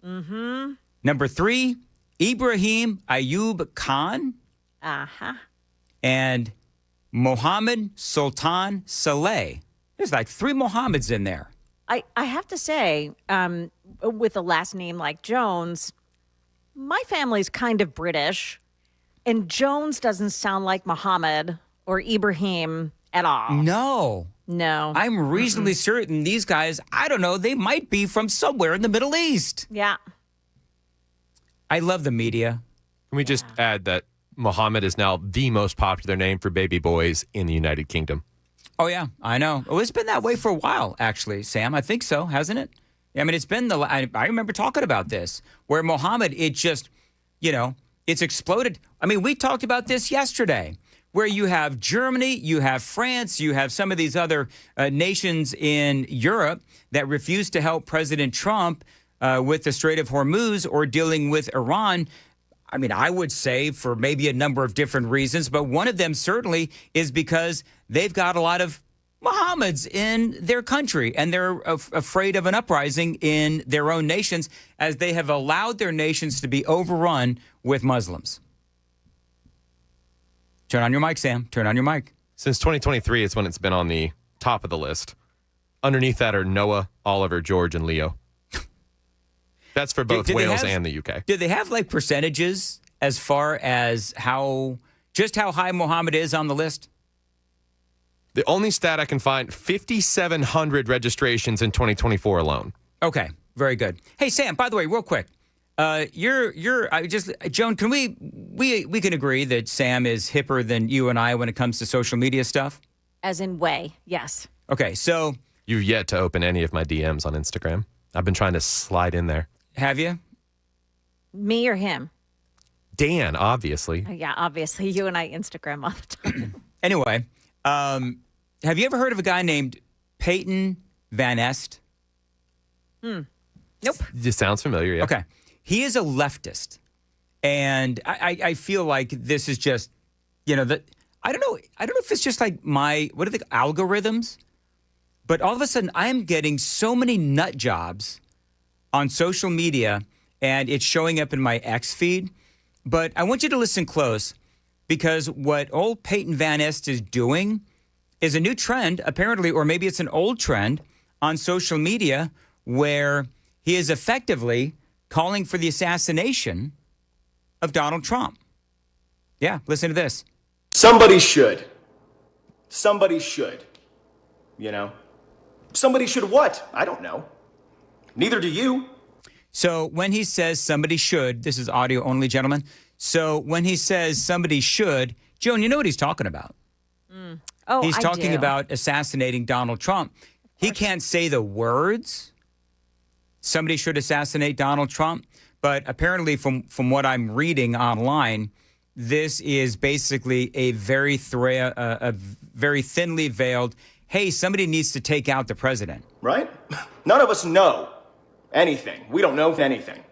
Mm-hmm. Number 3, Ibrahim Ayub Khan. Uh-huh. And Mohammed Sultan Saleh. There's like 3 Mohammeds in there. I have to say, with a last name like Jones, my family's kind of British, and Jones doesn't sound like Mohammed or Ibrahim at all. No. I'm reasonably certain these guys, I don't know, they might be from somewhere in the Middle East. Yeah. I love the media. Can we just add that Mohammed is now the most popular name for baby boys in the United Kingdom? Oh, yeah, I know. Oh, it's been that way for a while, actually, Sam. I think so, hasn't it? I mean, it's been I remember talking about this, where Mohammed, it just, it's exploded. I mean, we talked about this yesterday, where you have Germany, you have France, you have some of these other nations in Europe that refuse to help President Trump with the Strait of Hormuz or dealing with Iran. I mean, I would say for maybe a number of different reasons, but one of them certainly is because they've got a lot of Mohammeds in their country, and they're afraid of an uprising in their own nations as they have allowed their nations to be overrun with Muslims. Turn on your mic, Sam. Turn on your mic. Since 2023 is when it's been on the top of the list. Underneath that are Noah, Oliver, George, and Leo. That's for both Wales and the UK. Do they have like percentages as far as how high Mohammed is on the list? The only stat I can find, 5,700 registrations in 2024 alone. Okay, very good. Hey, Sam, by the way, real quick. Joan, can we can agree that Sam is hipper than you and I when it comes to social media stuff? As in way, yes. Okay, so. You've yet to open any of my DMs on Instagram. I've been trying to slide in there. Have you? Me or him? Dan, obviously. Yeah, obviously. You and I Instagram all the time. Anyway, have you ever heard of a guy named Peyton Van Est? Nope. Just sounds familiar, yeah. Okay. He is a leftist. And I feel like this is just, I don't know if it's just like what are the algorithms? But all of a sudden, I'm getting so many nut jobs on social media, and it's showing up in my X feed. But I want you to listen close, because what old Peyton Van Est is doing is a new trend, apparently, or maybe it's an old trend on social media, where he is effectively calling for the assassination of Donald Trump. Yeah, listen to this. Somebody should. Somebody should. Somebody should what? I don't know. Neither do you. So when he says somebody should, this is audio only, gentlemen. So when he says somebody should, Joan, you know what he's talking about. Oh, he's talking do. about assassinating Donald Trump. He can't say the words, somebody should assassinate Donald Trump. But apparently from what I'm reading online, this is basically a very thinly veiled, hey, somebody needs to take out the president. Right? None of us know anything. We don't know anything.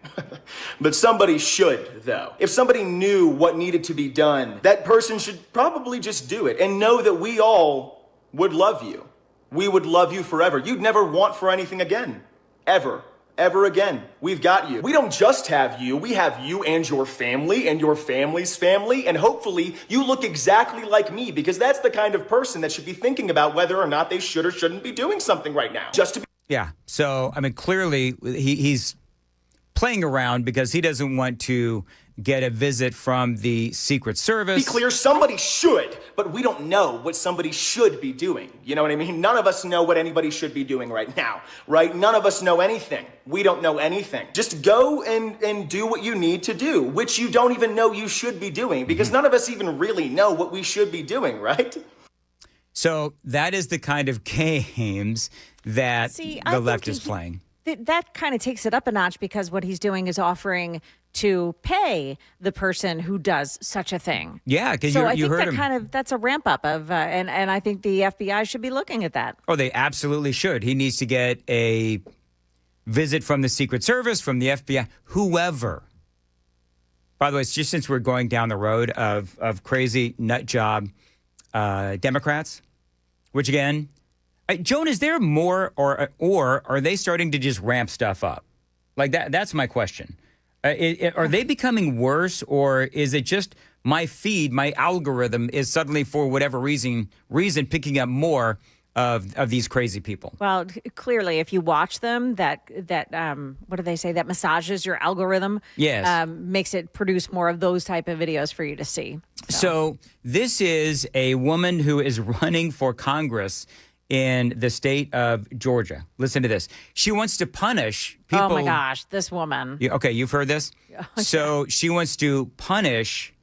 But somebody should, though. If somebody knew what needed to be done, that person should probably just do it and know that we all would love you. We would love you forever. You'd never want for anything again. Ever. Ever again. We've got you. We don't just have you. We have you and your family and your family's family. And hopefully you look exactly like me, because that's the kind of person that should be thinking about whether or not they should or shouldn't be doing something right now. Just to be. Yeah. So, I mean, clearly he's playing around because he doesn't want to get a visit from the Secret Service. Be clear, somebody should, but we don't know what somebody should be doing. You know what I mean? None of us know what anybody should be doing right now, right? None of us know anything. We don't know anything. Just go and do what you need to do, which you don't even know you should be doing, because none of us even really know what we should be doing, right? So that is the kind of games that the left is playing. That kind of takes it up a notch, because what he's doing is offering to pay the person who does such a thing. Yeah, because So I you think heard that him. that's a ramp up of, and I think the FBI should be looking at that. Oh, they absolutely should. He needs to get a visit from the Secret Service, from the FBI, whoever. By the way, it's just since we're going down the road of crazy nut job Democrats, which again, Joan, is there more, or are they starting to just ramp stuff up? Like that? That's my question. Are they becoming worse, or is it just my feed, my algorithm is suddenly, for whatever reason picking up more of these crazy people? Well, clearly, if you watch them, that what do they say? That massages your algorithm. Yes. Makes it produce more of those type of videos for you to see. So this is a woman who is running for Congress in the state of Georgia. Listen to this. She wants to punish people. Oh my gosh, this woman. Okay, you've heard this? So she wants to punish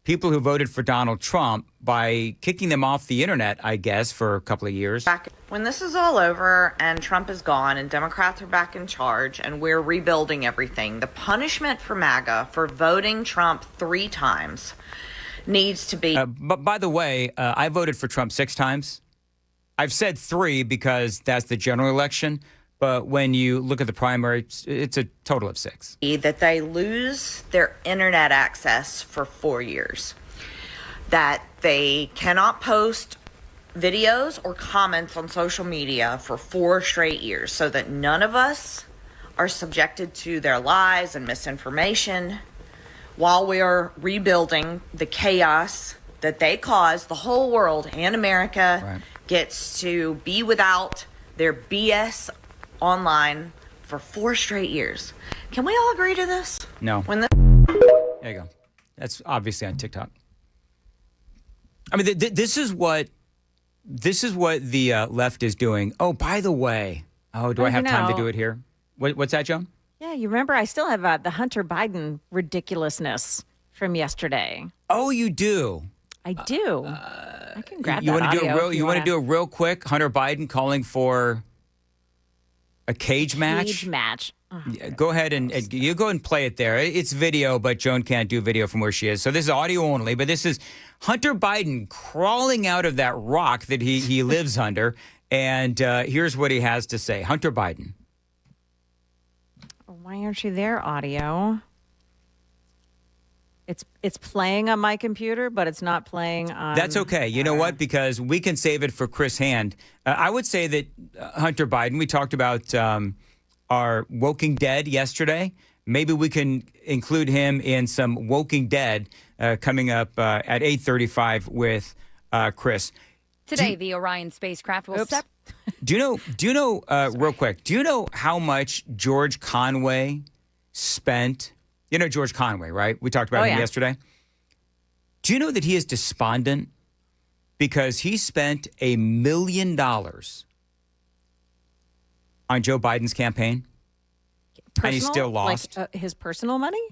people who voted for Donald Trump by kicking them off the internet, I guess, for a couple of years. When this is all over and Trump is gone and Democrats are back in charge and we're rebuilding everything, the punishment for MAGA for voting Trump 3 times needs to be... But by the way, I voted for Trump 6 times. I've said 3 because that's the general election. But when you look at the primary, it's a total of 6. That they lose their internet access for 4 years. That they cannot post videos or comments on social media for 4 straight years, so that none of us are subjected to their lies and misinformation while we are rebuilding the chaos that they caused. The whole world and America gets to be without their BS online for 4 straight years. Can we all agree to this? No. There you go. That's obviously on TikTok. I mean, this is what the left is doing. Oh, by the way, do I have time to do it here? What's that, Joan? Yeah, you remember I still have the Hunter Biden ridiculousness from yesterday. Oh, you do? I do. I can grab You that want to do audio you want to do a real quick Hunter Biden calling for a cage match? Cage match. Oh, go ahead and you go and play it there. It's video, but Joan can't do video from where she is. So this is audio only, but this is Hunter Biden crawling out of that rock that he lives under. And here's what he has to say. Hunter Biden. Why aren't you there, audio? It's playing on my computer, but it's not playing on... That's okay. You know what? Because we can save it for Chris Hand. I would say that Hunter Biden, we talked about our Woking Dead yesterday. Maybe we can include him in some Woking Dead coming up at 8:35 with Chris. Today, the Orion spacecraft will... Do you know, real quick, do you know how much George Conway spent... You know George Conway, right? We talked about him yesterday. Do you know that he is despondent because he spent $1 million on Joe Biden's campaign, and he still lost? Like, his personal money?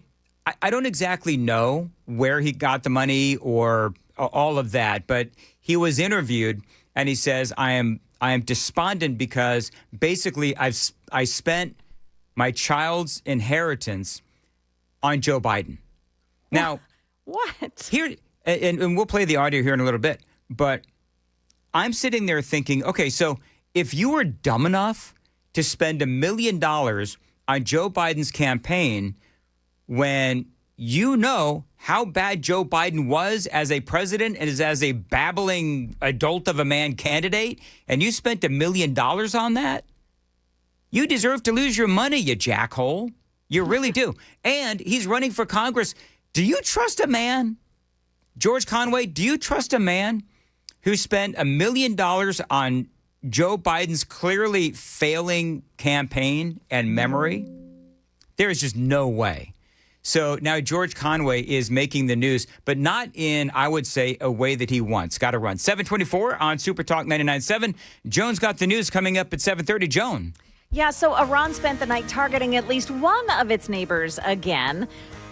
I don't exactly know where he got the money or all of that, but he was interviewed, and he says, I am despondent because basically I spent my child's inheritance on Joe Biden. Now, what? Here, and we'll play the audio here in a little bit, but I'm sitting there thinking, okay, so if you were dumb enough to spend $1 million on Joe Biden's campaign when you know how bad Joe Biden was as a president and as a babbling adult of a man candidate, and you spent $1 million on that, you deserve to lose your money, you jackhole. You really do. And he's running for Congress. Do you trust a man, George Conway, do you trust a man who spent $1 million on Joe Biden's clearly failing campaign and memory? There is just no way. So now George Conway is making the news, but not in, I would say, a way that he wants. Got to run. 724 on Super Talk 99.7. Joan's got the news coming up at 7:30. Joan. Yeah, so Iran spent the night targeting at least one of its neighbors again.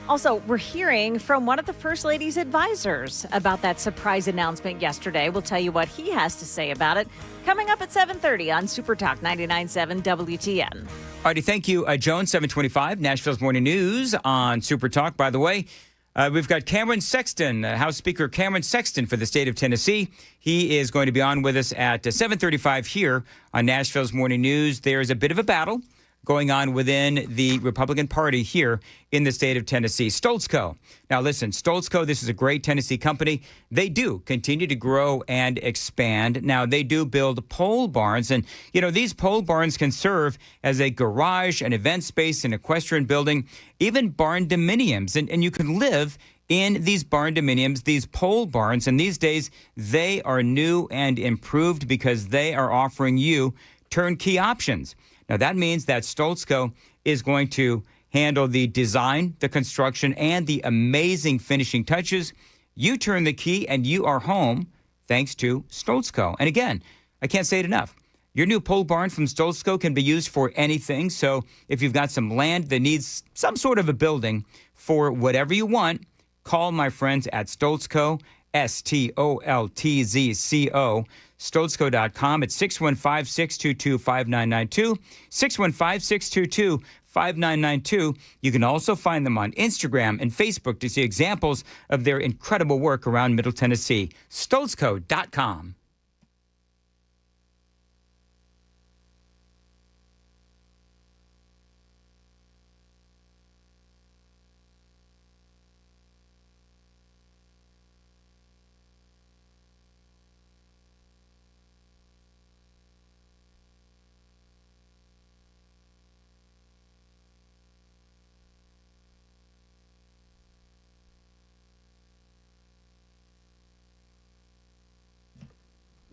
Also, we're hearing from one of the First Lady's advisors about that surprise announcement yesterday. We'll tell you what he has to say about it coming up at 7:30 on Super Talk 99.7 WTN. Alrighty, thank you, Joan. 725, Nashville's Morning News on Super Talk. By the way, we've got Cameron Sexton, House Speaker Cameron Sexton for the state of Tennessee. He is going to be on with us at 7:35 here on Nashville's Morning News. There's a bit of a battle going on within the Republican Party here in the state of Tennessee. Stoltzco. Now, listen, Stoltzco, this is a great Tennessee company. They do continue to grow and expand. Now, they do build pole barns. And, you know, these pole barns can serve as a garage, an event space, an equestrian building, even barn dominiums. And you can live in these barn dominiums, these pole barns. And these days, they are new and improved because they are offering you turnkey options. Now, that means that Stoltzco is going to handle the design, the construction, and the amazing finishing touches. You turn the key and you are home thanks to Stoltzco. And again, I can't say it enough. Your new pole barn from Stoltzco can be used for anything. So if you've got some land that needs some sort of a building for whatever you want, call my friends at Stoltzco, Stoltzco, Stoltzco.com at 615-622-5992, 615-622-5992. You can also find them on Instagram and Facebook to see examples of their incredible work around Middle Tennessee. Stoltzco.com.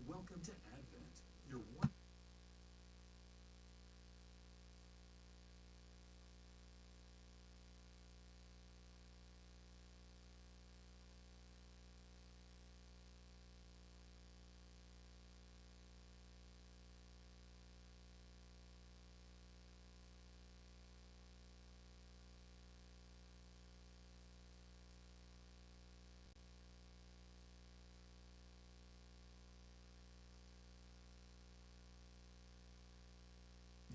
Welcome to Advent, your one.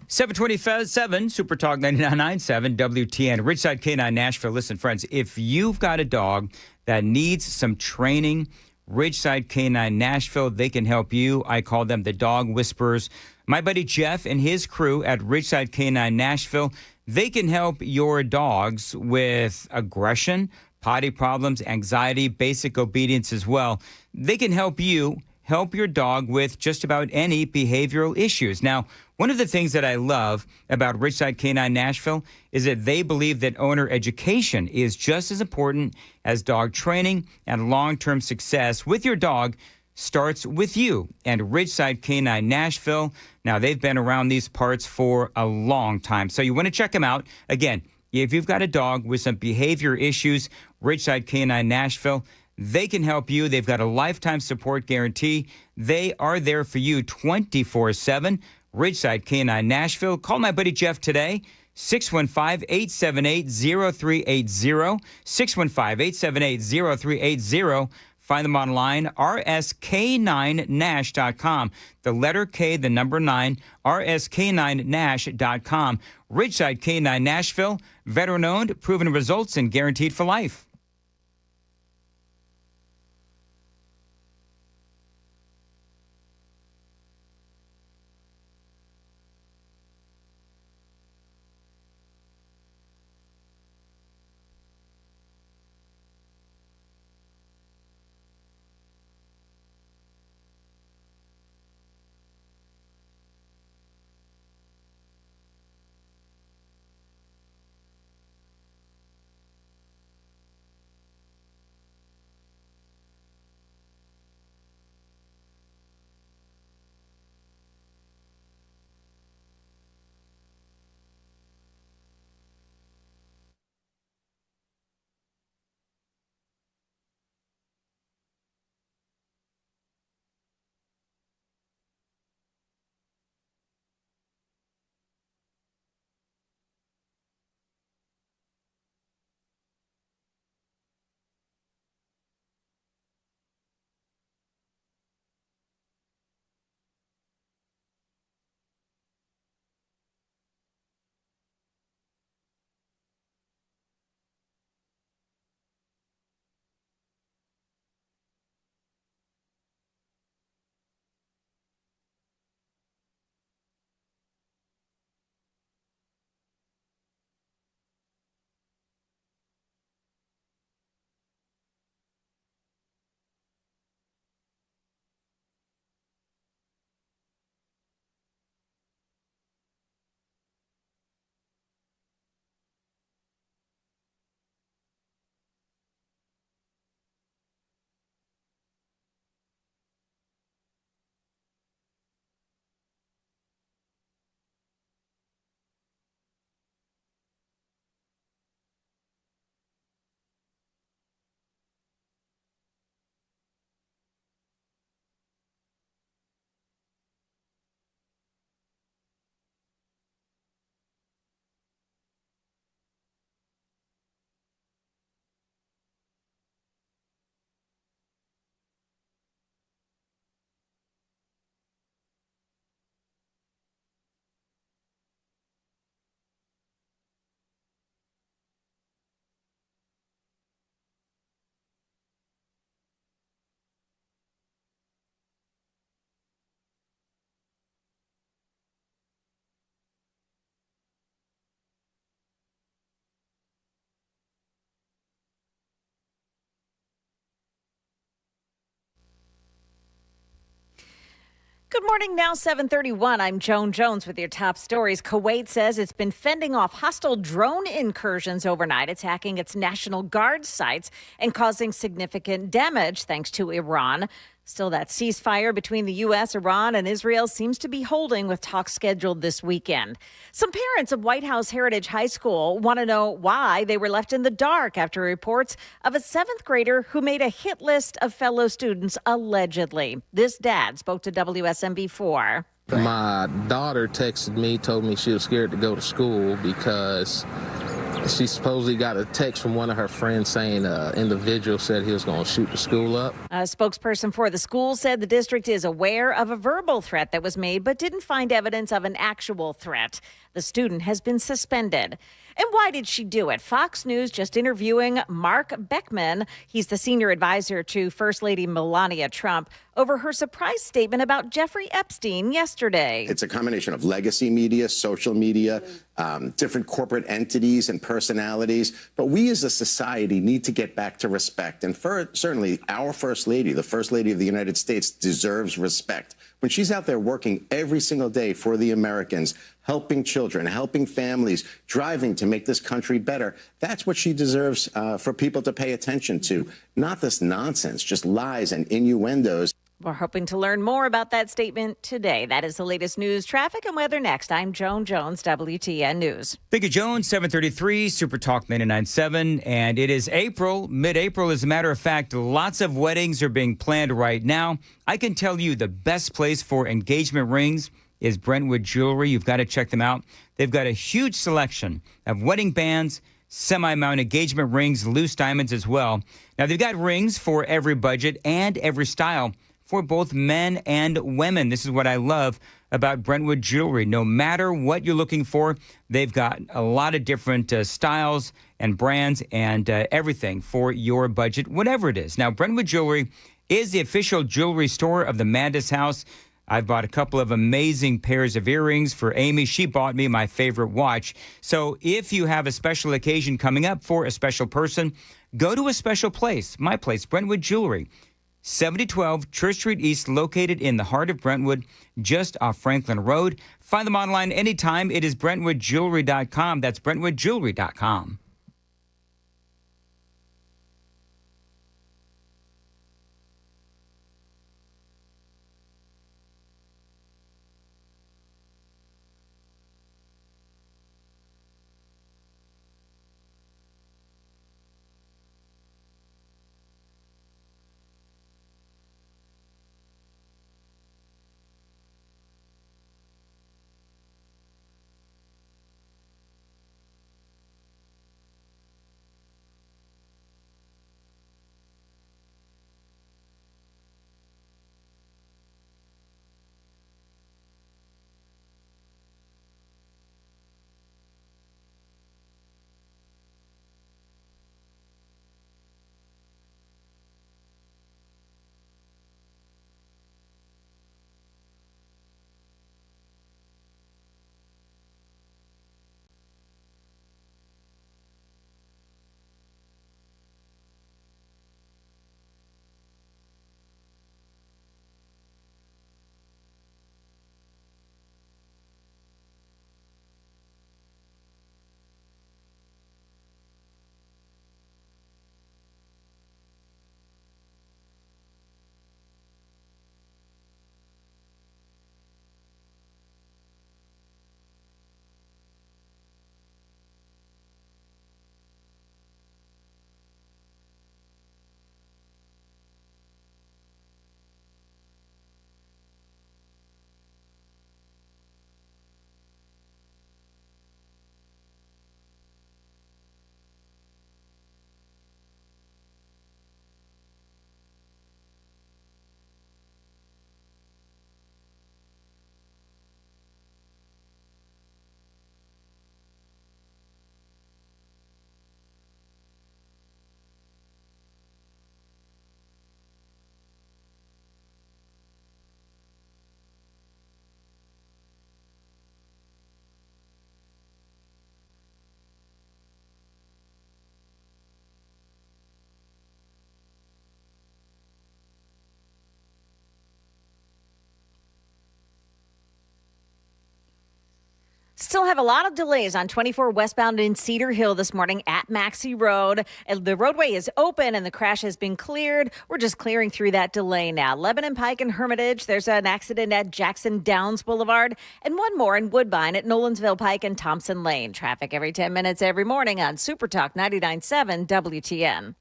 $727, Super Talk 99.7 WTN, Ridgeside K9 Nashville. Listen, friends, if you've got a dog that needs some training, Ridgeside K9 Nashville, they can help you. I call them the dog whisperers. My buddy Jeff and his crew at Ridgeside K9 Nashville, they can help your dogs with aggression, potty problems, anxiety, basic obedience as well. They can help you help your dog with just about any behavioral issues. Now, one of the things that I love about Ridgeside K9 Nashville is that they believe that owner education is just as important as dog training, and long-term success with your dog starts with you. And Ridgeside K9 Nashville, now they've been around these parts for a long time. So you want to check them out. Again, if you've got a dog with some behavior issues, Ridgeside K9 Nashville, they can help you. They've got a lifetime support guarantee. They are there for you 24/7. Ridgeside K9 Nashville. Call my buddy Jeff today, 615-878-0380, 615-878-0380. Find them online, rsk9nash.com. The letter K, the number 9, rsk9nash.com. Ridgeside K9 Nashville, veteran-owned, proven results, and guaranteed for life. Good morning, now 7:31. I'm Joan Jones with your top stories. Kuwait says it's been fending off hostile drone incursions overnight, attacking its National Guard sites and causing significant damage thanks to Iran. Still, that ceasefire between the U.S., Iran, and Israel seems to be holding, with talks scheduled this weekend. Some parents of White House Heritage High School want to know why they were left in the dark after reports of a seventh grader who made a hit list of fellow students, allegedly. This dad spoke to WSMV4. My daughter texted me, told me she was scared to go to school because she supposedly got a text from one of her friends saying an individual said he was going to shoot the school up. A spokesperson for the school said the district is aware of a verbal threat that was made, but didn't find evidence of an actual threat. The student has been suspended. And why did she do it? Fox News just interviewing Mark Beckman. He's the senior advisor to First Lady Melania Trump over her surprise statement about Jeffrey Epstein yesterday. It's a combination of legacy media, social media, different corporate entities and personalities. But we as a society need to get back to respect. And certainly our First Lady, the First Lady of the United States, deserves respect. When she's out there working every single day for the Americans, helping children, helping families, driving to make this country better, that's what she deserves for people to pay attention to. Not this nonsense, just lies and innuendos. We're hoping to learn more about that statement today. That is the latest news, traffic, and weather next. I'm Joan Jones, WTN News. Thank you, Joan. 7:33, Super Talk 99.7. And it is April, mid-April. As a matter of fact, lots of weddings are being planned right now. I can tell you the best place for engagement rings is Brentwood Jewelry. You've got to check them out. They've got a huge selection of wedding bands, semi-mount engagement rings, loose diamonds as well. Now, they've got rings for every budget and every style, for both men and women. This is what I love about Brentwood Jewelry. No matter what you're looking for, they've got a lot of different styles and brands and everything for your budget, whatever it is. Now, Brentwood Jewelry is the official jewelry store of the Mandis House. I've bought a couple of amazing pairs of earrings for Amy. She bought me my favorite watch. So if you have a special occasion coming up for a special person, go to a special place. My place, Brentwood Jewelry. 7012 Church Street East, located in the heart of Brentwood, just off Franklin Road. Find them online anytime. It is BrentwoodJewelry.com. That's BrentwoodJewelry.com. Still have a lot of delays on 24 westbound in Cedar Hill this morning at Maxey Road. The roadway is open and the crash has been cleared. We're just clearing through that delay now. Lebanon Pike and Hermitage, there's an accident at Jackson Downs Boulevard, and one more in Woodbine at Nolensville Pike and Thompson Lane. Traffic every 10 minutes every morning on Super Talk 99.7 WTN.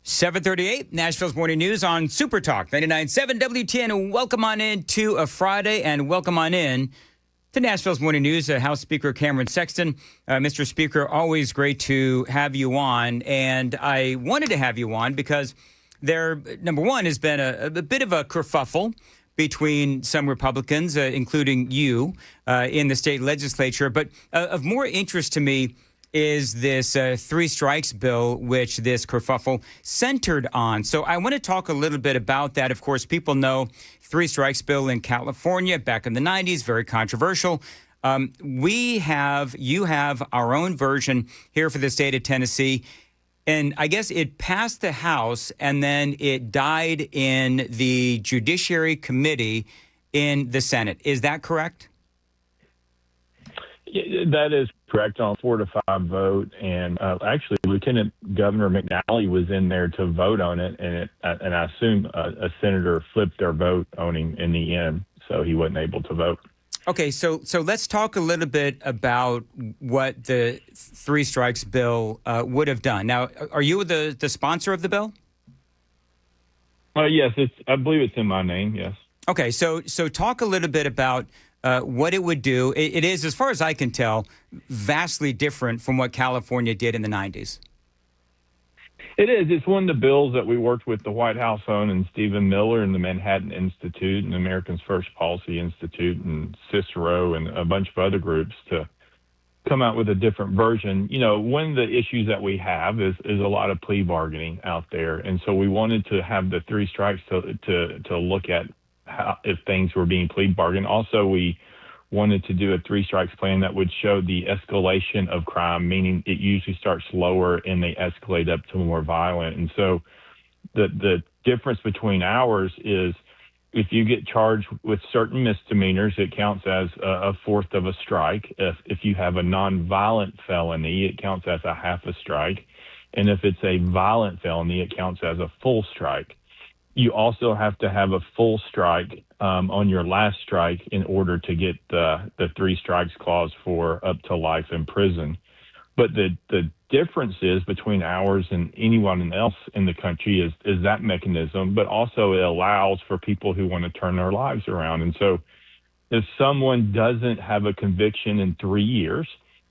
.38, Nashville's Morning News on Super Talk 99.7 WTN. Welcome on in to a Friday, and welcome on in to Nashville's Morning News. House Speaker Cameron Sexton. Mr. Speaker, always great to have you on. And I wanted to have you on because there, number one, has been a bit of a kerfuffle between some Republicans, including you, in the state legislature. But of more interest to me is this three strikes bill, which this kerfuffle centered on. So I want to talk a little bit about that. Of course, people know three strikes bill in California back in the 90s, very controversial. You have our own version here for the state of Tennessee. And I guess it passed the House and then it died in the Judiciary Committee in the Senate. Is that correct? That is correct, on a 4-5 vote, and actually Lieutenant Governor McNally was in there to vote on it, and I assume a senator flipped their vote on him in the end, so he wasn't able to vote. Okay, so let's talk a little bit about what the three strikes bill would have done. Now, are you the sponsor of the bill? Yes, I believe it's in my name. Yes. Okay, so talk a little bit about what it would do. It is, as far as I can tell, vastly different from what California did in the 90s. It is. It's one of the bills that we worked with the White House on, and Stephen Miller and the Manhattan Institute and Americans First Policy Institute and Cicero and a bunch of other groups to come out with a different version. You know, one of the issues that we have is a lot of plea bargaining out there. And so we wanted to have the three strikes to look at how, if things were being plea bargained. Also, we wanted to do a three strikes plan that would show the escalation of crime, meaning it usually starts lower and they escalate up to more violent. And so the difference between ours is if you get charged with certain misdemeanors, it counts as a fourth of a strike. If you have a nonviolent felony, it counts as a half a strike. And if it's a violent felony, it counts as a full strike. You also have to have a full strike on your last strike in order to get the three strikes clause for up to life in prison. But the difference is between ours and anyone else in the country is that mechanism, but also it allows for people who want to turn their lives around. And so if someone doesn't have a conviction in 3 years,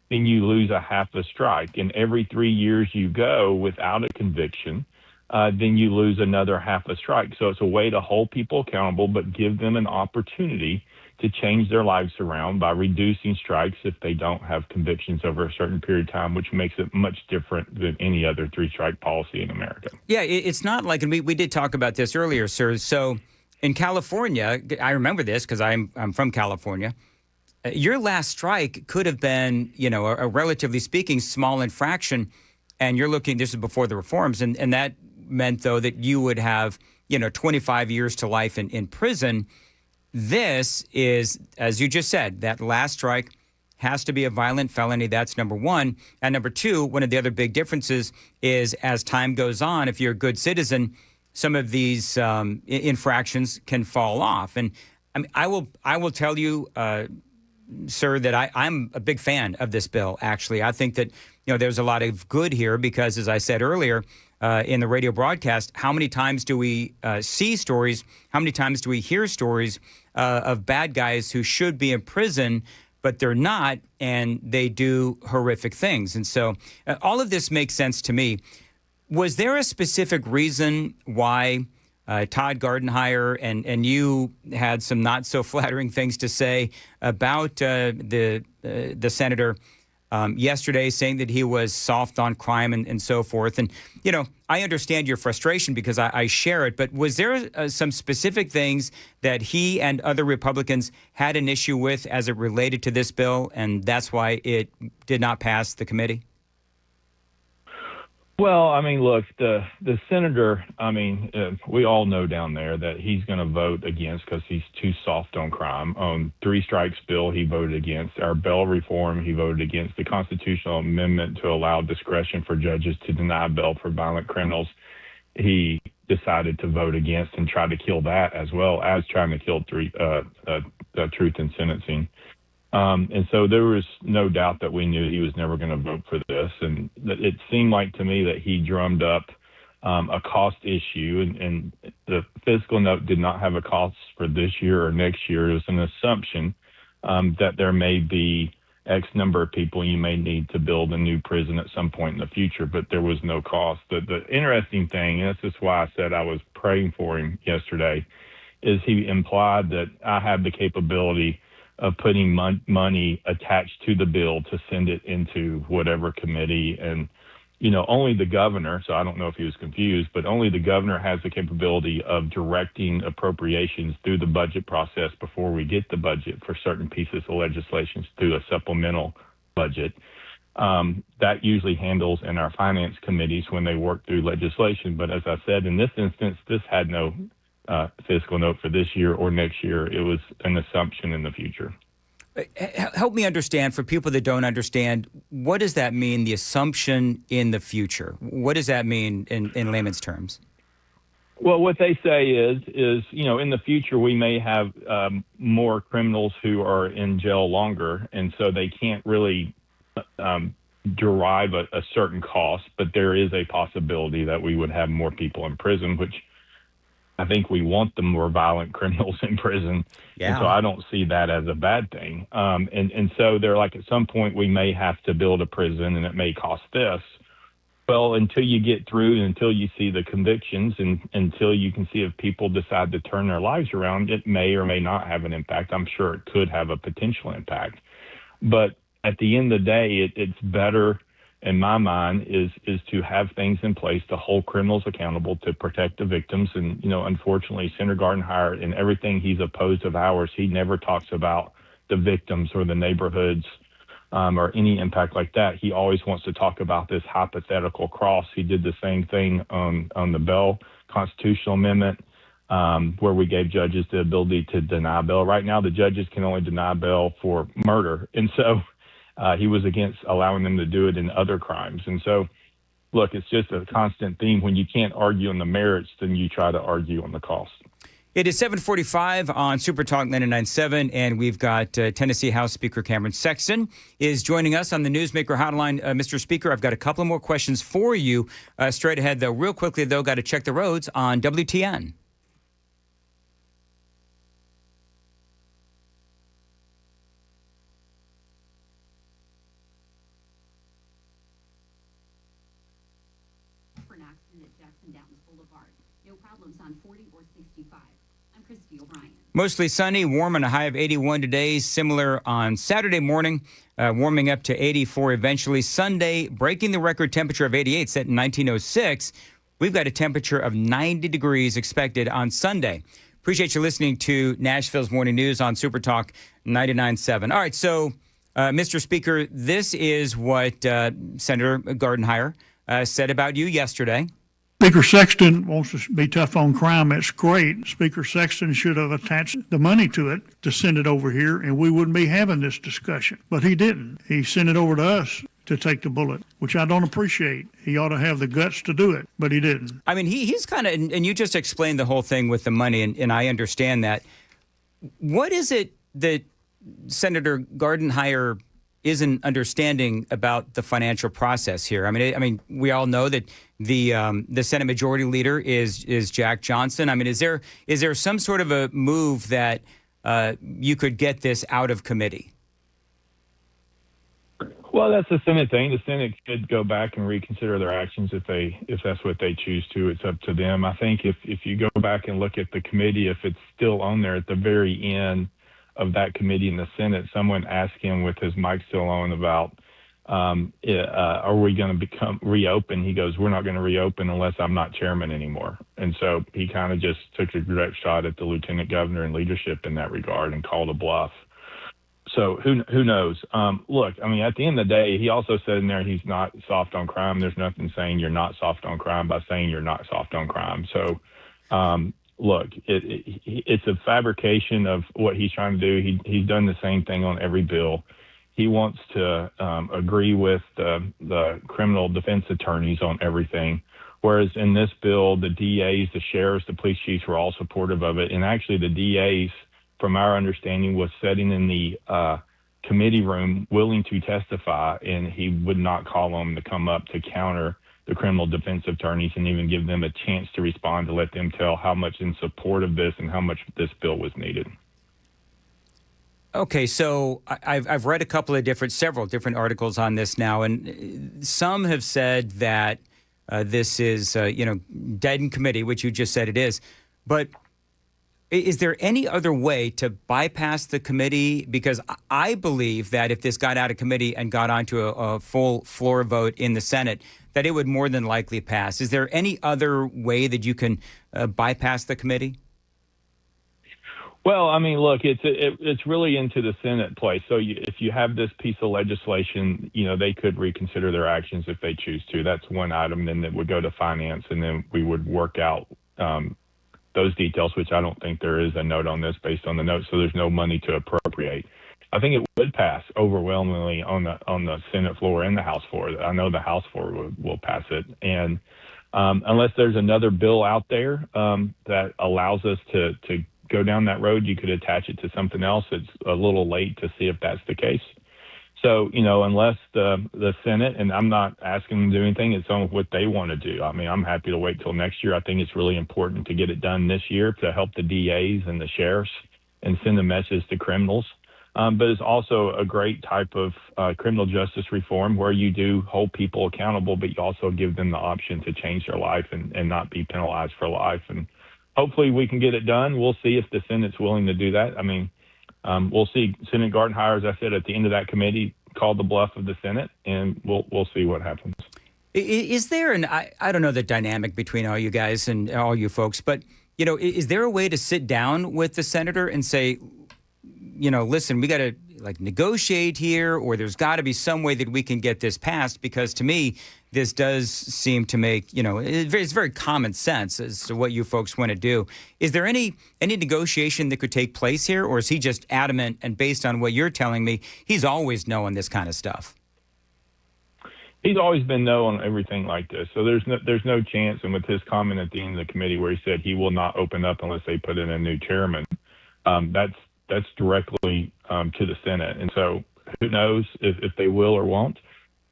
then you lose a half a strike. And every 3 years you go without a conviction, then you lose another half a strike. So it's a way to hold people accountable, but give them an opportunity to change their lives around by reducing strikes if they don't have convictions over a certain period of time, which makes it much different than any other three-strike policy in America. Yeah, it's not like, and we did talk about this earlier, sir. So in California, I remember this because I'm from California. Your last strike could have been, a relatively speaking small infraction, and you're looking, this is before the reforms, and that meant, though, that you would have, 25 years to life in prison. This is, as you just said, that last strike has to be a violent felony. That's number one. And number two, one of the other big differences is as time goes on, if you're a good citizen, some of these infractions can fall off. And I will tell you, sir, that I'm a big fan of this bill, actually. I think that, there's a lot of good here because, as I said earlier, in the radio broadcast, how many times do we see stories? How many times do we hear stories of bad guys who should be in prison but they're not, and they do horrific things. And so all of this makes sense to me. Was there a specific reason why Todd Gardenhire and you had some not so flattering things to say about the senator yesterday, saying that he was soft on crime and so forth? And, you know, I understand your frustration because I share it, but was there some specific things that he and other Republicans had an issue with as it related to this bill, and that's why it did not pass the committee? Well, I mean, look, the senator, I mean, we all know down there that he's going to vote against because he's too soft on crime. On three strikes bill, he voted against. Our bail reform, he voted against. The constitutional amendment to allow discretion for judges to deny bail for violent criminals, he decided to vote against and try to kill that, as well as trying to kill truth in sentencing. And so there was no doubt that we knew he was never going to vote for this. And it seemed like to me that he drummed up a cost issue, and the fiscal note did not have a cost for this year or next year. It was an assumption that there may be X number of people you may need to build a new prison at some point in the future, but there was no cost. The interesting thing, and this is why I said I was praying for him yesterday, is he implied that I have the capability of putting money attached to the bill to send it into whatever committee. And, you know, only the governor, so I don't know if he was confused, but only the governor has the capability of directing appropriations through the budget process before we get the budget for certain pieces of legislation through a supplemental budget. That usually handles in our finance committees when they work through legislation. But as I said, in this instance, this had no fiscal note for this year or next year. It was an assumption in the future. Help me understand, for people that don't understand, what does that mean, the assumption in the future? What does that mean in layman's terms? Well, what they say is, you know, in the future, we may have more criminals who are in jail longer, and so they can't really derive a certain cost, but there is a possibility that we would have more people in prison, which I think we want the more violent criminals in prison. Yeah. And so I don't see that as a bad thing. And so they're like, at some point we may have to build a prison and it may cost this. Well, until you get through and until you see the convictions and until you can see if people decide to turn their lives around, it may or may not have an impact. I'm sure it could have a potential impact. But at the end of the day, it's better, in my mind, is to have things in place to hold criminals accountable, to protect the victims. And, you know, unfortunately, Senator Gardenhire, in everything he's opposed of ours, he never talks about the victims or the neighborhoods or any impact like that. He always wants to talk about this hypothetical cross. He did the same thing on the bail constitutional amendment, where we gave judges the ability to deny bail. Right now, the judges can only deny bail for murder. And so he was against allowing them to do it in other crimes. And so, look, it's just a constant theme. When you can't argue on the merits, then you try to argue on the cost. It is 7:45 on Super Talk 99.7, and we've got Tennessee House Speaker Cameron Sexton is joining us on the Newsmaker Hotline. Mr. Speaker, I've got a couple more questions for you straight ahead, though. Real quickly, though, got to check the roads on WTN. Mostly sunny, warm, and a high of 81 today. Similar on Saturday morning, warming up to 84 eventually. Sunday, breaking the record temperature of 88 set in 1906. We've got a temperature of 90 degrees expected on Sunday. Appreciate you listening to Nashville's Morning News on Super Talk 99.7. All right, so, Mr. Speaker, this is what Senator Gardenhire said about you yesterday. Speaker Sexton wants to be tough on crime. That's great. Speaker Sexton should have attached the money to it to send it over here, and we wouldn't be having this discussion. But he didn't. He sent it over to us to take the bullet, which I don't appreciate. He ought to have the guts to do it, but he didn't. I mean, he's kind of, and you just explained the whole thing with the money, and I understand that. What is it that Senator Gardenhire isn't understanding about the financial process here? I mean, we all know that the Senate Majority Leader is Jack Johnson. I mean, is there some sort of a move that you could get this out of committee? Well, that's the Senate thing. The Senate could go back and reconsider their actions if that's what they choose to. It's up to them. I think if you go back and look at the committee, if it's still on there at the very end of that committee in the Senate, someone asked him with his mic still on about, are we going to reopen? He goes, we're not going to reopen unless I'm not chairman anymore. And so he kind of just took a direct shot at the lieutenant governor and leadership in that regard and called a bluff. So who knows? Look, I mean, at the end of the day, he also said in there he's not soft on crime. There's nothing saying you're not soft on crime by saying you're not soft on crime. So, look, it's a fabrication of what he's trying to do. He's done the same thing on every bill. He wants to agree with the criminal defense attorneys on everything. Whereas in this bill, the DAs, the sheriffs, the police chiefs were all supportive of it. And actually the DAs, from our understanding, was sitting in the committee room willing to testify, and he would not call them to come up to counter the criminal defense attorneys and even give them a chance to respond to let them tell how much in support of this and how much this bill was needed. Okay, so I've read several different articles on this now, and some have said that this is, dead in committee, which you just said it is. But is there any other way to bypass the committee? Because I believe that if this got out of committee and got onto a full floor vote in the Senate, that it would more than likely pass. Is there any other way that you can bypass the committee? Well, I mean, look, it's really into the Senate place. So if you have this piece of legislation, they could reconsider their actions if they choose to. That's one item. Then that would go to finance, and then we would work out those details, which I don't think there is a note on this based on the notes. So there's no money to appropriate. I think it would pass overwhelmingly on the Senate floor and the House floor. I know the House floor will pass it. And unless there's another bill out there that allows us to go down that road, you could attach it to something else. It's a little late to see if that's the case. So, unless the Senate, and I'm not asking them to do anything, it's on what they want to do. I mean, I'm happy to wait till next year. I think it's really important to get it done this year to help the DAs and the sheriffs and send a message to criminals. But it's also a great type of criminal justice reform where you do hold people accountable, but you also give them the option to change their life and not be penalized for life. And hopefully we can get it done. We'll see if the Senate's willing to do that. I mean, we'll see. Senator Gardenhire, as I said, at the end of that committee, called the bluff of the Senate, and we'll see what happens. Is there, and I don't know the dynamic between all you guys and all you folks, but, is there a way to sit down with the senator and say, listen, we got to negotiate here, or there's got to be some way that we can get this passed? Because to me, this does seem to make, it's very common sense as to what you folks want to do. Is there any negotiation that could take place here, or is he just adamant, and based on what you're telling me, he's always no on this kind of stuff? He's always been no on everything like this. So there's no chance. And with his comment at the end of the committee where he said he will not open up unless they put in a new chairman, that's directly to the Senate. And so who knows if they will or won't.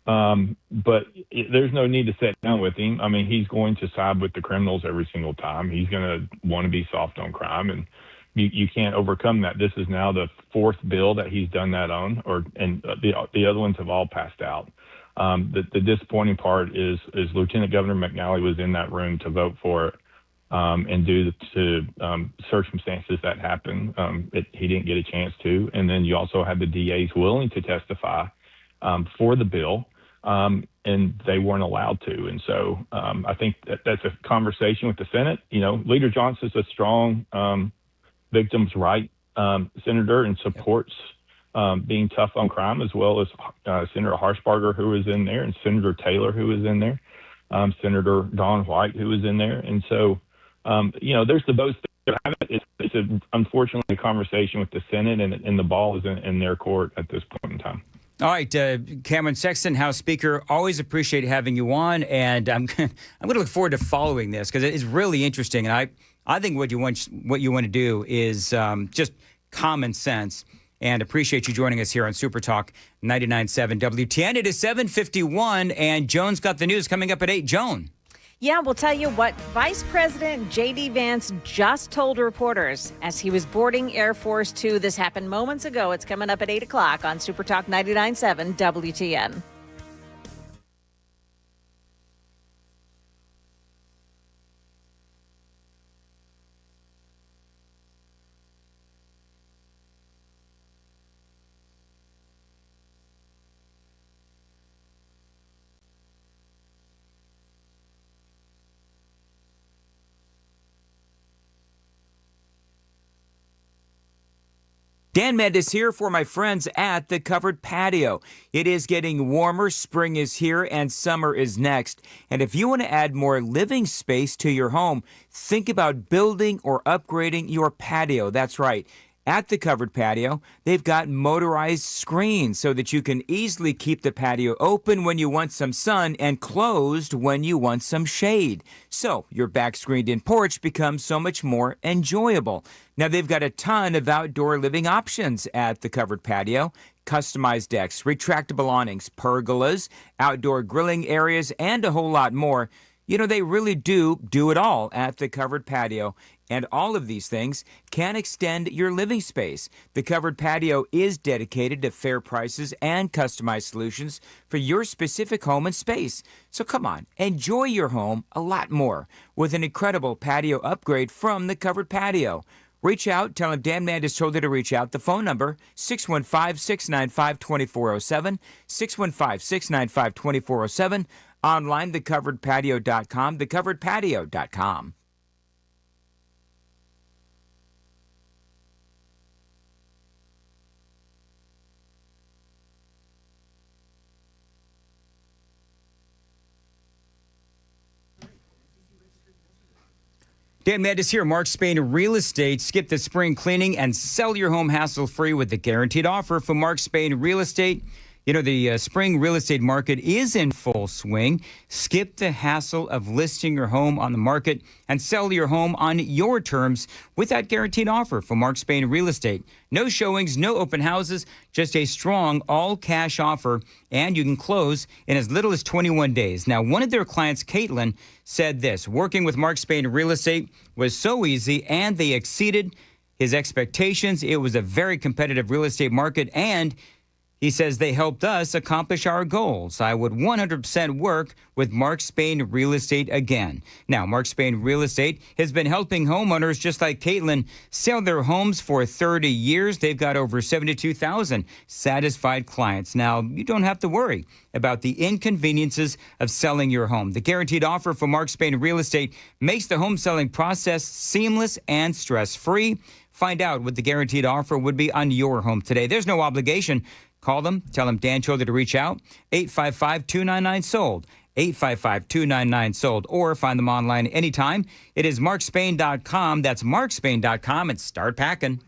But there's no need to sit down with him. I mean, he's going to side with the criminals every single time. He's going to want to be soft on crime, and you can't overcome that. This is now the fourth bill that he's done that on, and the other ones have all passed out. The disappointing part is Lieutenant Governor McNally was in that room to vote for it. And due to circumstances that happened, he didn't get a chance to. And then you also had the DAs willing to testify for the bill, and they weren't allowed to. And so I think that's a conversation with the Senate. Leader Johnson's a strong victims' right senator and supports being tough on crime, as well as Senator Harshbarger, who was in there, and Senator Taylor, who was in there, Senator Don White, who was in there. And so there's the votes that have it. It's unfortunately a conversation with the Senate, and the ball is in their court at this point in time. All right, Cameron Sexton, House Speaker, always appreciate having you on, and I'm going to look forward to following this because it's really interesting. And I think what you want to do is just common sense. And appreciate you joining us here on Super Talk 99.7 WTN. It is 7:51, and Joan's got the news coming up at 8. Joan. Yeah, we'll tell you what Vice President J.D. Vance just told reporters as he was boarding Air Force Two. This happened moments ago. It's coming up at 8 o'clock on Super Talk 99.7 WTN. Dan Mendes here for my friends at the Covered Patio. It is getting warmer, spring is here, and summer is next. And if you want to add more living space to your home, think about building or upgrading your patio. That's right. At the Covered Patio, they've got motorized screens so that you can easily keep the patio open when you want some sun and closed when you want some shade. So your back screened-in porch becomes so much more enjoyable. Now, they've got a ton of outdoor living options at the Covered Patio. Customized decks, retractable awnings, pergolas, outdoor grilling areas, and a whole lot more. You know, they really do it all at the Covered Patio. And all of these things can extend your living space. The Covered Patio is dedicated to fair prices and customized solutions for your specific home and space. So come on, enjoy your home a lot more with an incredible patio upgrade from the Covered Patio. Reach out. Tell them Dan Mandis told you to reach out. The phone number, 615-695-2407, 615-695-2407. Online, thecoveredpatio.com, thecoveredpatio.com. Dan Mandis here, Mark Spain Real Estate. Skip the spring cleaning and sell your home hassle-free with the guaranteed offer from Mark Spain Real Estate. You know, the spring real estate market is in full swing. Skip the hassle of listing your home on the market and sell your home on your terms with that guaranteed offer from Mark Spain Real Estate. No showings, no open houses, just a strong all-cash offer, and you can close in as little as 21 days. Now, one of their clients, Caitlin, said this: working with Mark Spain Real Estate was so easy, and they exceeded his expectations. It was a very competitive real estate market, and he says they helped us accomplish our goals. I would 100% work with Mark Spain Real Estate again. Now, Mark Spain Real Estate has been helping homeowners just like Caitlin sell their homes for 30 years. They've got over 72,000 satisfied clients. Now, you don't have to worry about the inconveniences of selling your home. The guaranteed offer from Mark Spain Real Estate makes the home selling process seamless and stress-free. Find out what the guaranteed offer would be on your home today. There's no obligation. Call them. Tell them Dan told you to reach out. 855-299-SOLD. 855-299-SOLD. Or find them online anytime. It is markspain.com. That's markspain.com, and start packing.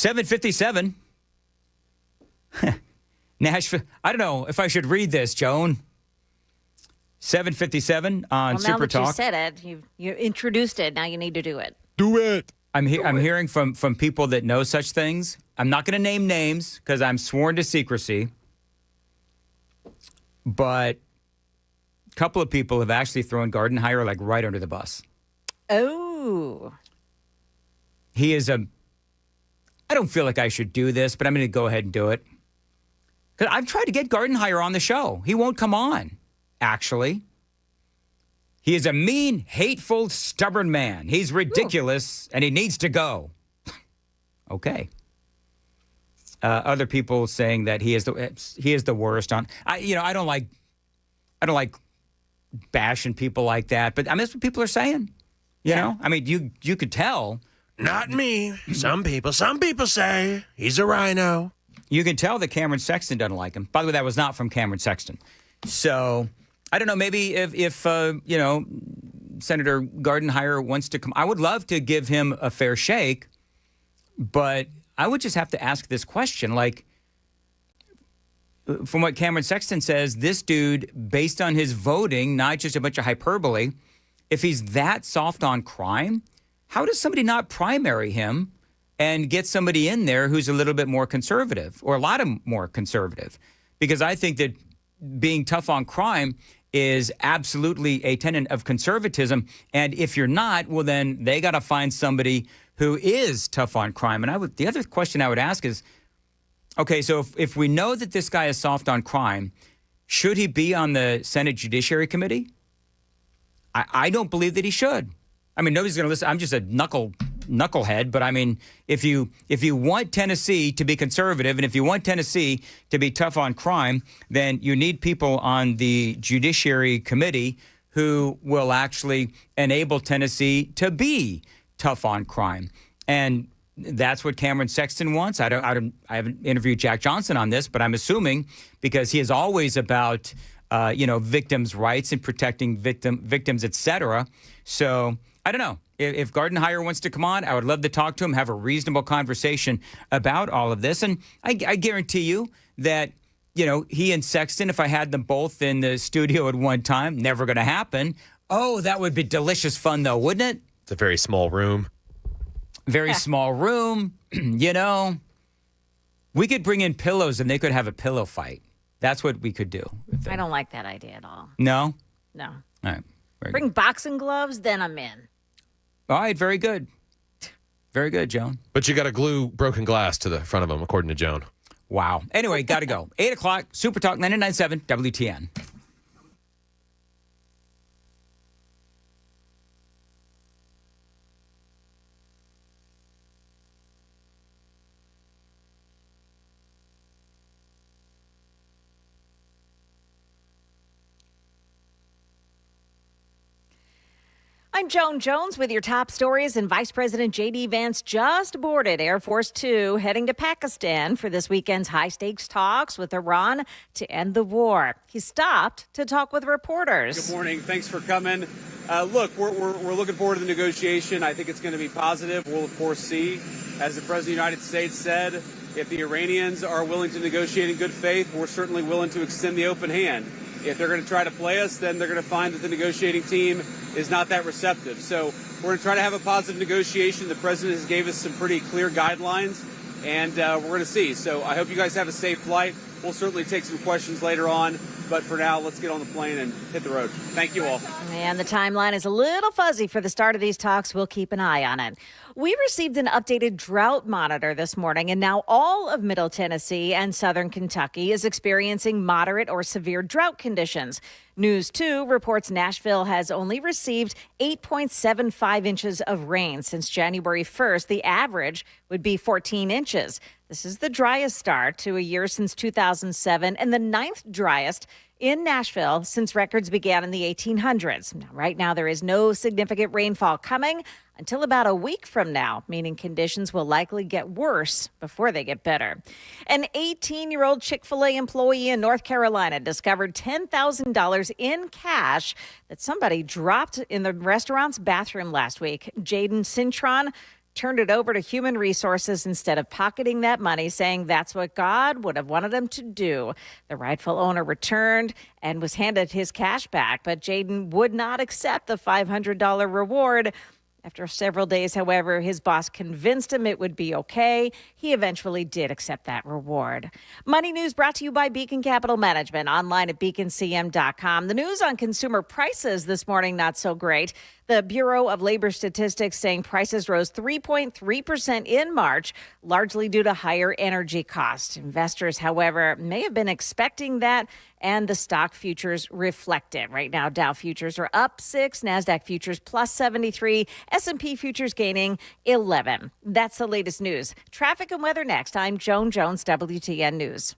7:57. Nashville. I don't know if I should read this, Joan. 7:57 on Super Now that Talk. you said it, you introduced it. Now you need to do it. Do it. I'm hearing from people that know such things. I'm not going to name names because I'm sworn to secrecy. But a couple of people have actually thrown Gardenhire like right under the bus. Oh. He is I don't feel like I should do this, but I'm going to go ahead and do it. Because I've tried to get Gardenhire on the show. He won't come on, actually. He is a mean, hateful, stubborn man. He's ridiculous, and he needs to go. Okay. Other people saying that he is the worst on. I don't like bashing people like that, but I mean that's what people are saying. You know, I mean you could tell. Not me. Some people say he's a rhino. You can tell that Cameron Sexton doesn't like him. By the way, that was not from Cameron Sexton. So I don't know. Maybe if Senator Gardenhire wants to come, I would love to give him a fair shake, but I would just have to ask this question. Like, from what Cameron Sexton says, this dude, based on his voting, not just a bunch of hyperbole, if he's that soft on crime, how does somebody not primary him and get somebody in there who's a little bit more conservative or a lot of more conservative? Because I think that being tough on crime is absolutely a tenet of conservatism. And if you're not, well, then they got to find somebody who is tough on crime. And the other question I would ask is, okay, so if we know that this guy is soft on crime, should he be on the Senate Judiciary Committee? I don't believe that he should. I mean, nobody's going to listen. I'm just a knucklehead, but I mean, if you want Tennessee to be conservative and if you want Tennessee to be tough on crime, then you need people on the Judiciary Committee who will actually enable Tennessee to be tough on crime. And that's what Cameron Sexton wants. I haven't interviewed Jack Johnson on this, but I'm assuming because he is always about victims' rights and protecting victims, et cetera. So I don't know. If Gardenhire wants to come on, I would love to talk to him, have a reasonable conversation about all of this. And I guarantee you that, he and Sexton, if I had them both in the studio at one time, never going to happen. Oh, that would be delicious fun, though, wouldn't it? It's a very small room. Very small room. We could bring in pillows and they could have a pillow fight. That's what we could do. I don't like that idea at all. No? No. All right. Bring boxing gloves, then I'm in. All right, very good. Very good, Joan. But you got to glue broken glass to the front of them, according to Joan. Wow. Anyway, got to go. 8 o'clock, Super Talk 99.7 WTN. I'm Joan Jones with your top stories, and Vice President J.D. Vance just boarded Air Force Two, heading to Pakistan for this weekend's high-stakes talks with Iran to end the war. He stopped to talk with reporters. Good morning. Thanks for coming. Look, we're looking forward to the negotiation. I think it's going to be positive. We'll, of course, see, as the President of the United States said, if the Iranians are willing to negotiate in good faith, we're certainly willing to extend the open hand. If they're going to try to play us, then they're going to find that the negotiating team is not that receptive. So we're going to try to have a positive negotiation. The president has gave us some pretty clear guidelines, and we're going to see. So I hope you guys have a safe flight. We'll certainly take some questions later on. But for now, let's get on the plane and hit the road. Thank you all. And the timeline is a little fuzzy for the start of these talks. We'll keep an eye on it. We received an updated drought monitor this morning, and now all of Middle Tennessee and Southern Kentucky is experiencing moderate or severe drought conditions. News 2 reports Nashville has only received 8.75 inches of rain since January 1st. The average would be 14 inches. This is the driest start to a year since 2007 and the 9th driest in Nashville since records began in the 1800s. Now, right now, there is no significant rainfall coming until about a week from now, meaning conditions will likely get worse before they get better. An 18-year-old Chick-fil-A employee in North Carolina discovered $10,000 in cash that somebody dropped in the restaurant's bathroom last week. Jaden Cintron turned it over to human resources instead of pocketing that money, saying that's what God would have wanted him to do. The rightful owner returned and was handed his cash back, but Jaden would not accept the $500 reward. After several days, however, his boss convinced him it would be okay. He eventually did accept that reward. Money News brought to you by Beacon Capital Management, online at beaconcm.com. The news on consumer prices this morning, not so great. The Bureau of Labor Statistics saying prices rose 3.3% in March, largely due to higher energy costs. Investors, however, may have been expecting that, and the stock futures reflect it. Right now, Dow futures are up 6, NASDAQ futures plus 73, S&P futures gaining 11. That's the latest news. Traffic and weather next. I'm Joan Jones, WTN News.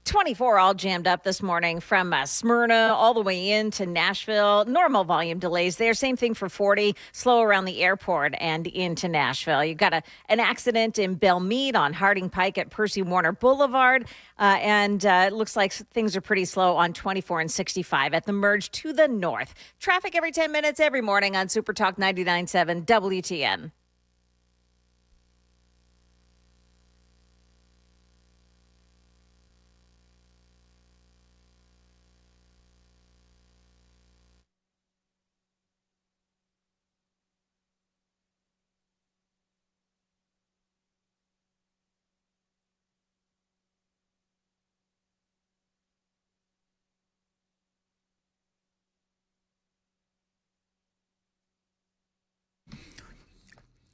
'24 all jammed up this morning from Smyrna all the way into Nashville. Normal volume delays there. Same thing for 40, slow around the airport and into Nashville. You've got an accident in Belmead on Harding Pike at Percy Warner Boulevard. And it looks like things are pretty slow on 24 and 65 at the merge to the north. Traffic every 10 minutes every morning on Super Talk 99.7 WTN.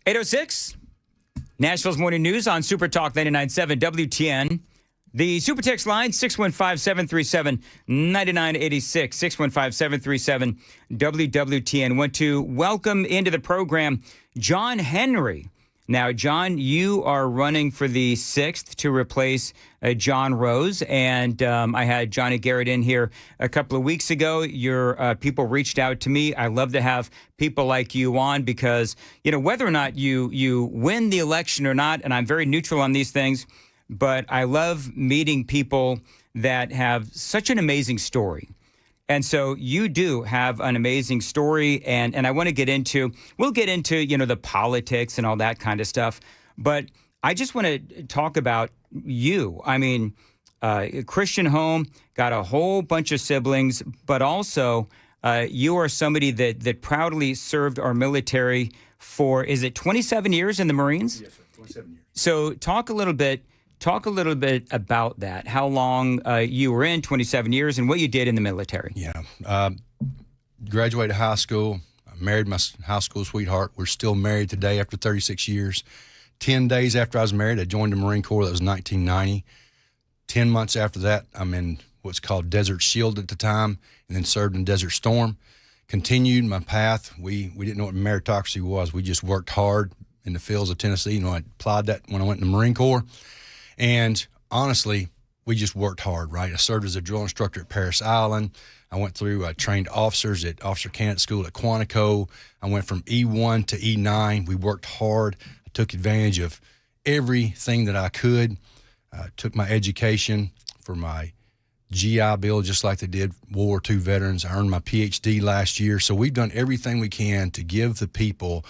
'806, Nashville's Morning News on Super Talk 99.7 WTN. The Super Text line, 615-737-9986, 615-737-WWTN. Want to welcome into the program John Henry. Now, John, you are running for the 6th to replace John Rose, and I had Johnny Garrett in here a couple of weeks ago. Your people reached out to me. I love to have people like you on because, you know, whether or not you win the election or not, and I'm very neutral on these things, but I love meeting people that have such an amazing story. And so you do have an amazing story, and I want to we'll get into, you know, the politics and all that kind of stuff. But I just want to talk about you. I mean, Christian home, got a whole bunch of siblings, but also You are somebody that proudly served our military for, is it 27 years in the Marines? Yes, sir. 27 years. So talk a little bit about that. How long you were in, 27 years, and what you did in the military. Yeah. Graduated high school. I married my high school sweetheart. We're still married today after 36 years. 10 days after I was married, I joined the Marine Corps. That was 1990. 10 months after that, I'm in what's called Desert Shield at the time, and then served in Desert Storm. Continued my path. We didn't know what meritocracy was. We just worked hard in the fields of Tennessee. You know, I applied that when I went in the Marine Corps. And honestly, we just worked hard, right? I served as a drill instructor at Parris Island. I went through, trained officers at Officer Candidate School at Quantico. I went from E1 to E9. We worked hard. I took advantage of everything that I could. Took my education for my GI Bill, just like they did World War II veterans. I earned my PhD last year. So we've done everything we can to give the people,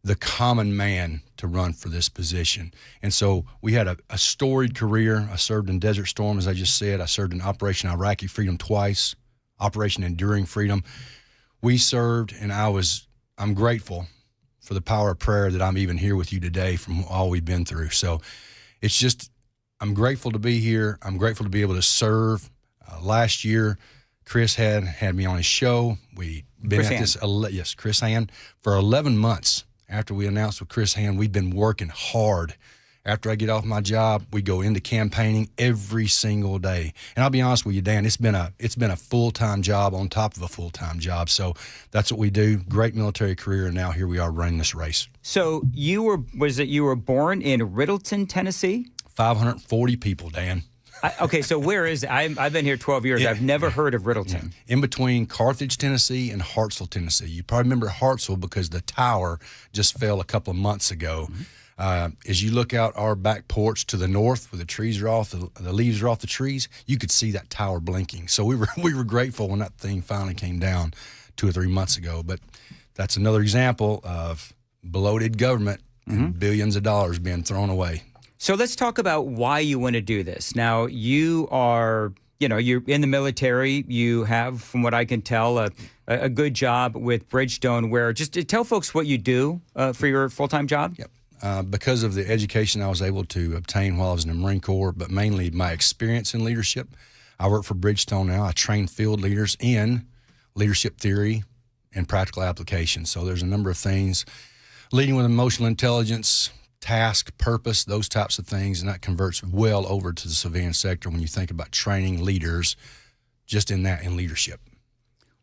the common man, to run for this position. And so we had a storied career. I served in Desert Storm, as I just said. I served in Operation Iraqi Freedom twice, Operation Enduring Freedom. We served, and I'm grateful for the power of prayer that I'm even here with you today from all we've been through. So it's just, I'm grateful to be here. I'm grateful to be able to serve. Last year, Chris had me on his show. We've been at this, yes, Chris Hand, for 11 months. After we announced with Chris Hand, we've been working hard. After I get off my job, we go into campaigning every single day. And I'll be honest with you, Dan, it's been a full-time job on top of a full-time job. So that's what we do. Great military career, and now here we are running this race. So you were born in Riddleton, Tennessee? 540 people, Dan. Okay, so where is it? I've been here 12 years. I've never heard of Riddleton. Yeah. In between Carthage, Tennessee, and Hartsville, Tennessee. You probably remember Hartsville because the tower just fell a couple of months ago. Mm-hmm. As you look out our back porch to the north, where the trees are off, the leaves are off the trees, you could see that tower blinking. So we were grateful when that thing finally came down 2 or 3 months ago. But that's another example of bloated government and billions of dollars being thrown away. So let's talk about why you want to do this. Now, you are, you're in the military. You have, from what I can tell, a good job with Bridgestone, where just to tell folks what you do for your full-time job. Yep. Because of the education I was able to obtain while I was in the Marine Corps, but mainly my experience in leadership, I work for Bridgestone now. I train field leaders in leadership theory and practical application. So there's a number of things, leading with emotional intelligence, task, purpose, those types of things, and that converts well over to the civilian sector when you think about training leaders just in leadership.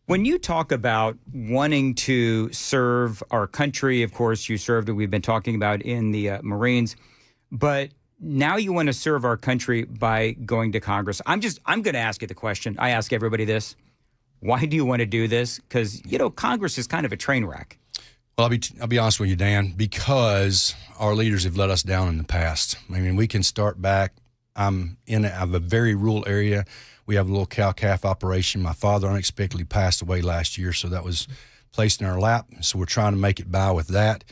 When you talk about wanting to serve our country, of course, you served, we've been talking about in the Marines, but now you want to serve our country by going to Congress. I'm going to ask you the question. I ask everybody this. Why do you want to do this? Because, Congress is kind of a train wreck. Well, I'll be honest with you, Dan, because our leaders have let us down in the past. I mean, we can start back. I'm in a very rural area. We have a little cow-calf operation. My father unexpectedly passed away last year, so that was placed in our lap. So we're trying to make it by with that.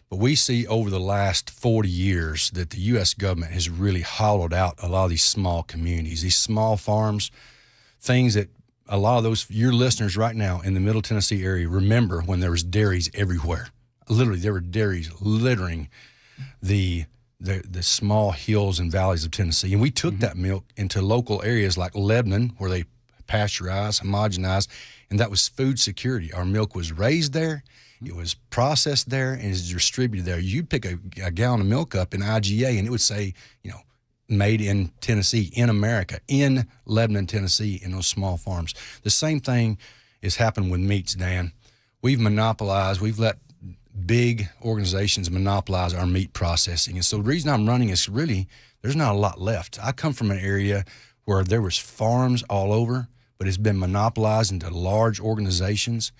But we see over the last 40 years that the U.S. government has really hollowed out a lot of these small communities, these small farms, things that a lot of those, your listeners right now in the Middle Tennessee area, remember when there was dairies everywhere. Literally, there were dairies littering the small hills and valleys of Tennessee. And we took that milk into local areas like Lebanon, where they pasteurized, homogenized, and that was food security. Our milk was raised there, it was processed there, and is distributed there. You'd pick a gallon of milk up in IGA, and it would say, made in Tennessee, in America, in Lebanon, Tennessee, in those small farms. The same thing has happened with meats, Dan. We've let big organizations monopolize our meat processing. And so the reason I'm running is really, there's not a lot left. I come from an area where there was farms all over, but it's been monopolized into large organizations.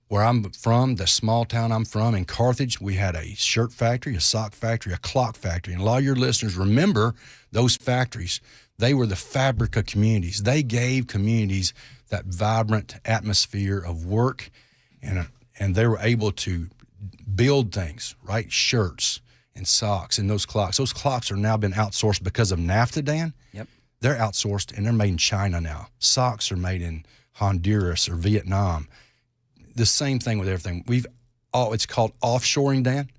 Where I'm from, the small town I'm from, in Carthage, we had a shirt factory, a sock factory, a clock factory. And a lot of your listeners remember those factories. They were the fabric of communities. They gave communities that vibrant atmosphere of work, and they were able to build things, right? Shirts and socks and those clocks. Those clocks are now been outsourced because of NAFTA, Dan. Yep. They're outsourced, and they're made in China now. Socks are made in Honduras or Vietnam. The same thing with everything. It's called offshoring, Dan.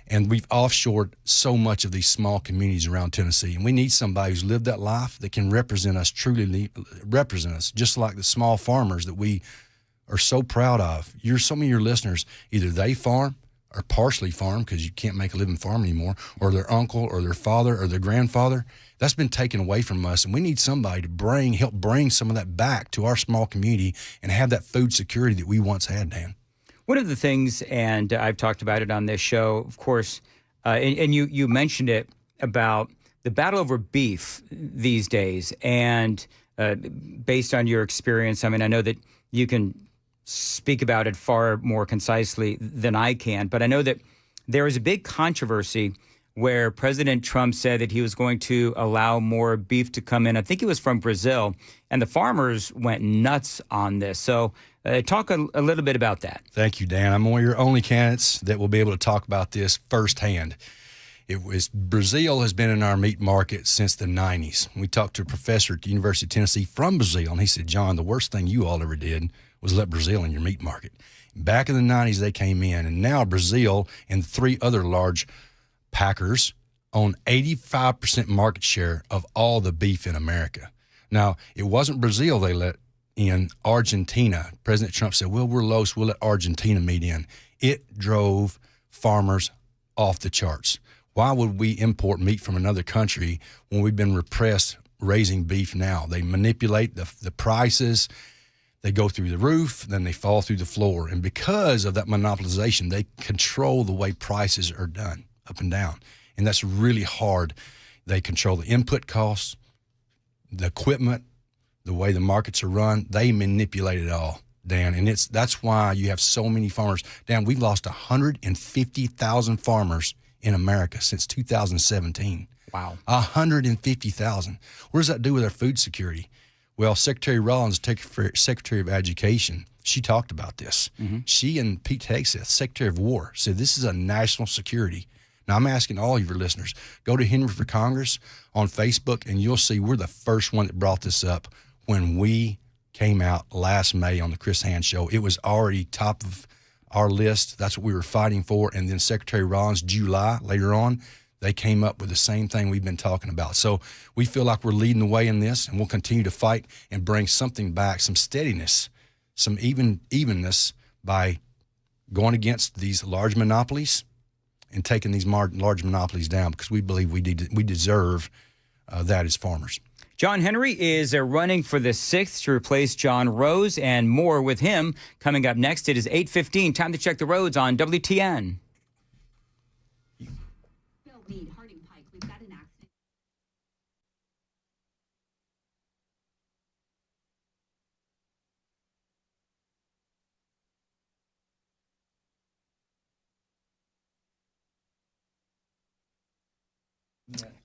And we've offshored so much of these small communities around Tennessee. And we need somebody who's lived that life that can represent us, truly represent us, just like the small farmers that we are so proud of. Some of your listeners, either they farm or partially farm because you can't make a living farming anymore, or their uncle or their father or their grandfather. That's been taken away from us. And we need somebody to help bring some of that back to our small community and have that food security that we once had, Dan. One of the things, and I've talked about it on this show, of course, and you mentioned it about the battle over beef these days. And based on your experience, I mean, I know that you can speak about it far more concisely than I can, but I know that there was a big controversy where President Trump said that he was going to allow more beef to come in. I think it was from Brazil, and the farmers went nuts on this. So talk a little bit about that. Thank you, Dan. I'm one of your only candidates that will be able to talk about this firsthand. Brazil has been in our meat market since the 90s. We talked to a professor at the University of Tennessee from Brazil, and he said, John, the worst thing you all ever did was let Brazil in your meat market. Back in the 90s, they came in, and now Brazil and 3 other large packers own 85% market share of all the beef in America. Now, it wasn't Brazil they let in, Argentina. President Trump said, well, we're low, so we'll let Argentina meat in. It drove farmers off the charts. Why would we import meat from another country when we've been repressed raising beef now? They manipulate the prices. They go through the roof, then they fall through the floor. And because of that monopolization, they control the way prices are done, up and down. And that's really hard. They control the input costs, the equipment, the way the markets are run. They manipulate it all, Dan. And that's why you have so many farmers. Dan, we've lost 150,000 farmers in America since 2017. Wow. 150,000. What does that do with our food security? Well, Secretary Rollins, Secretary of Education, she talked about this. Mm-hmm. She and Pete Hegseth, Secretary of War, said this is a national security. Now, I'm asking all of your listeners, go to Henry for Congress on Facebook, and you'll see we're the first one that brought this up when we came out last May on the Chris Hand Show. It was already top of our list. That's what we were fighting for. And then Secretary Rollins, July, later on, they came up with the same thing we've been talking about. So we feel like we're leading the way in this, and we'll continue to fight and bring something back, some steadiness, some evenness by going against these large monopolies and taking these large monopolies down, because we believe we deserve that as farmers. John Henry is running for the 6th to replace John Rose, and more with him coming up next. It is 8:15. Time to check the roads on WTN.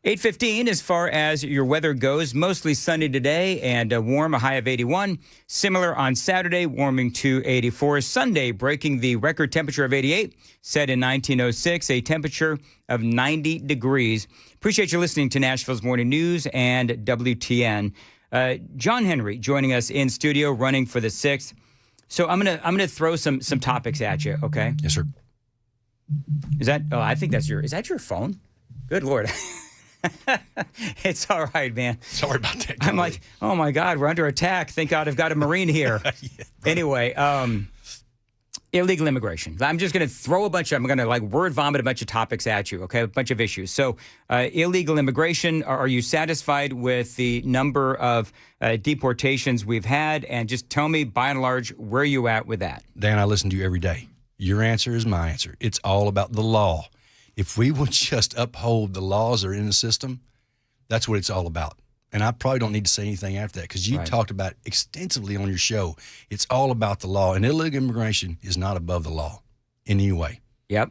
8:15 as far as your weather goes. Mostly sunny today and warm, a high of 81. Similar on Saturday, warming to 84. Sunday, breaking the record temperature of 88, set in 1906, a temperature of 90 degrees. Appreciate you listening to Nashville's Morning News and WTN. John Henry joining us in studio, running for the 6th. So I'm gonna throw some topics at you, okay? Yes, sir. I think that's is that your phone? Good Lord. It's all right, man. Sorry about that. I'm like, oh my God, we're under attack. Thank God I've got a Marine here. Yeah, anyway, illegal immigration. I'm just going to throw I'm going to word vomit a bunch of topics at you, okay? A bunch of issues. So illegal immigration, are you satisfied with the number of deportations we've had? And just tell me, by and large, where you at with that? Dan, I listen to you every day. Your answer is my answer. It's all about the law. If we would just uphold the laws that are in the system, that's what it's all about. And I probably don't need to say anything after that, because you talked about it extensively on your show. It's all about the law, and illegal immigration is not above the law in any way. Yep.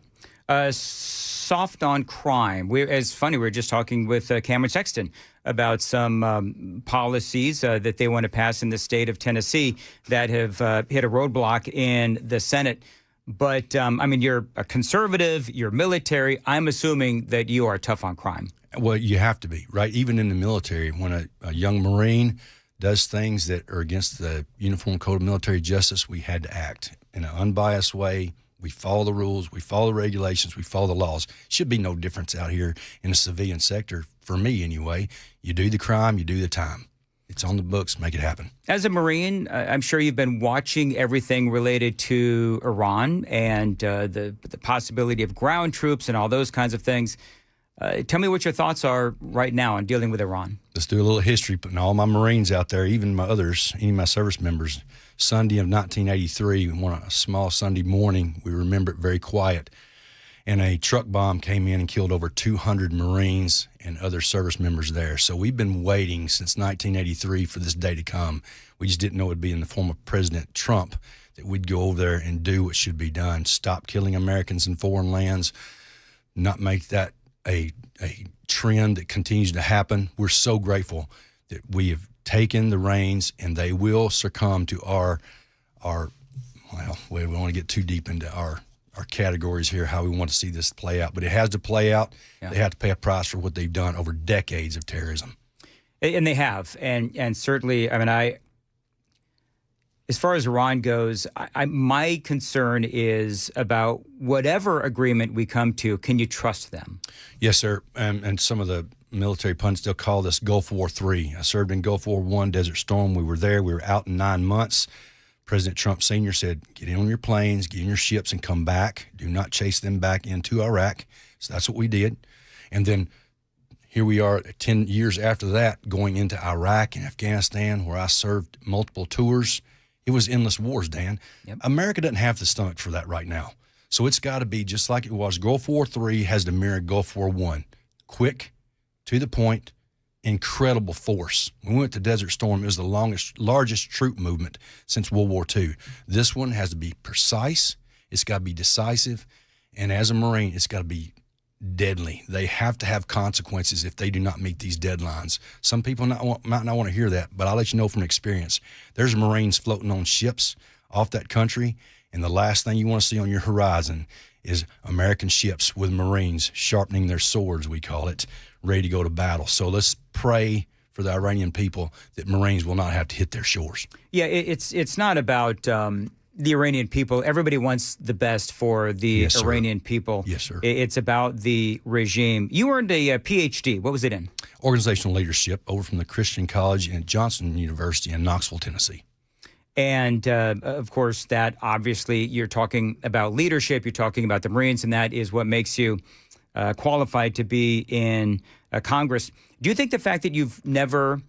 Soft on crime. It's funny, we were just talking with Cameron Sexton about some policies that they want to pass in the state of Tennessee that have hit a roadblock in the Senate. But, you're a conservative, you're military. I'm assuming that you are tough on crime. Well, you have to be, right? Even in the military, when a young Marine does things that are against the Uniform Code of Military Justice, we had to act in an unbiased way. We follow the rules, we follow the regulations, we follow the laws. Should be no difference out here in the civilian sector, for me anyway. You do the crime, you do the time. It's on the books, make it happen. As a Marine, I'm sure you've been watching everything related to Iran and the possibility of ground troops and all those kinds of things. Tell me what your thoughts are right now on dealing with Iran. Let's do a little history, putting all my Marines out there, even my others, any of my service members. Sunday of 1983, a small Sunday morning, we remember it very quiet, and a truck bomb came in and killed over 200 Marines and other service members there. So we've been waiting since 1983 for this day to come. We just didn't know it would be in the form of President Trump, that we'd go over there and do what should be done, stop killing Americans in foreign lands, not make that a trend that continues to happen. We're so grateful that we have taken the reins, and they will succumb to our well, we don't want to get too deep into our categories here, how we want to see this play out. But it has to play out. Yeah. They have to pay a price for what they've done over decades of terrorism. And they have. And certainly, I mean, as far as Iran goes, my concern is about whatever agreement we come to, can you trust them? Yes, sir. And some of the military pundits, they'll call this Gulf War III. I served in Gulf War I, Desert Storm. We were there. We were out in 9 months. President Trump Sr. said, get in on your planes, get in your ships, and come back. Do not chase them back into Iraq. So that's what we did. And then here we are 10 years after that, going into Iraq and Afghanistan, where I served multiple tours. It was endless wars, Dan. Yep. America doesn't have the stomach for that right now. So it's got to be just like it was. Gulf War III has to mirror Gulf War I. Quick, to the point, incredible force. When we went to Desert Storm, it was the largest troop movement since World War II. This one has to be precise. It's got to be decisive. And as a Marine, it's got to be deadly. They have to have consequences if they do not meet these deadlines. Some people might not want to hear that, but I'll let you know from experience. There's Marines floating on ships off that country, and the last thing you want to see on your horizon is American ships with Marines sharpening their swords, we call it, ready to go to battle. So let's pray for the Iranian people that Marines will not have to hit their shores. Yeah, it's not about the Iranian people. Everybody wants the best for the Iranian people. Yes, sir. It's about the regime. You earned a PhD. What was it in? Organizational leadership over from the Christian College and Johnson University in Knoxville, Tennessee. And, of course, that obviously you're talking about leadership, you're talking about the Marines, and that is what makes you qualified to be in Congress. Do you think the fact that you've never,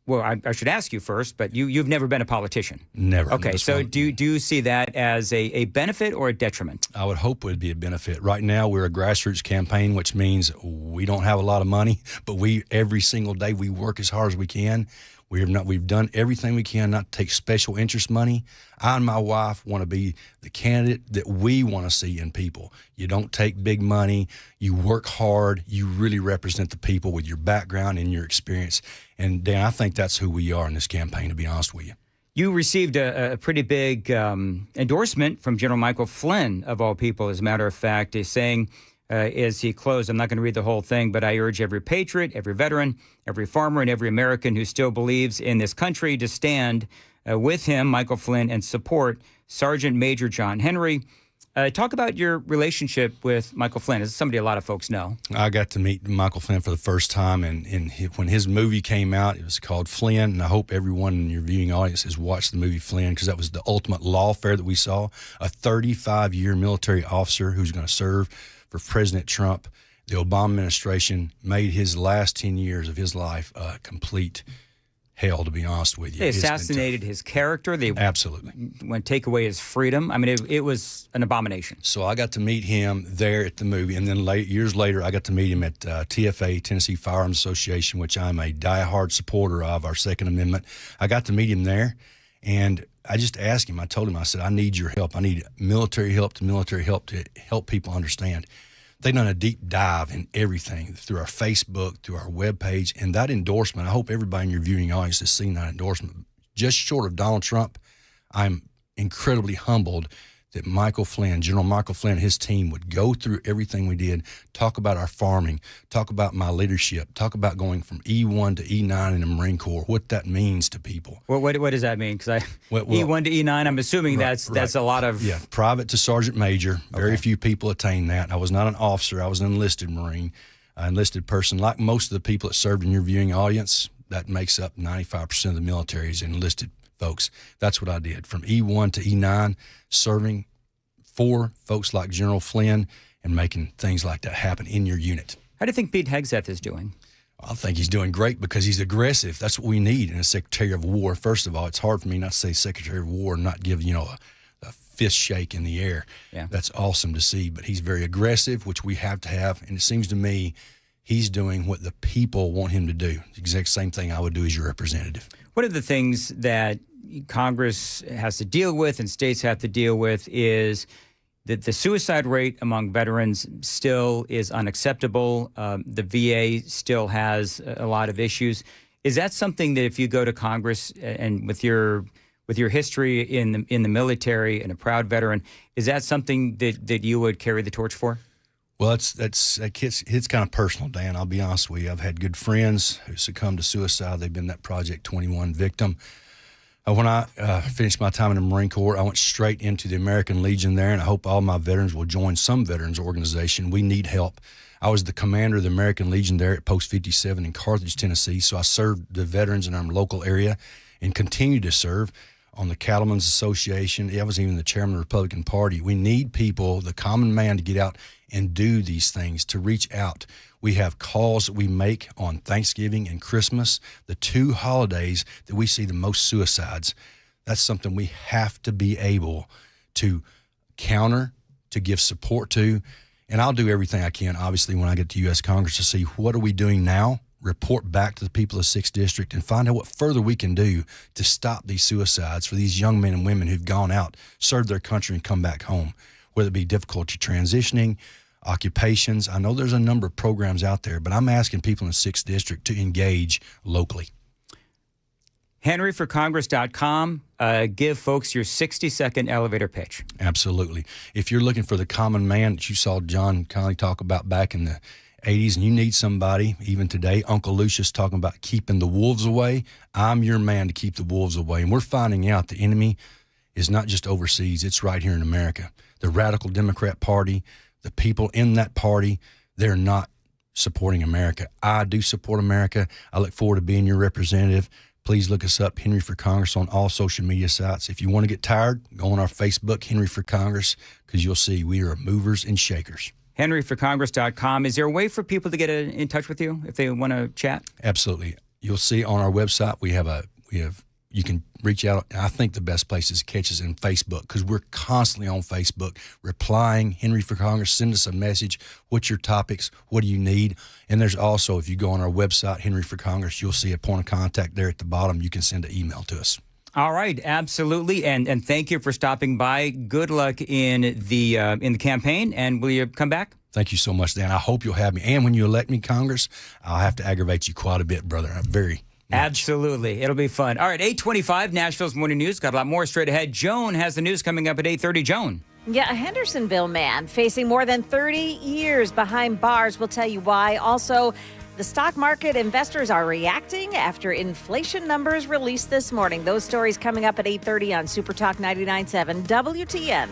well, I should ask you first, but you've never been a politician? Never. Okay, so do you see that as a benefit or a detriment? I would hope it would be a benefit. Right now, we're a grassroots campaign, which means we don't have a lot of money, but every single day we work as hard as we can. We've done everything we can not to take special interest money. I and my wife want to be the candidate that we want to see in people. You don't take big money. You work hard. You really represent the people with your background and your experience. And Dan, I think that's who we are in this campaign, to be honest with you. You received a pretty big endorsement from General Michael Flynn, of all people, as a matter of fact, is saying, as he closed, I'm not going to read the whole thing, but I urge every patriot, every veteran, every farmer, and every American who still believes in this country to stand with him, Michael Flynn, and support Sergeant Major John Henry. Talk about your relationship with Michael Flynn. This is somebody a lot of folks know. I got to meet Michael Flynn for the first time, and when his movie came out, it was called Flynn, and I hope everyone in your viewing audience has watched the movie Flynn, because that was the ultimate lawfare that we saw. A 35-year military officer who's going to serve for President Trump. The Obama administration made his last 10 years of his life complete hell, to be honest with you. They assassinated his character. They absolutely went take away his freedom. I mean, it was an abomination. So I got to meet him there at the movie, and then years later, I got to meet him at TFA, Tennessee Firearms Association, which I'm a diehard supporter of, our Second Amendment. I got to meet him there, and I just asked him, I told him, I said, I need your help. I need military help to help people understand. They've done a deep dive in everything through our Facebook, through our webpage, and that endorsement, I hope everybody in your viewing audience has seen that endorsement. Just short of Donald Trump, I'm incredibly humbled that General Michael Flynn and his team would go through everything we did, talk about our farming, talk about my leadership, talk about going from E1 to E9 in the Marine Corps, what that means to people. Well, what does that mean? Because E1 to E9, I'm assuming that's a lot of... Yeah, private to sergeant major. Very few people attain that. I was not an officer. I was an enlisted Marine, an enlisted person. Like most of the people that served in your viewing audience, that makes up 95% of the military is enlisted folks. That's what I did. From E1 to E9, serving for folks like General Flynn and making things like that happen in your unit. How do you think Pete Hegseth is doing? I think he's doing great because he's aggressive. That's what we need in a Secretary of War. First of all, it's hard for me not to say Secretary of War and not give, a fist shake in the air. Yeah. That's awesome to see. But he's very aggressive, which we have to have. And it seems to me he's doing what the people want him to do. The exact same thing I would do as your representative. One of the things that Congress has to deal with and states have to deal with is that the suicide rate among veterans still is unacceptable. The VA still has a lot of issues. Is that something that if you go to Congress and with your history in the military and a proud veteran, is that something that you would carry the torch for? Well, it's kind of personal, Dan. I'll be honest with you. I've had good friends who succumbed to suicide. They've been that Project 21 victim. When I finished my time in the Marine Corps, I went straight into the American Legion there, and I hope all my veterans will join some veterans organization. We need help. I was the commander of the American Legion there at Post 57 in Carthage, Tennessee, so I served the veterans in our local area and continue to serve on the Cattlemen's Association. I was even the chairman of the Republican Party. We need people, the common man, to get out and do these things, to reach out. We have calls that we make on Thanksgiving and Christmas, the two holidays that we see the most suicides. That's something we have to be able to counter, to give support to. And I'll do everything I can, obviously, when I get to U.S. Congress to see what are we doing now, report back to the people of the 6th District, and find out what further we can do to stop these suicides for these young men and women who've gone out, served their country, and come back home, whether it be difficulty transitioning, occupations. I know there's a number of programs out there, but I'm asking people in the 6th District to engage locally. HenryForCongress.com. Give folks your 60-second elevator pitch. Absolutely. If you're looking for the common man that you saw John Connolly talk about back in the 80s, and you need somebody, even today, Uncle Lucius talking about keeping the wolves away, I'm your man to keep the wolves away. And we're finding out the enemy is not just overseas, it's right here in America. The radical Democrat Party, the people in that party, they're not supporting America. I do support America. I look forward to being your representative. Please look us up, Henry for Congress, on all social media sites. If you want to get tired, go on our Facebook, Henry for Congress, because you'll see we are movers and shakers. HenryForCongress.com. Is there a way for people to get in touch with you if they want to chat? Absolutely. You'll see on our website you can reach out. I think the best place is to catch us in Facebook, because we're constantly on Facebook replying. Henry for Congress, send us a message. What's your topics? What do you need? And there's also, if you go on our website, Henry for Congress, you'll see a point of contact there at the bottom. You can send an email to us. All right, absolutely, and thank you for stopping by. Good luck in the campaign, and will you come back? Thank you so much, Dan. I hope you'll have me. And when you elect me Congress, I'll have to aggravate you quite a bit, brother. Absolutely. It'll be fun. All right, 8:25, Nashville's Morning News. Got a lot more straight ahead. Joan has the news coming up at 8:30. Joan. Yeah, a Hendersonville man facing more than 30 years behind bars. We'll tell you why. Also, the stock market investors are reacting after inflation numbers released this morning. Those stories coming up at 8:30 on Super Talk 99.7 WTN.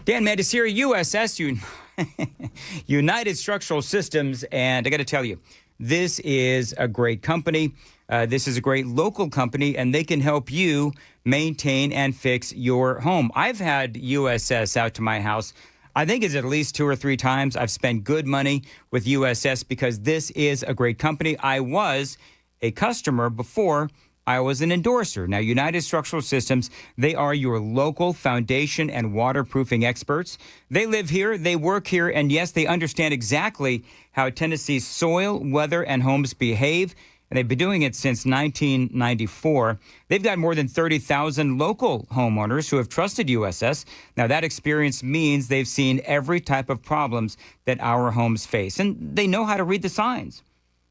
Dan Mandiciri, USS, United Structural Systems, and I got to tell you, this is a great company. This is a great local company, and they can help you maintain and fix your home. I've had USS out to my house. I think it's at least 2 or 3 times. I've spent good money with USS because this is a great company. I was a customer before I was an endorser. Now, United Structural Systems, they are your local foundation and waterproofing experts. They live here, they work here, and yes, they understand exactly how Tennessee's soil, weather, and homes behave. And they've been doing it since 1994. They've got more than 30,000 local homeowners who have trusted USS. Now, that experience means they've seen every type of problems that our homes face, and they know how to read the signs.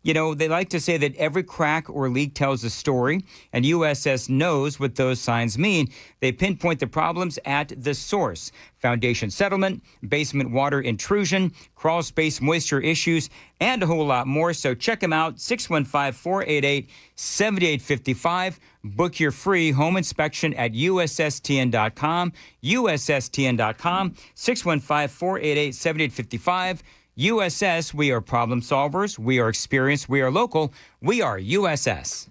You know, they like to say that every crack or leak tells a story, and USS knows what those signs mean. They pinpoint the problems at the source: foundation settlement, basement water intrusion, crawl space moisture issues, and a whole lot more. So check them out, 615-488-7855. Book your free home inspection at USSTN.com, USSTN.com, 615-488-7855. USS, we are problem solvers, we are experienced, we are local, we are USS.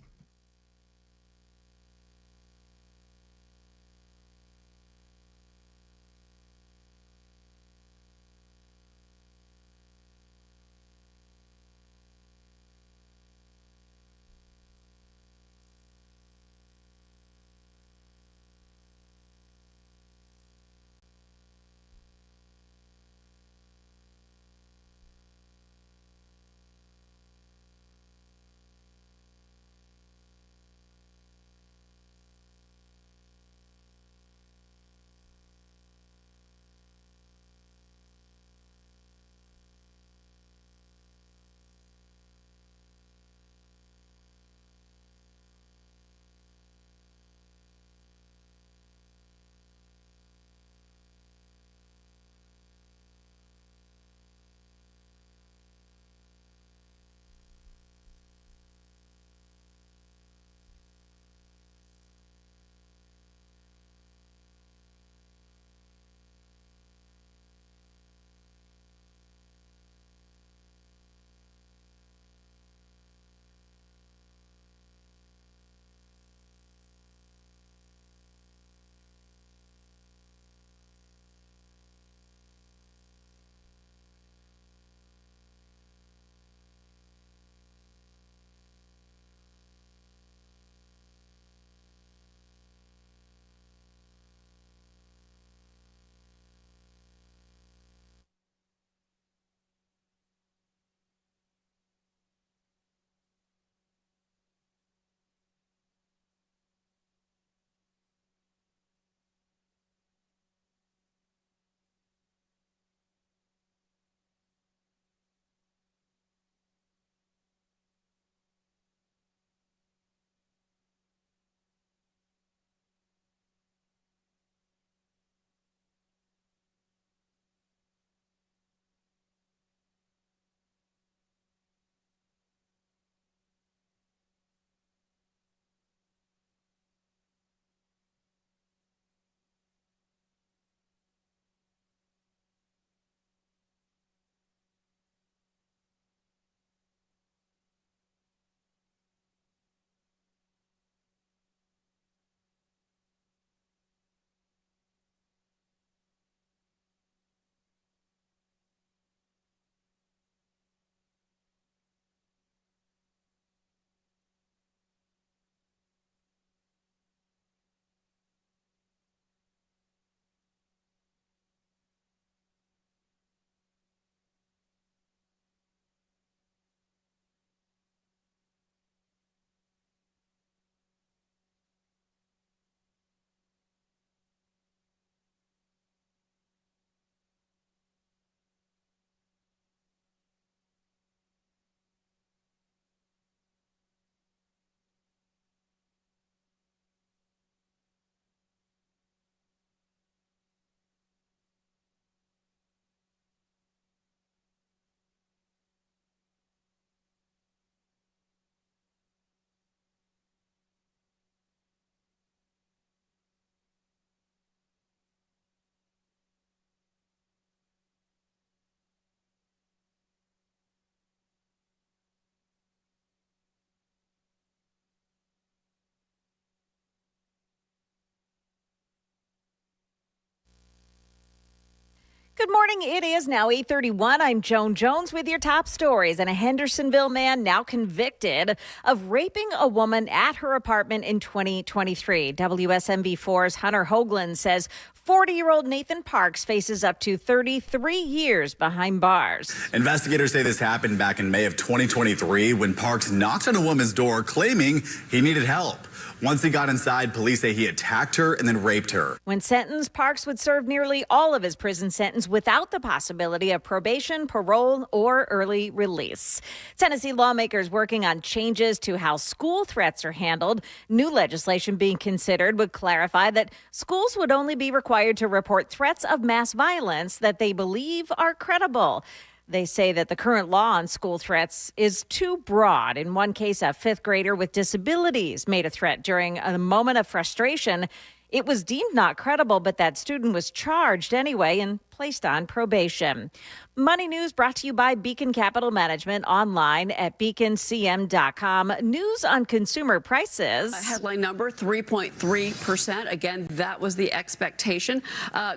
Good morning. It is now 8:31. I'm Joan Jones with your top stories. And a Hendersonville man now convicted of raping a woman at her apartment in 2023. WSMV4's Hunter Hoagland says 40-year-old Nathan Parks faces up to 33 years behind bars. Investigators say this happened back in May of 2023 when Parks knocked on a woman's door claiming he needed help. Once he got inside, police say he attacked her and then raped her. When sentenced, Parks would serve nearly all of his prison sentence without the possibility of probation, parole, or early release. Tennessee lawmakers working on changes to how school threats are handled. New legislation being considered would clarify that schools would only be required to report threats of mass violence that they believe are credible. They say that the current law on school threats is too broad. In one case, a fifth grader with disabilities made a threat during a moment of frustration. It was deemed not credible, but that student was charged anyway and placed on probation. Money News brought to you by Beacon Capital Management, online at beaconcm.com. News on consumer prices. Headline number 3.3%. Again, that was the expectation.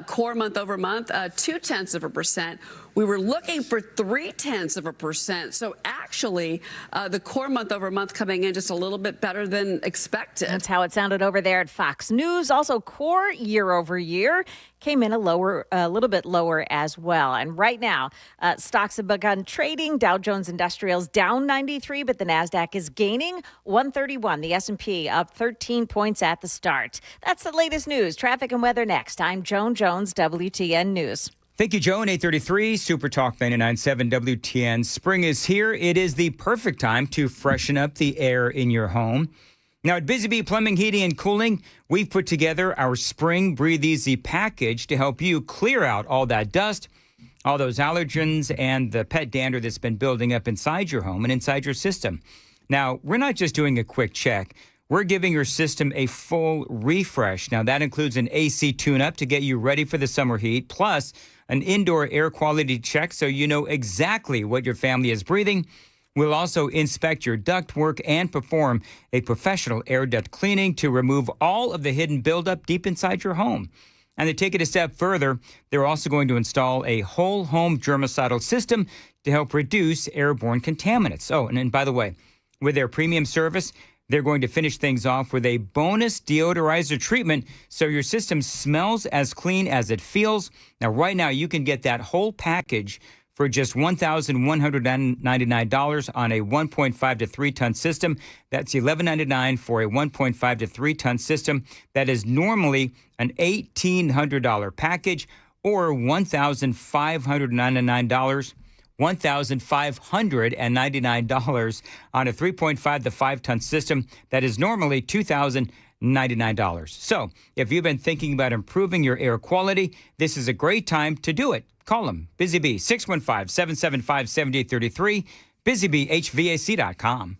Core month over month, 0.2%. We were looking for 0.3%. So actually, the core month over month coming in just a little bit better than expected. That's how it sounded over there at Fox News. Also, core year over year came in a little bit lower as well. And right now, stocks have begun trading. Dow Jones Industrials down 93, but the Nasdaq is gaining 131. The S&P up 13 points at the start. That's the latest news. Traffic and weather next. I'm Joan Jones, WTN News. Thank you, Joan. 8:33, Super Talk 99.7 WTN. Spring is here. It is the perfect time to freshen up the air in your home. Now, at Busy Bee Plumbing, Heating, and Cooling, we've put together our Spring Breathe Easy package to help you clear out all that dust, all those allergens, and the pet dander that's been building up inside your home and inside your system. Now, we're not just doing a quick check. We're giving your system a full refresh. Now, that includes an AC tune-up to get you ready for the summer heat, plus an indoor air quality check so you know exactly what your family is breathing. We'll also inspect your ductwork and perform a professional air duct cleaning to remove all of the hidden buildup deep inside your home. And to take it a step further, they're also going to install a whole home germicidal system to help reduce airborne contaminants. Oh, and by the way, with their premium service, they're going to finish things off with a bonus deodorizer treatment so your system smells as clean as it feels. Now, right now, you can get that whole package for just $1,199 on a 1.5 to 3 ton system. That's $1,199 for a 1.5 to 3 ton system. That is normally an $1,800 package or $1,599. $1,599 on a 3.5 to 5 ton system that is normally $2,099. So if you've been thinking about improving your air quality, this is a great time to do it. Call them, Busy Bee, 615-775-7833, busybeehvac.com.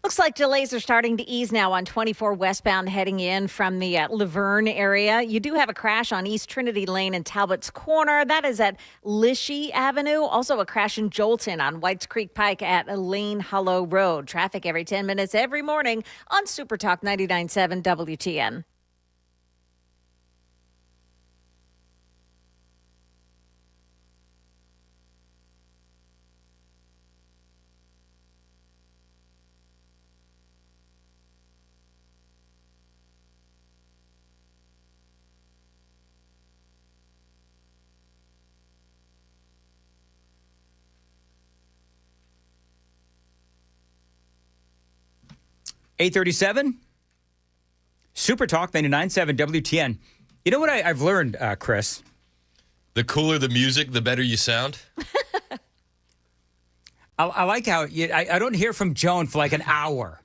Looks like delays are starting to ease now on 24 westbound heading in from the Laverne area. You do have a crash on East Trinity Lane and Talbot's Corner. That is at Lishi Avenue. Also a crash in Jolton on Whites Creek Pike at Lane Hollow Road. Traffic every 10 minutes every morning on Super Talk 99.7 WTN. .837, Super Talk 99.7 WTN. You know what I've learned, Chris? The cooler the music, the better you sound. I like how I don't hear from Joan for like an hour.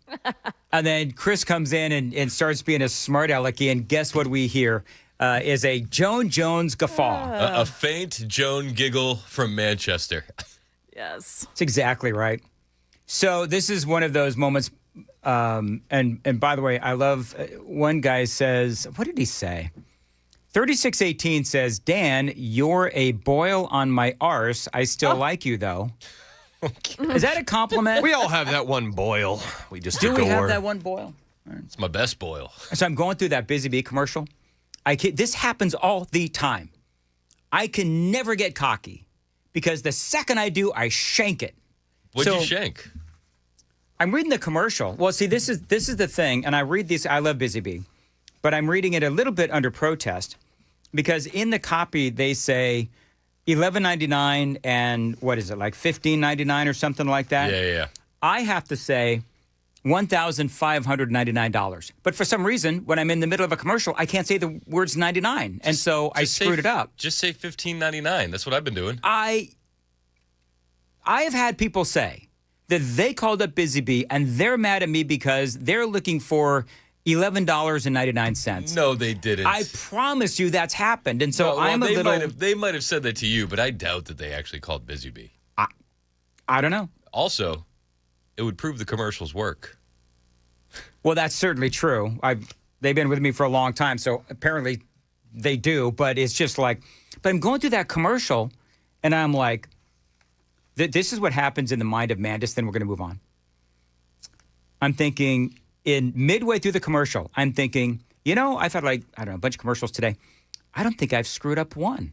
And then Chris comes in and starts being a smart alecky, and guess what we hear is a Joan Jones guffaw. A faint Joan giggle from Manchester. Yes. That's exactly right. So this is one of those moments. And by the way, I love one guy says, what did he say? 3618 says, Dan, you're a boil on my arse. I still like you, though. Is that a compliment? We all have that one boil. We just Do adore. we have that one boil? It's my best boil. So I'm going through that Busy Bee commercial. This happens all the time. I can never get cocky because the second I do, I shank it. What'd you shank? I'm reading the commercial. Well, see, this is the thing, and I read these. I love Busy Bee, but I'm reading it a little bit under protest because in the copy they say $11.99 and what is it, like $15.99 or something like that? Yeah. I have to say $1,599. But for some reason, when I'm in the middle of a commercial, I can't say the words 99, and so I screwed it up. Just say $15.99. That's what I've been doing. I have had people say that they called up Busy Bee and they're mad at me because they're looking for $11.99. No, they didn't. I promise you that's happened. And so I'm a little... They might have said that to you, but I doubt that they actually called Busy Bee. I don't know. Also, it would prove the commercials work. Well, that's certainly true. They've been with me for a long time, so apparently they do. But it's just like... But I'm going through that commercial, and I'm like... This is what happens in the mind of Mandis, then we're going to move on. I'm thinking, in midway through the commercial, I'm thinking, I've had a bunch of commercials today. I don't think I've screwed up one.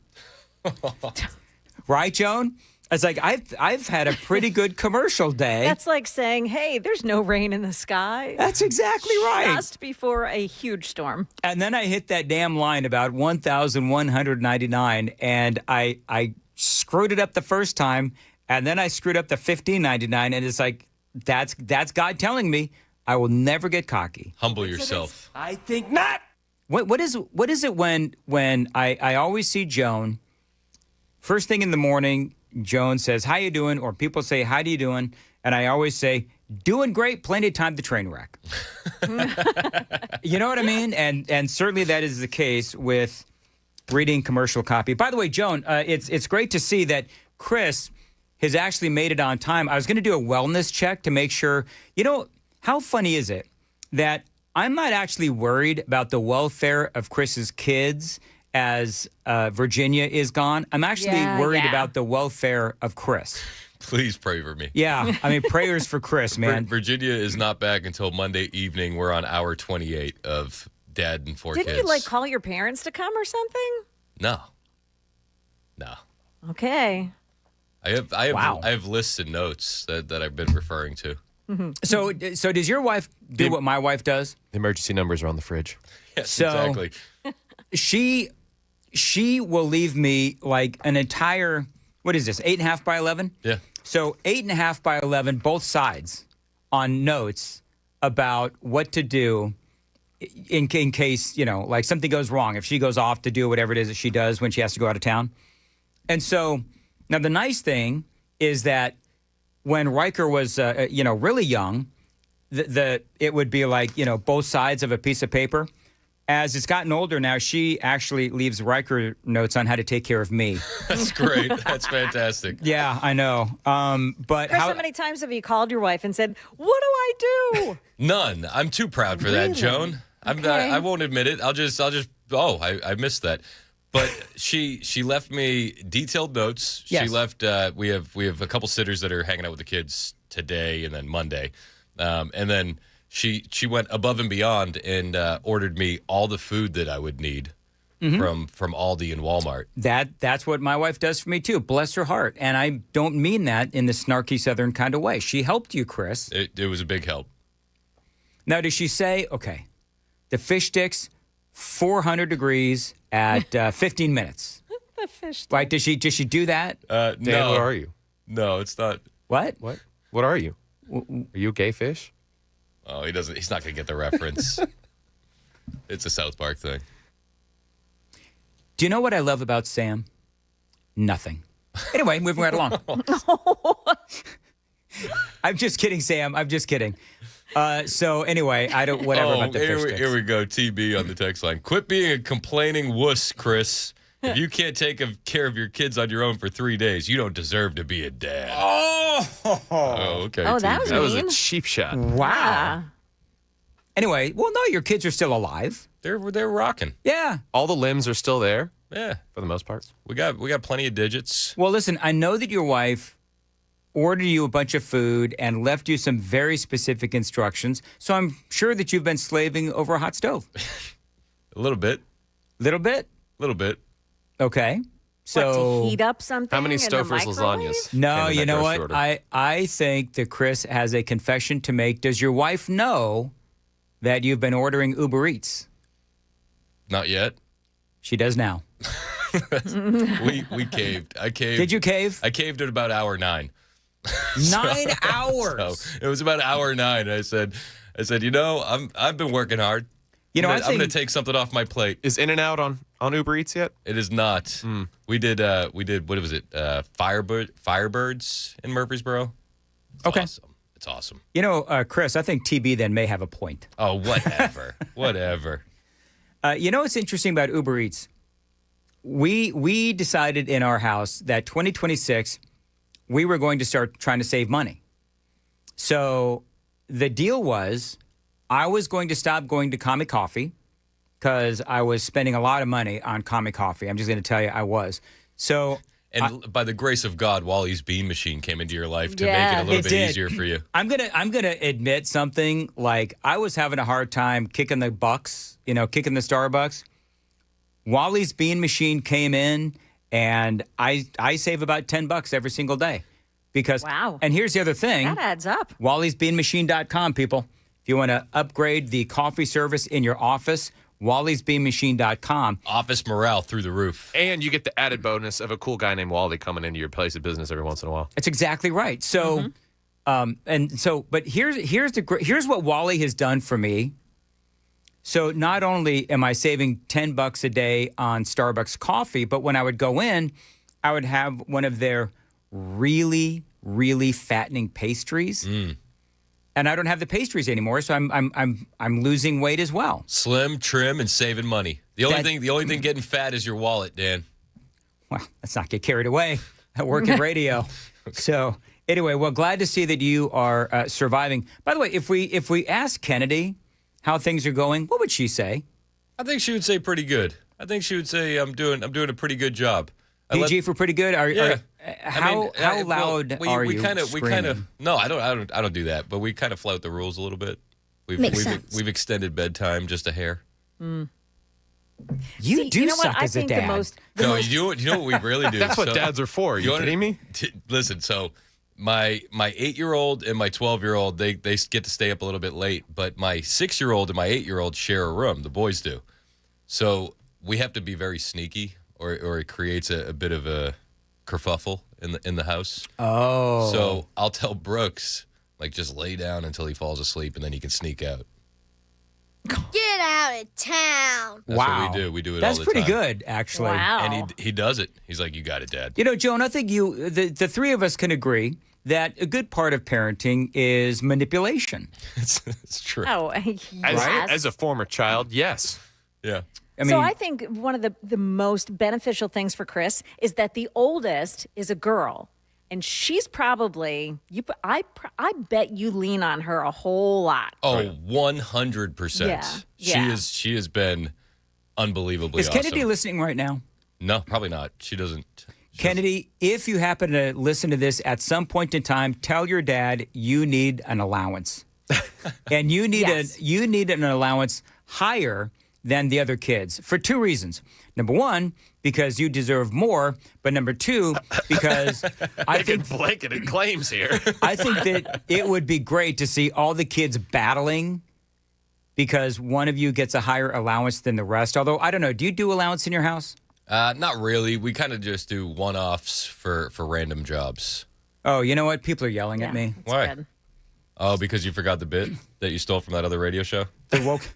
Right, Joan? It's like, I've had a pretty good commercial day. That's like saying, hey, there's no rain in the sky. That's exactly right. Just before a huge storm. And then I hit that damn line about 1,199, and I screwed it up the first time. And then I screwed up the $15.99, and it's like, that's God telling me I will never get cocky. Humble yourself. I think not. What is it when I always see Joan, first thing in the morning, Joan says, how you doing? Or people say, how do you doing? And I always say, doing great, plenty of time to train wreck. You know what I mean? And certainly that is the case with reading commercial copy. By the way, Joan, it's great to see that Chris has actually made it on time. I was going to do a wellness check to make sure. How funny is it that I'm not actually worried about the welfare of Chris's kids as Virginia is gone? I'm actually worried about the welfare of Chris. Please pray for me. Yeah, I mean, prayers for Chris, man. Virginia is not back until Monday evening. We're on hour 28 of Dad and 4 kids. Didn't you, call your parents to come or something? No. Okay. I have lists and notes that I've been referring to. Mm-hmm. So does your wife do what my wife does? The emergency numbers are on the fridge. Yes, exactly. She will leave me like an entire, what is this, 8.5 by 11? Yeah. So 8.5 by 11, both sides on notes about what to do in case, something goes wrong. If she goes off to do whatever it is that she does when she has to go out of town. And so now the nice thing is that when Riker was, really young, it would be like, both sides of a piece of paper. as it's gotten older now, she actually leaves Riker notes on how to take care of me. That's great. That's fantastic. Yeah, I know. But Chris, how many times have you called your wife and said, "What do I do?" None. I'm too proud for that, Joan. I won't admit it. I'll just. Oh, I missed that. But she left me detailed notes. Yes. She left. We have a couple sitters that are hanging out with the kids today and then Monday, and then she went above and beyond and ordered me all the food that I would need from Aldi and Walmart. That's what my wife does for me too. Bless her heart. And I don't mean that in the snarky Southern kind of way. She helped you, Chris. It was a big help. Now, does she say, okay, the fish sticks, 400 degrees at 15 minutes? The fish. Right? Does she do that? Dan, No. what are you? No, it's not. What? What are you? Are you a gay fish? Oh, he doesn't. He's not going to get the reference. It's a South Park thing. Do you know what I love about Sam? Nothing. Anyway, moving right along. I'm just kidding, Sam. I'm just kidding. So anyway, I don't. Whatever about the fish sticks. Here we go. TB on the text line. Quit being a complaining wuss, Chris. If you can't take care of your kids on your own for 3 days, you don't deserve to be a dad. Okay. Oh, that was That was a mean. cheap shot. Wow. Anyway, well, no, your kids are still alive. They're rocking. Yeah. All the limbs are still there Yeah, for the most part. we got plenty of digits. Well, listen, I know that your wife ordered you a bunch of food and left you some very specific instructions, so I'm sure that you've been slaving over a hot stove. A little bit. Little bit? Little bit. Okay. So What, to heat up something? How many in the Stouffer's microwave? lasagnas? No, came in you that know grocery what? order? I think that Chris has a confession to make. Does your wife know that you've been ordering Uber Eats? Not yet. She does now. We caved. I caved. Did you cave? I caved at about hour 9. 9 hours. So it was about hour 9. I said, I've been working hard. You know, I'm I think going to take something off my plate. Is In-N-Out on Uber Eats yet? It is not. We did what was it? Firebirds in Murfreesboro. It's Okay. awesome. It's awesome. You know, Chris, I think TB then may have a point. Oh, whatever. Whatever. You know what's interesting about Uber Eats? We decided in our house that 2026 we were going to start trying to save money. So the deal was I was going to stop going to Comic Coffee because I was spending a lot of money on Comic Coffee. I'm just going to tell you I was. So And by the grace of God, Wally's Bean Machine came into your life to Yeah. make it a little It bit did. easier for you. I'm gonna admit something. Like I was having a hard time kicking the bucks, kicking the Starbucks. Wally's Bean Machine came in, and I save about $10 every single day because. Wow. And here's the other thing: That adds up. Wally'sBeanMachine.com, people. If you want to upgrade the coffee service in your office, Wally'sBeanMachine.com. Office morale through the roof. And you get the added bonus of a cool guy named Wally coming into your place of business every once in a while. That's exactly right. So, but here's what Wally has done for me. So not only am I saving $10 a day on Starbucks coffee, but when I would go in, I would have one of their really, really fattening pastries. And I don't have the pastries anymore, so I'm losing weight as well. Slim, trim, and saving money. The only thing getting fat is your wallet, Dan. Well, let's not get carried away. I work in radio. So anyway, well, glad to see that you are surviving. By the way, if we ask Kennedy how things are going, what would she say? I think she would say pretty good. I think she would say I'm doing a pretty good job. PG for pretty good. How loud are you? We kind of. No, I don't do that. But we kind of flout the rules a little bit. We've extended bedtime just a hair. You See, do you know what? suck I as a think dad. You know what we really do. That's what dads are for. Are you kidding me? Listen, so my 8-year-old and my 12-year-old they get to stay up a little bit late, but my 6-year-old and my 8-year-old share a room. The boys do. So we have to be very sneaky, or it creates a bit of a kerfuffle in the house. Oh. So I'll tell Brooks, just lay down until he falls asleep, and then he can sneak out. Get out of town. That's what we do. We do it all the time. That's pretty good, actually. Wow. And he does it. He's like, you got it, Dad. You know, Joan, I think the three of us can agree that a good part of parenting is manipulation. It's true. Oh, yes. As a former child, yes. Yeah. So I think one of the most beneficial things for Chris is that the oldest is a girl. And she's probably I bet you lean on her a whole lot. Oh, 100%. Yeah. She has been unbelievably Is awesome. Kennedy listening right now? No, probably not. She doesn't. Kennedy, if you happen to listen to this at some point in time, tell your dad you need an allowance. And you need an allowance higher than the other kids for two reasons. Number one, because you deserve more, but number two, because I think blanketed claims here. I think that it would be great to see all the kids battling because one of you gets a higher allowance than the rest. Although, I don't know, do you do allowance in your house? Not really. We kind of just do one-offs for random jobs. Oh, you know what? People are yelling at me. Why? Good. Oh, because you forgot the bit that you stole from that other radio show? The woke.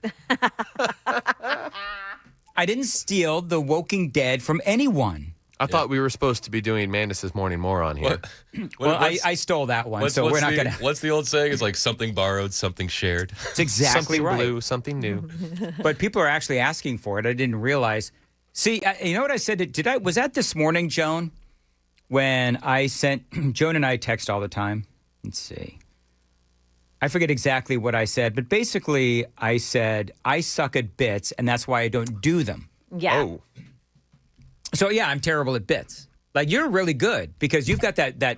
I didn't steal The Woking Dead from anyone. I thought we were supposed to be doing Mandis's Morning Moron here. Well, I stole that one, so we're not going to. What's the old saying? It's like something borrowed, something shared. It's exactly something right. blue, something new. But people are actually asking for it. I didn't realize. See, you know what I said? Was that this morning, Joan? When I sent Joan and I text all the time. Let's see. I forget exactly what I said, but basically I said I suck at bits, and that's why I don't do them. Yeah. Oh. So yeah, I'm terrible at bits. Like you're really good because you've got that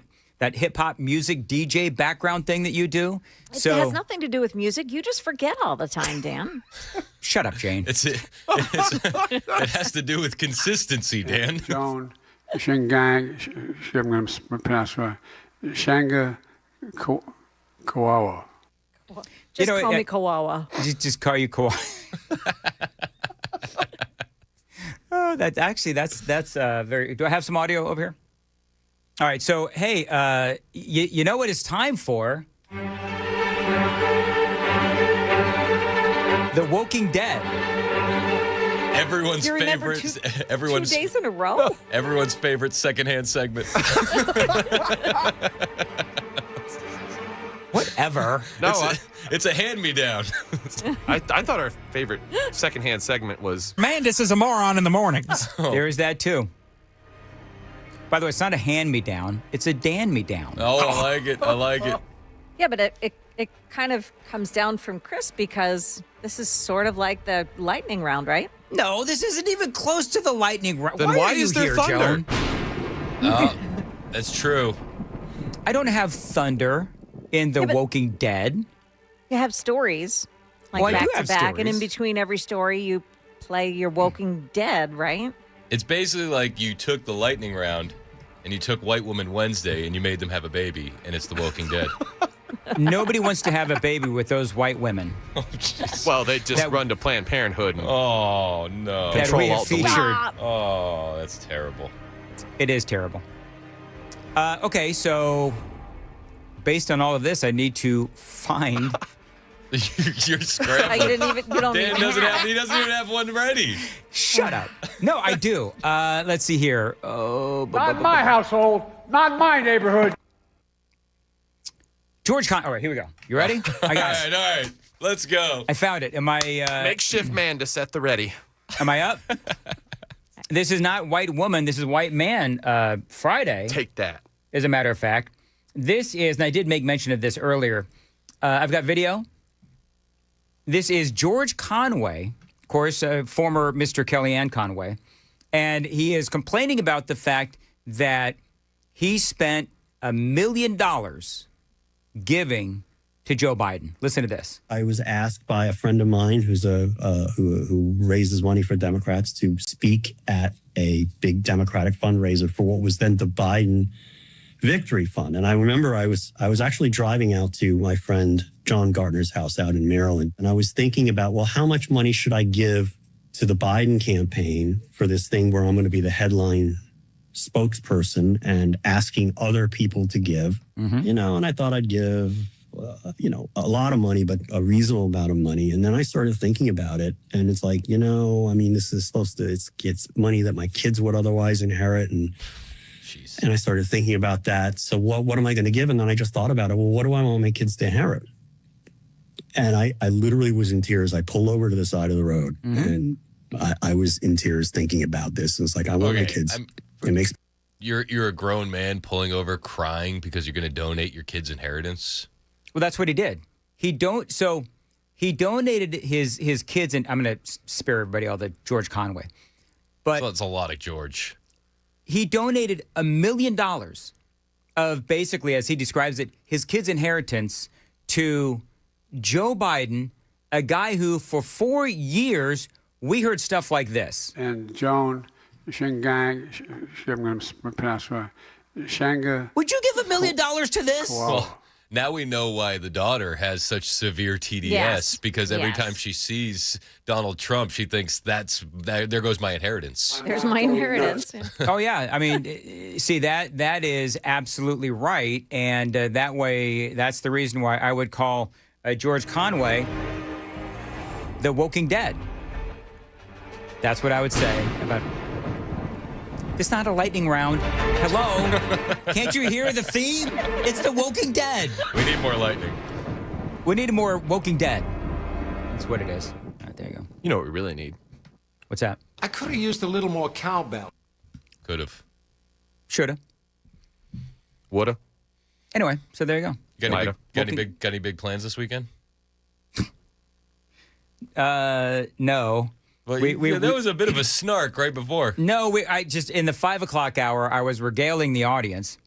hip hop music DJ background thing that you do. It has nothing to do with music. You just forget all the time, Dan. Shut up, Jane. It has to do with consistency, Dan. Joan, Shingang, I'm going to pronounce right. Shanga Kawawa. Just call me Kawawa. Just call you Kawawa. Oh, that's very. Do I have some audio over here? All right. So hey, you know what it's time for? The Woking Dead. Everyone's You remember favorite. 2 days in a row. Everyone's favorite secondhand segment. Whatever. No, it's a hand-me-down. I thought our favorite secondhand segment was Mandis is a moron in the mornings. There is that too. By the way, it's not a hand-me-down. It's a Dan-me-down. Oh, I like it. I like it. Yeah, but it kind of comes down from Chris because this is sort of like the lightning round, right? No, this isn't even close to the lightning round. Then why are you is there here, thunder? Joan? Oh, that's true. I don't have thunder in The Woking Dead. You have stories like Well, I do back to have back, and in stories. between every story, you play your Woking Dead, right? It's basically like you took the lightning round and you took White Woman Wednesday and you made them have a baby, and it's The Woking Dead. Nobody wants to have a baby with those white women. well, they just run to Planned Parenthood and Oh, no. That we have Alt Delete. featured. Oh, that's terrible. It is terrible. Okay, so based on all of this, I need to find. You're scrambling. You don't Dan even doesn't have- have. He doesn't even have one ready. Shut up. No, I do. Let's see here. Oh, Not in my household, not in my neighborhood. George Con. All right, here we go. You ready? I got it. All right. Let's go. I found it. Am I? makeshift Mandis at the ready. Am I up? This is not White Woman. This is White Man Friday. Take that. As a matter of fact, this is, and I did make mention of this earlier. I've got video. This is George Conway, of course, former Mr. Kellyanne Conway, and he is complaining about the fact that he spent $1 million giving to Joe Biden. Listen to this. I was asked by a friend of mine who's who raises money for Democrats to speak at a big Democratic fundraiser for what was then the Biden Victory Fund. And I remember I was actually driving out to my friend John Gardner's house out in Maryland, and I was thinking about, well, how much money should I give to the Biden campaign for this thing where I'm going to be the headline spokesperson and asking other people to give, and I thought I'd give, a lot of money, but a reasonable amount of money. And then I started thinking about it, and it's like, this is supposed to, it's money that my kids would otherwise inherit. And I started thinking about that. So what am I going to give? And then I just thought about it. Well, what do I want my kids to inherit? And I literally was in tears. I pulled over to the side of the road and I was in tears thinking about this. It's like, I want my kids. It makes You're a grown man pulling over crying because you're going to donate your kid's inheritance. Well, that's what he did. He donated his kids, and I'm going to spare everybody all the George Conway, but So it's a lot of George. he donated $1 million of basically, as he describes it, his kids' inheritance to Joe Biden, a guy who for 4 years we heard stuff like this. And Joan Shingang, I'm going to pronounce it. Shanga. Would you give $1 million to this? Well, now we know why the daughter has such severe TDS, Yes. because every Yes. time she sees Donald Trump, she thinks there goes my inheritance. There's my inheritance. Oh yeah, I mean, see that is absolutely right, and that way, that's the reason why I would call George Conway the Woking Dead. That's what I would say about. It's not a lightning round. Hello, can't you hear the theme? It's the Woking Dead. We need more lightning. We need more Woking Dead. That's what it is. All right, there you go. You know what we really need? What's that? I could have used a little more cowbell. Could have. Shoulda. Woulda. Anyway, so there you go. Got any big plans this weekend? No. Well, that was a bit of a snark right before. No, I just in the 5 o'clock hour, I was regaling the audience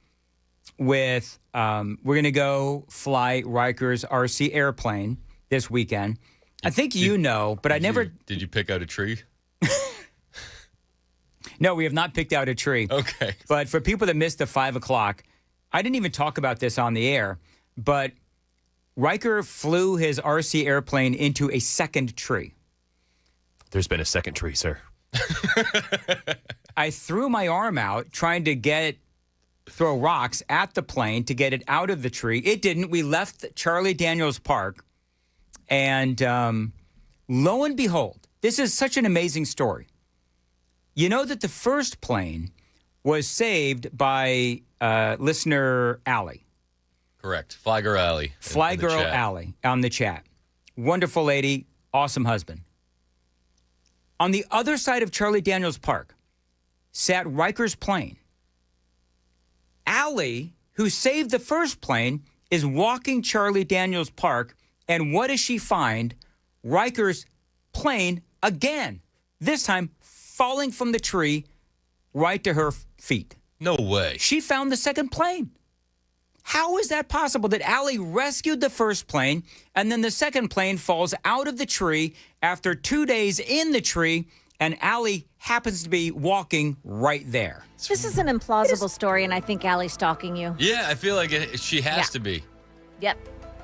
with we're going to go fly Riker's RC airplane this weekend. I think you know, but I never. Did you pick out a tree? No, we have not picked out a tree. Okay. But for people that missed the 5 o'clock, I didn't even talk about this on the air, but Riker flew his RC airplane into a second tree. There's been a second tree, sir. I threw my arm out trying to throw rocks at the plane to get it out of the tree. It didn't. We left Charlie Daniels Park, and lo and behold, this is such an amazing story. You know that the first plane was saved by listener Allie. Correct. Fly Girl Allie. Fly Girl Allie on the chat. Wonderful lady, awesome husband. On the other side of Charlie Daniels Park sat Riker's plane. Allie, who saved the first plane, is walking Charlie Daniels Park, and what does she find? Riker's plane again, this time falling from the tree right to her feet. No way. She found the second plane. How is that possible that Allie rescued the first plane and then the second plane falls out of the tree after 2 days in the tree and Allie happens to be walking right there? This is an implausible story, and I think Allie's stalking you. Yeah, I feel like she has to be. Yep.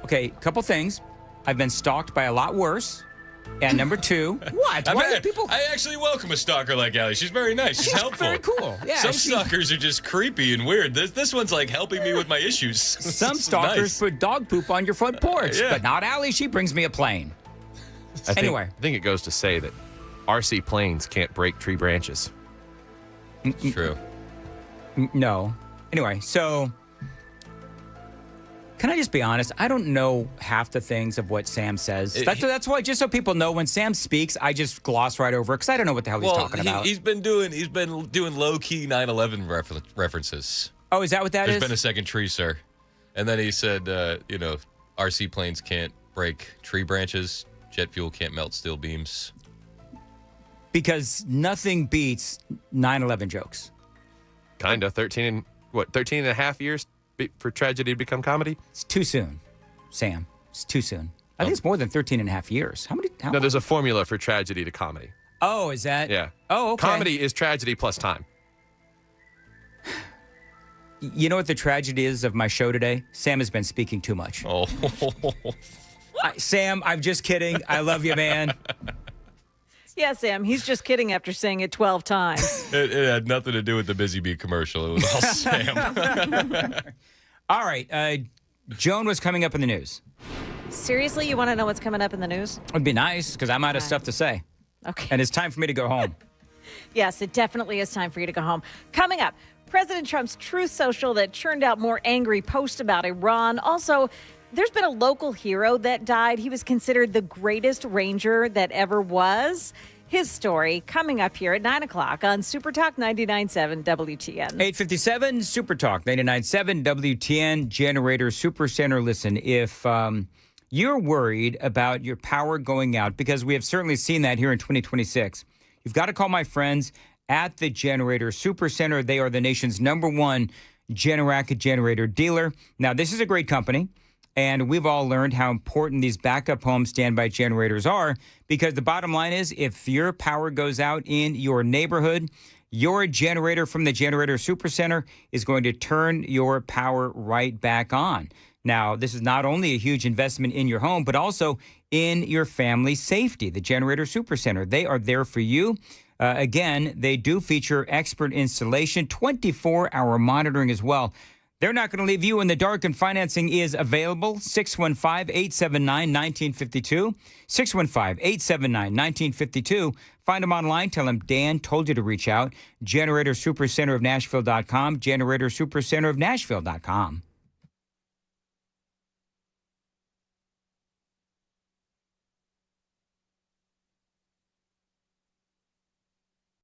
Okay, couple things. I've been stalked by a lot worse. And number two, what? I actually welcome a stalker like Allie. She's very nice. She's helpful. Very cool. Yeah. Some stalkers are just creepy and weird. This one's like helping me with my issues. Some stalkers put dog poop on your front porch, Yeah. but not Allie. She brings me a plane. I Anyway. think it goes to say that RC planes can't break tree branches. It's true. No. Anyway, so can I just be honest? I don't know half the things of what Sam says. That's why, just so people know, when Sam speaks, I just gloss right over it because I don't know what the hell he's talking about. He's been doing low key 9/11 references. Oh, is that what There's been a second tree, sir. And then he said, RC planes can't break tree branches. Jet fuel can't melt steel beams. Because nothing beats 9/11 jokes. Kinda. 13 and a half years for tragedy to become comedy? It's too soon, Sam. It's too soon. I think it's more than 13 and a half years. No, there's a formula for tragedy to comedy. Oh, is that? Yeah. Oh, okay. Comedy is tragedy plus time. You know what the tragedy is of my show today? Sam has been speaking too much. Oh. Sam, I'm just kidding. I love you, man. Yeah, Sam, he's just kidding after saying it 12 times. It had nothing to do with the Busy Bee commercial. It was all Sam. All right. Joan was coming up in the news. Seriously, you want to know what's coming up in the news? It'd be nice because I'm out of stuff to say. Okay. And it's time for me to go home. Yes, it definitely is time for you to go home. Coming up, President Trump's Truth Social that churned out more angry posts about Iran. Also, there's been a local hero that died. He was considered the greatest ranger that ever was. His story coming up here at 9 o'clock on Super Talk 99.7 WTN. 8:57 Super Talk 99.7 WTN Generator Super Center. Listen, if you're worried about your power going out, because we have certainly seen that here in 2026, you've got to call my friends at the Generator Super Center. They are the nation's #1 Generac generator dealer. Now, this is a great company, and we've all learned how important these backup home standby generators are, because the bottom line is, if your power goes out in your neighborhood, your generator from the Generator Super Center is going to turn your power right back on. Now, this is not only a huge investment in your home, but also in your family's safety. The Generator Super Center, they are there for you. Again, they do feature expert installation, 24-hour monitoring as well. They're not going to leave you in the dark, and financing is available. 615-879-1952. 615-879-1952. Find them online. Tell them Dan told you to reach out. Generator Super Center of Nashville.com. Generator Super Center of Nashville.com.